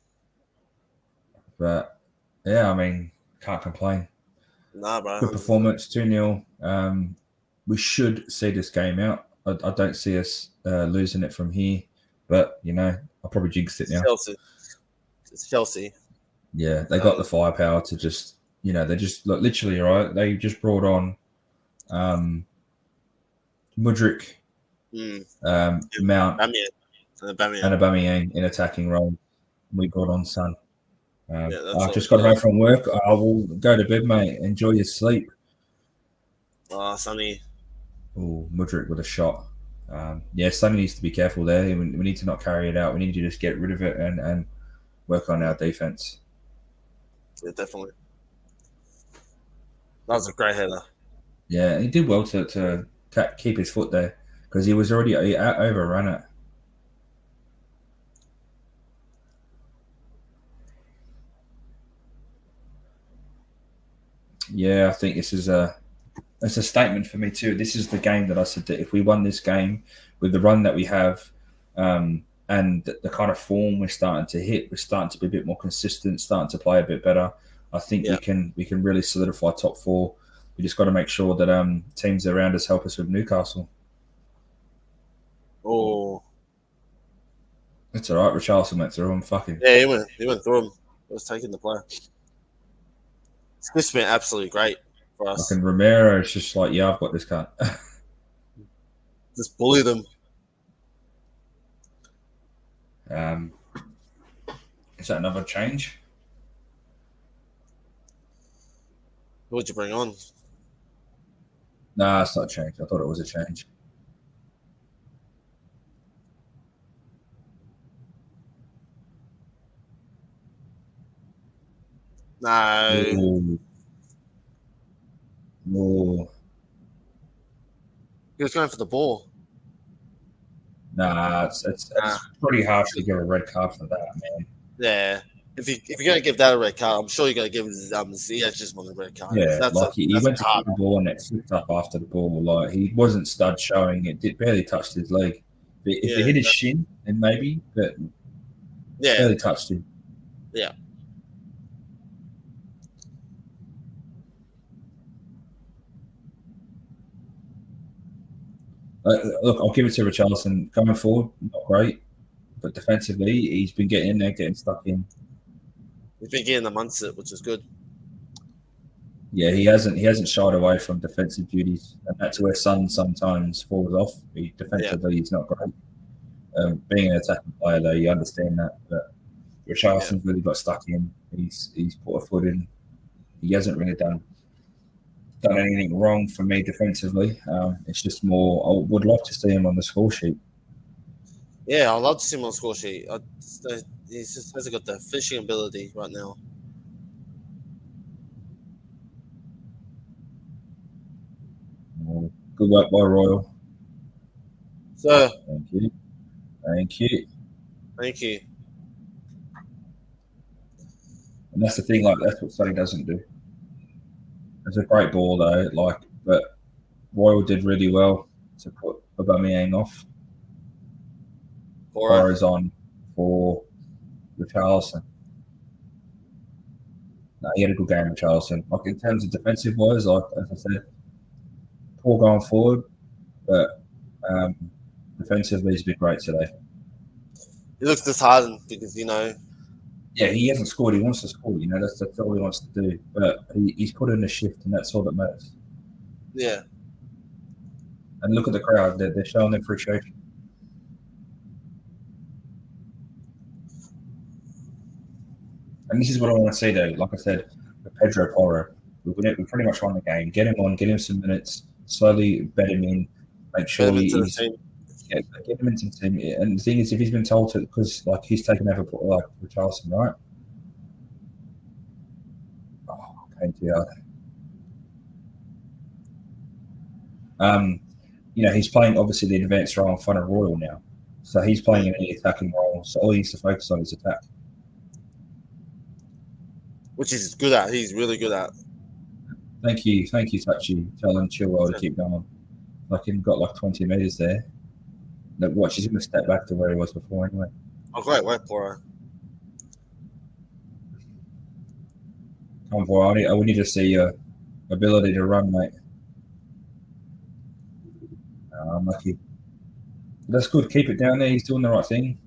But, yeah, I mean, can't complain. Nah, bro. Good performance, 2-0. We should see this game out. I don't see us losing it from here. But, you know, I'll probably jinx it now. It's Chelsea. Yeah, they got the firepower to just, you know, they just, look, literally, right, they just brought on Mudryk, Mount, and Aubameyang in attacking role. We brought on Son. I've just got home from work. I will go to bed, mate. Enjoy your sleep. Oh, Sonny. Oh, Mudryk with a shot. Yeah, Sonny needs to be careful there. We need to not carry it out. We need to just get rid of it and work on our defense. Yeah, definitely. That was a great header. Yeah, he did well to keep his foot there because he was already overrun it. Yeah, I think this is a statement for me too. This is the game that I said that if we won this game with the run that we have and the kind of form we're starting to hit, we're starting to be a bit more consistent, starting to play a bit better. I think we can really solidify top 4. We just got to make sure that teams around us help us with Newcastle. Oh, it's all right. Richarlison went through him. Fucking yeah, he went through him. He was taking the player. This has been absolutely great for us. Fucking Romero is just like, yeah, I've got this cut. Just bully them. Um, is that another change? Who would you bring on? Nah, it's not a change. I thought it was a change. No. Ooh. Ooh. He was going for the ball. Nah, it's pretty harsh to give a red card for that, man. Yeah. If you're gonna give that a red card, I'm sure you're gonna give he has just won a red card. Yeah, That's like he that's went a to kick hard. the ball and it flipped up after the ball. Like he wasn't stud showing it. It barely touched his leg. If it Yeah. hit his shin, then maybe, but Yeah. barely touched him. Yeah. Look, I'll give it to Richarlison. Going forward, not great, but defensively, he's been getting in there, getting stuck in. He's been getting the mindset, which is good. Yeah, he hasn't shied away from defensive duties, and that's where Son sometimes falls off. Defensively, he's not great. Being an attacking player, though, you understand that. But Richarlison's really got stuck in. He's put a foot in. He hasn't really done anything wrong for me defensively. It's just more. I would love to see him on the score sheet. Yeah, I'd love to see him on the score sheet. He just hasn't got the fishing ability right now. Good work by Royal. So, Thank you. Thank you. thank you. And that's the thing. Like that's what Sonny doesn't do. It's a great ball though. But Royal did really well to put Aubameyang off. Borrow's on for Richarlison. No, he had a good game, Richarlison. Like in terms of defensive wise, like as I said, poor going forward, but defensively he's been great today. He looks disheartened because Yeah, he hasn't scored. He wants to score. That's all he wants to do. But he's put in a shift, and that's all that matters. Yeah. And look at the crowd; they're showing their appreciation. And this is what I want to see, though. Like I said, with Pedro Porro, we pretty much won the game. Get him on, get him some minutes, slowly bet him in, make sure he's get him into the team. And the thing is, if he's been told to, because he's taken over Richarlison, right? Oh, came too hard. He's playing obviously the advanced role in front of Royal now, so he's playing an attacking role. So all he needs to focus on is attack. Which he's good at. He's really good at. Thank you, Tachi. Tell him Chilwell to keep going. He got 20 meters there. Watch, he's going to step back to where he was before anyway. Oh, great work, Poro. Come on, boy. We need to see your ability to run, mate. Unlucky. That's good. Keep it down there. He's doing the right thing.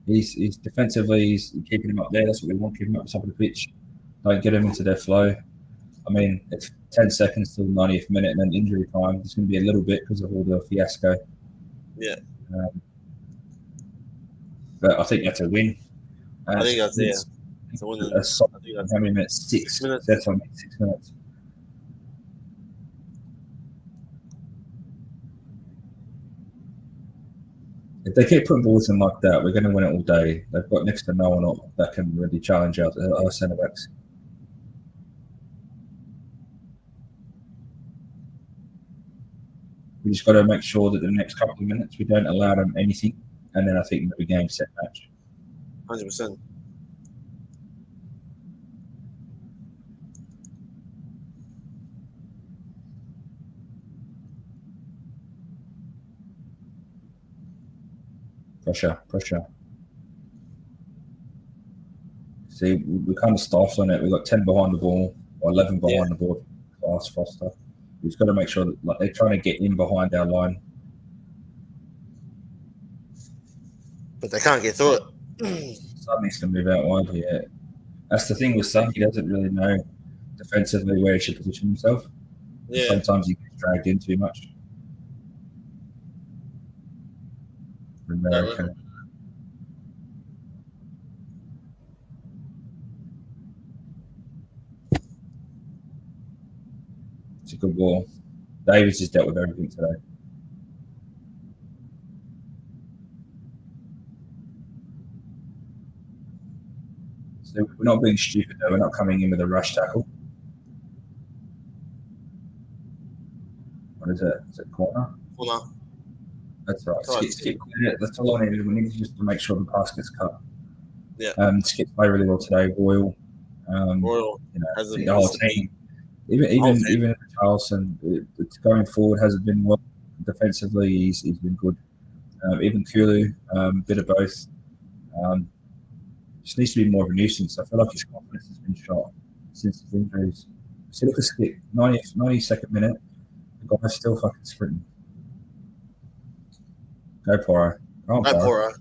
He's defensively, he's keeping him up there. That's what we want. Keep him up the top of the pitch. Don't get him into their flow. I mean, it's 10 seconds till the 90th minute and then injury time. It's going to be a little bit because of all the fiasco. Yeah. But I think that's a win. I think that's it's a win. How many minutes? 6 minutes. That's on 6 minutes. If they keep putting balls in like that, we're going to win it all day. They've got next to no one that can really challenge our centre backs. We just got to make sure that the next couple of minutes we don't allow them anything, and then I think it'll be game, set, match. 100%. Pressure. See, we kind of stifling it. We've got 10 behind the ball, or 11 behind the ball. Foster. We've just got to make sure that they're trying to get in behind our line. But they can't get through it. Son needs to move out wide here. That's the thing with Son. He doesn't really know defensively where he should position himself. Yeah. Sometimes he gets dragged in too much. American. It's a good ball. Davies has dealt with everything today. So we're not being stupid though. We're not coming in with a rush tackle. What is it? Is it corner? Corner. That's right. Correct. Skip. That's all I needed. We need to just to make sure the pass gets cut. Yeah. Skip played really well today. Royal. Royal the whole team. Even Charleston, it's going forward hasn't been well. Defensively, he's been good. Even Kulu, bit of both. Just needs to be more of a nuisance. I feel like his confidence has been shot since his injuries. See, look at Skip, 92nd minute. The guy's still fucking sprinting. Go Poro. Go Poro.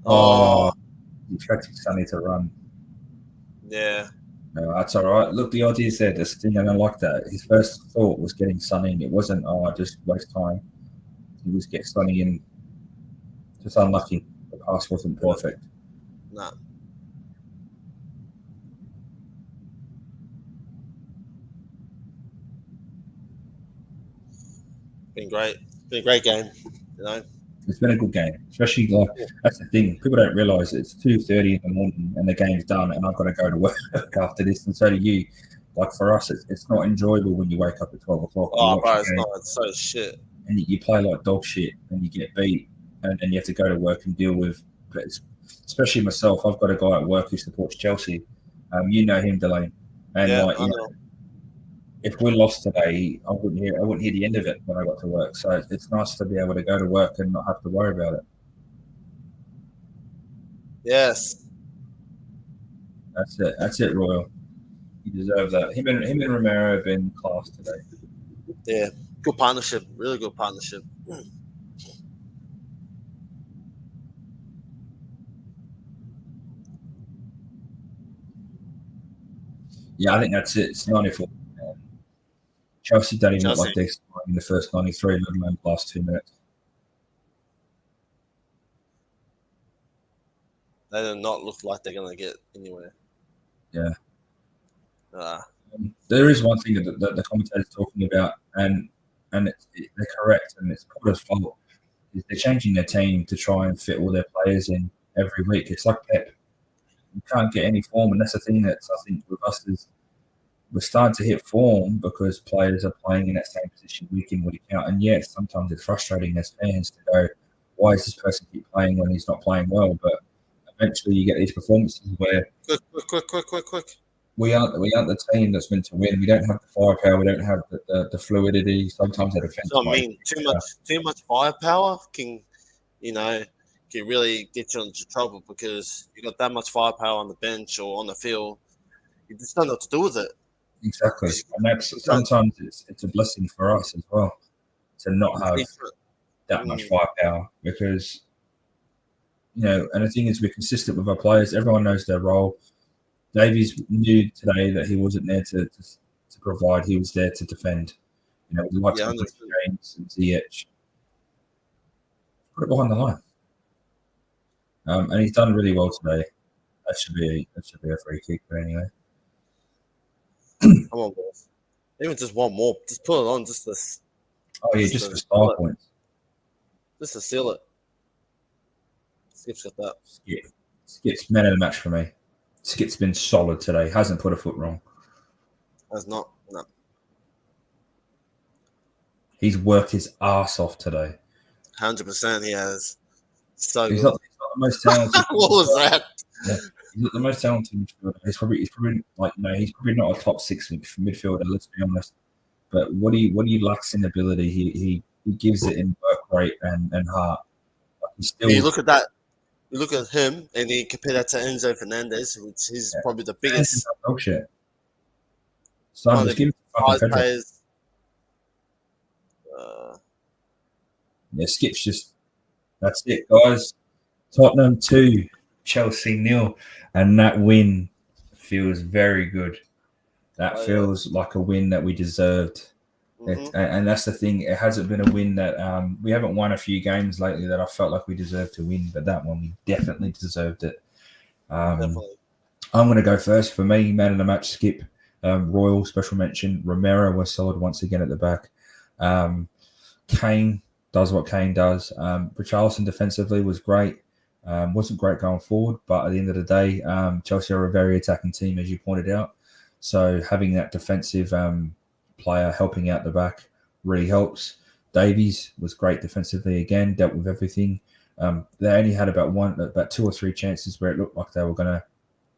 Oh, he expected Sonny to run. Yeah. No, that's all right. Look, the idea's there. This thing, I don't like that. His first thought was getting Sonny in. It wasn't, just waste time. He was get Sonny in. Just unlucky. The pass wasn't perfect. No. Been great. Been a great game, you know. It's been a good game, especially that's the thing. People don't realise it's 2:30 in the morning and the game's done, and I've got to go to work after this, and so do you. Like for us, it's not enjoyable when you wake up at 12 o'clock. Oh, bro, it's not. It's so shit. And you play like dog shit, and you get beat, and you have to go to work and deal with. Especially myself, I've got a guy at work who supports Chelsea. You know him, Delane, and I know. If we lost today, I wouldn't hear the end of it when I got to work. So it's nice to be able to go to work and not have to worry about it. Yes. That's it, Royal. You deserve that. Him and Romero have been class today. Yeah, good partnership. Really good partnership. Yeah, I think that's it. It's 94. Chelsea don't even look like they're scoring in the first 93, let alone the last 2 minutes. They do not look like they're going to get anywhere. Yeah. There is one thing that the commentator's talking about, and they're correct, and it's Potter's fault. They're changing their team to try and fit all their players in every week. It's like Pep. You can't get any form, and that's the thing that's, I think, with us is we're starting to hit form because players are playing in that same position week in, week out. And yes, sometimes it's frustrating as fans to go, why does this person keep playing when he's not playing well? But eventually you get these performances where quick. We aren't the team that's meant to win. We don't have the firepower. We don't have the fluidity. Sometimes the defense. So, I mean, too much firepower can really get you into trouble because you got that much firepower on the bench or on the field. You just don't know what to do with it. Exactly, and that's sometimes it's a blessing for us as well to not have that much firepower because and the thing is we're consistent with our players. Everyone knows their role. Davies knew today that he wasn't there to provide; he was there to defend. With the likes of James and Ziyech, put it behind the line, and he's done really well today. That should be a free kick, but anyway. Come on, boys. Even just one more. Just put it on. Just this. Oh yeah, just for style points. Just to seal it. Skip's got that. Skip's man of the match for me. Skip's been solid today. Hasn't put a foot wrong. Has not. No. He's worked his ass off today. 100% he has. So he's not the most talented. What was that? Yeah. He's not the most talented midfielder. He's probably he's probably not a top 6 midfielder. Let's be honest. But what he lacks in ability, he gives it in work rate and heart. You look at that. You look at him and you compare that to Enzo Fernandez, which is probably the biggest. Oh shit! So just give him fucking players. Skip's just. That's it, guys. Tottenham 2, Chelsea 0, and that win feels very good. That feels like a win that we deserved. And that's the thing. It hasn't been a win that we haven't won a few games lately that I felt like we deserved to win, but that one we definitely deserved it. Definitely. I'm going to go first. For me, man of the match, Skip. Royal, special mention. Romero was solid once again at the back. Kane does what Kane does. Richarlison defensively was great. Wasn't great going forward, but at the end of the day, Chelsea are a very attacking team, as you pointed out. So having that defensive player helping out the back really helps. Davies was great defensively again, dealt with everything. They only had about 2 or 3 chances where it looked like they were going to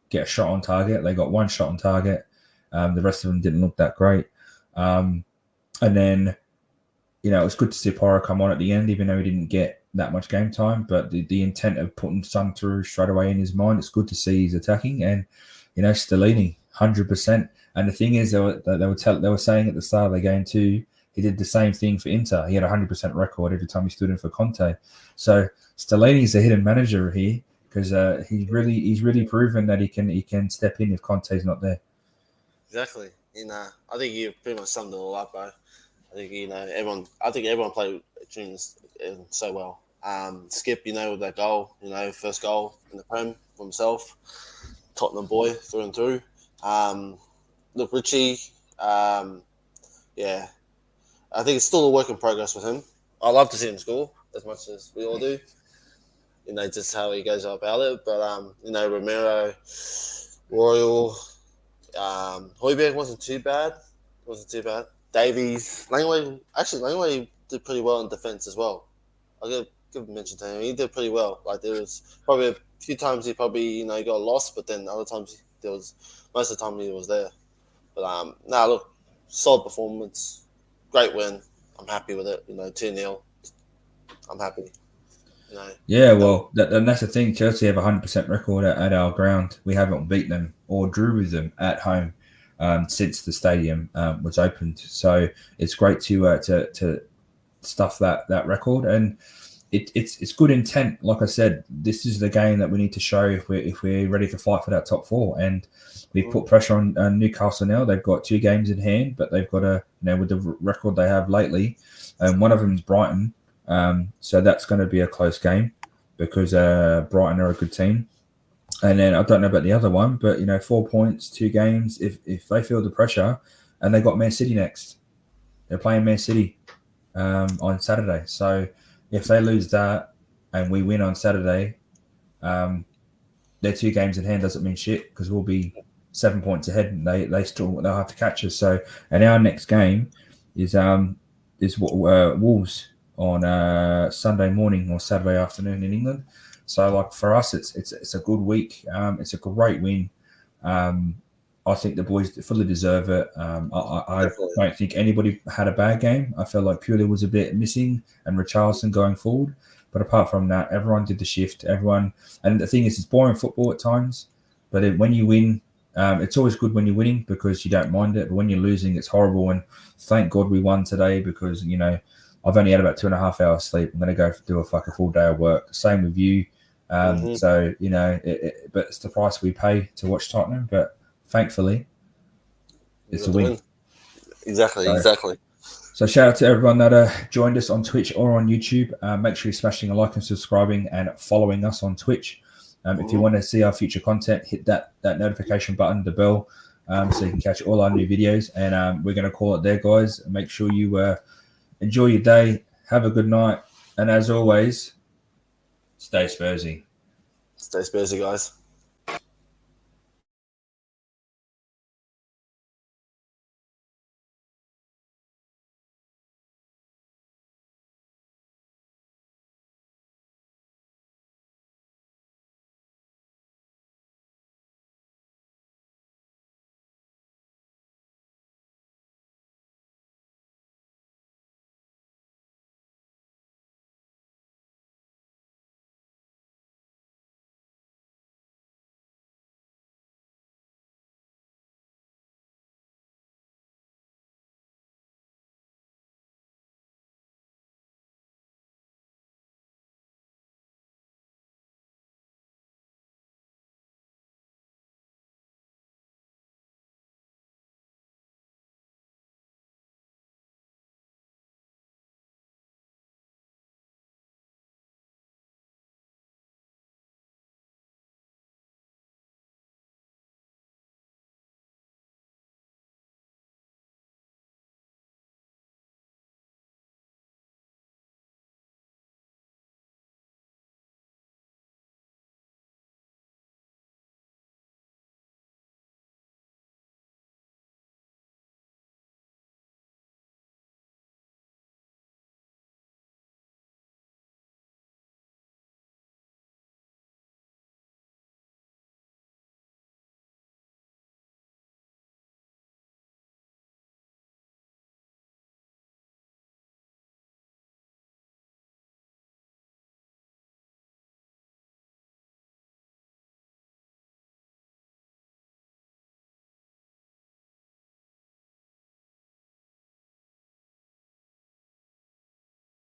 get a shot on target. They got 1 shot on target. The rest of them didn't look that great. And then, it was good to see Porro come on at the end, even though he didn't get that much game time. But the intent of putting Son through straight away in his mind, it's good to see he's attacking. And, Stellini, 100%. And the thing is, they were saying at the start of the game too, he did the same thing for Inter. He had a 100% record every time he stood in for Conte. So Stellini's a hidden manager here because he's really proven that he can step in if Conte's not there. Exactly. I think you pretty much summed it all up, bro. I think everyone played so well. Skip, with that goal, first goal in the Prem for himself, Tottenham boy through and through. Look, Richie, yeah, I think it's still a work in progress with him. I love to see him score as much as we all do. Just how he goes about it. But Romero, Royal, Højbjerg wasn't too bad. Davies, Langway did pretty well in defence as well. I'll give a mention to him. He did pretty well. Like there was probably a few times he probably got lost, but then other times most of the time he was there. But look, solid performance, great win. I'm happy with it. 2-0. I'm happy. Yeah, well, that's the thing. Chelsea have a 100% record at our ground. We haven't beaten them or drew with them at home since the stadium was opened. So it's great to stuff that record, and it's good intent. Like I said, this is the game that we need to show if we're ready to fight for that top 4. And we've put pressure on Newcastle now. They've got 2 games in hand, but they've got with the record they have lately, and one of them is Brighton. So that's going to be a close game because Brighton are a good team. And then I don't know about the other one, but 4 points, 2 games. If they feel the pressure, and they got Man City next, they're playing Man City on Saturday. So if they lose that and we win on Saturday, their 2 games in hand doesn't mean shit because we'll be 7 points ahead, and they'll have to catch us. So, and our next game is Wolves on Sunday morning or Saturday afternoon in England. So, like for us, it's a good week. It's a great win. I think the boys fully deserve it. I don't think anybody had a bad game. I felt like Purley was a bit missing and Richarlison going forward. But apart from that, everyone did the shift. And the thing is, it's boring football at times. But when you win, it's always good when you're winning because you don't mind it. But when you're losing, it's horrible. And thank God we won today because, I've only had about 2.5 hours sleep. I'm going to go do a full day of work. Same with you. So, but it's the price we pay to watch Tottenham. But thankfully, it's a win. Exactly. So shout out to everyone that joined us on Twitch or on YouTube. Make sure you're smashing a like and subscribing and following us on Twitch. If you want to see our future content, hit that notification button, the bell, so you can catch all our new videos. And we're going to call it there, guys. Make sure you enjoy your day. Have a good night. And as always, stay Spursy. Stay Spursy, guys.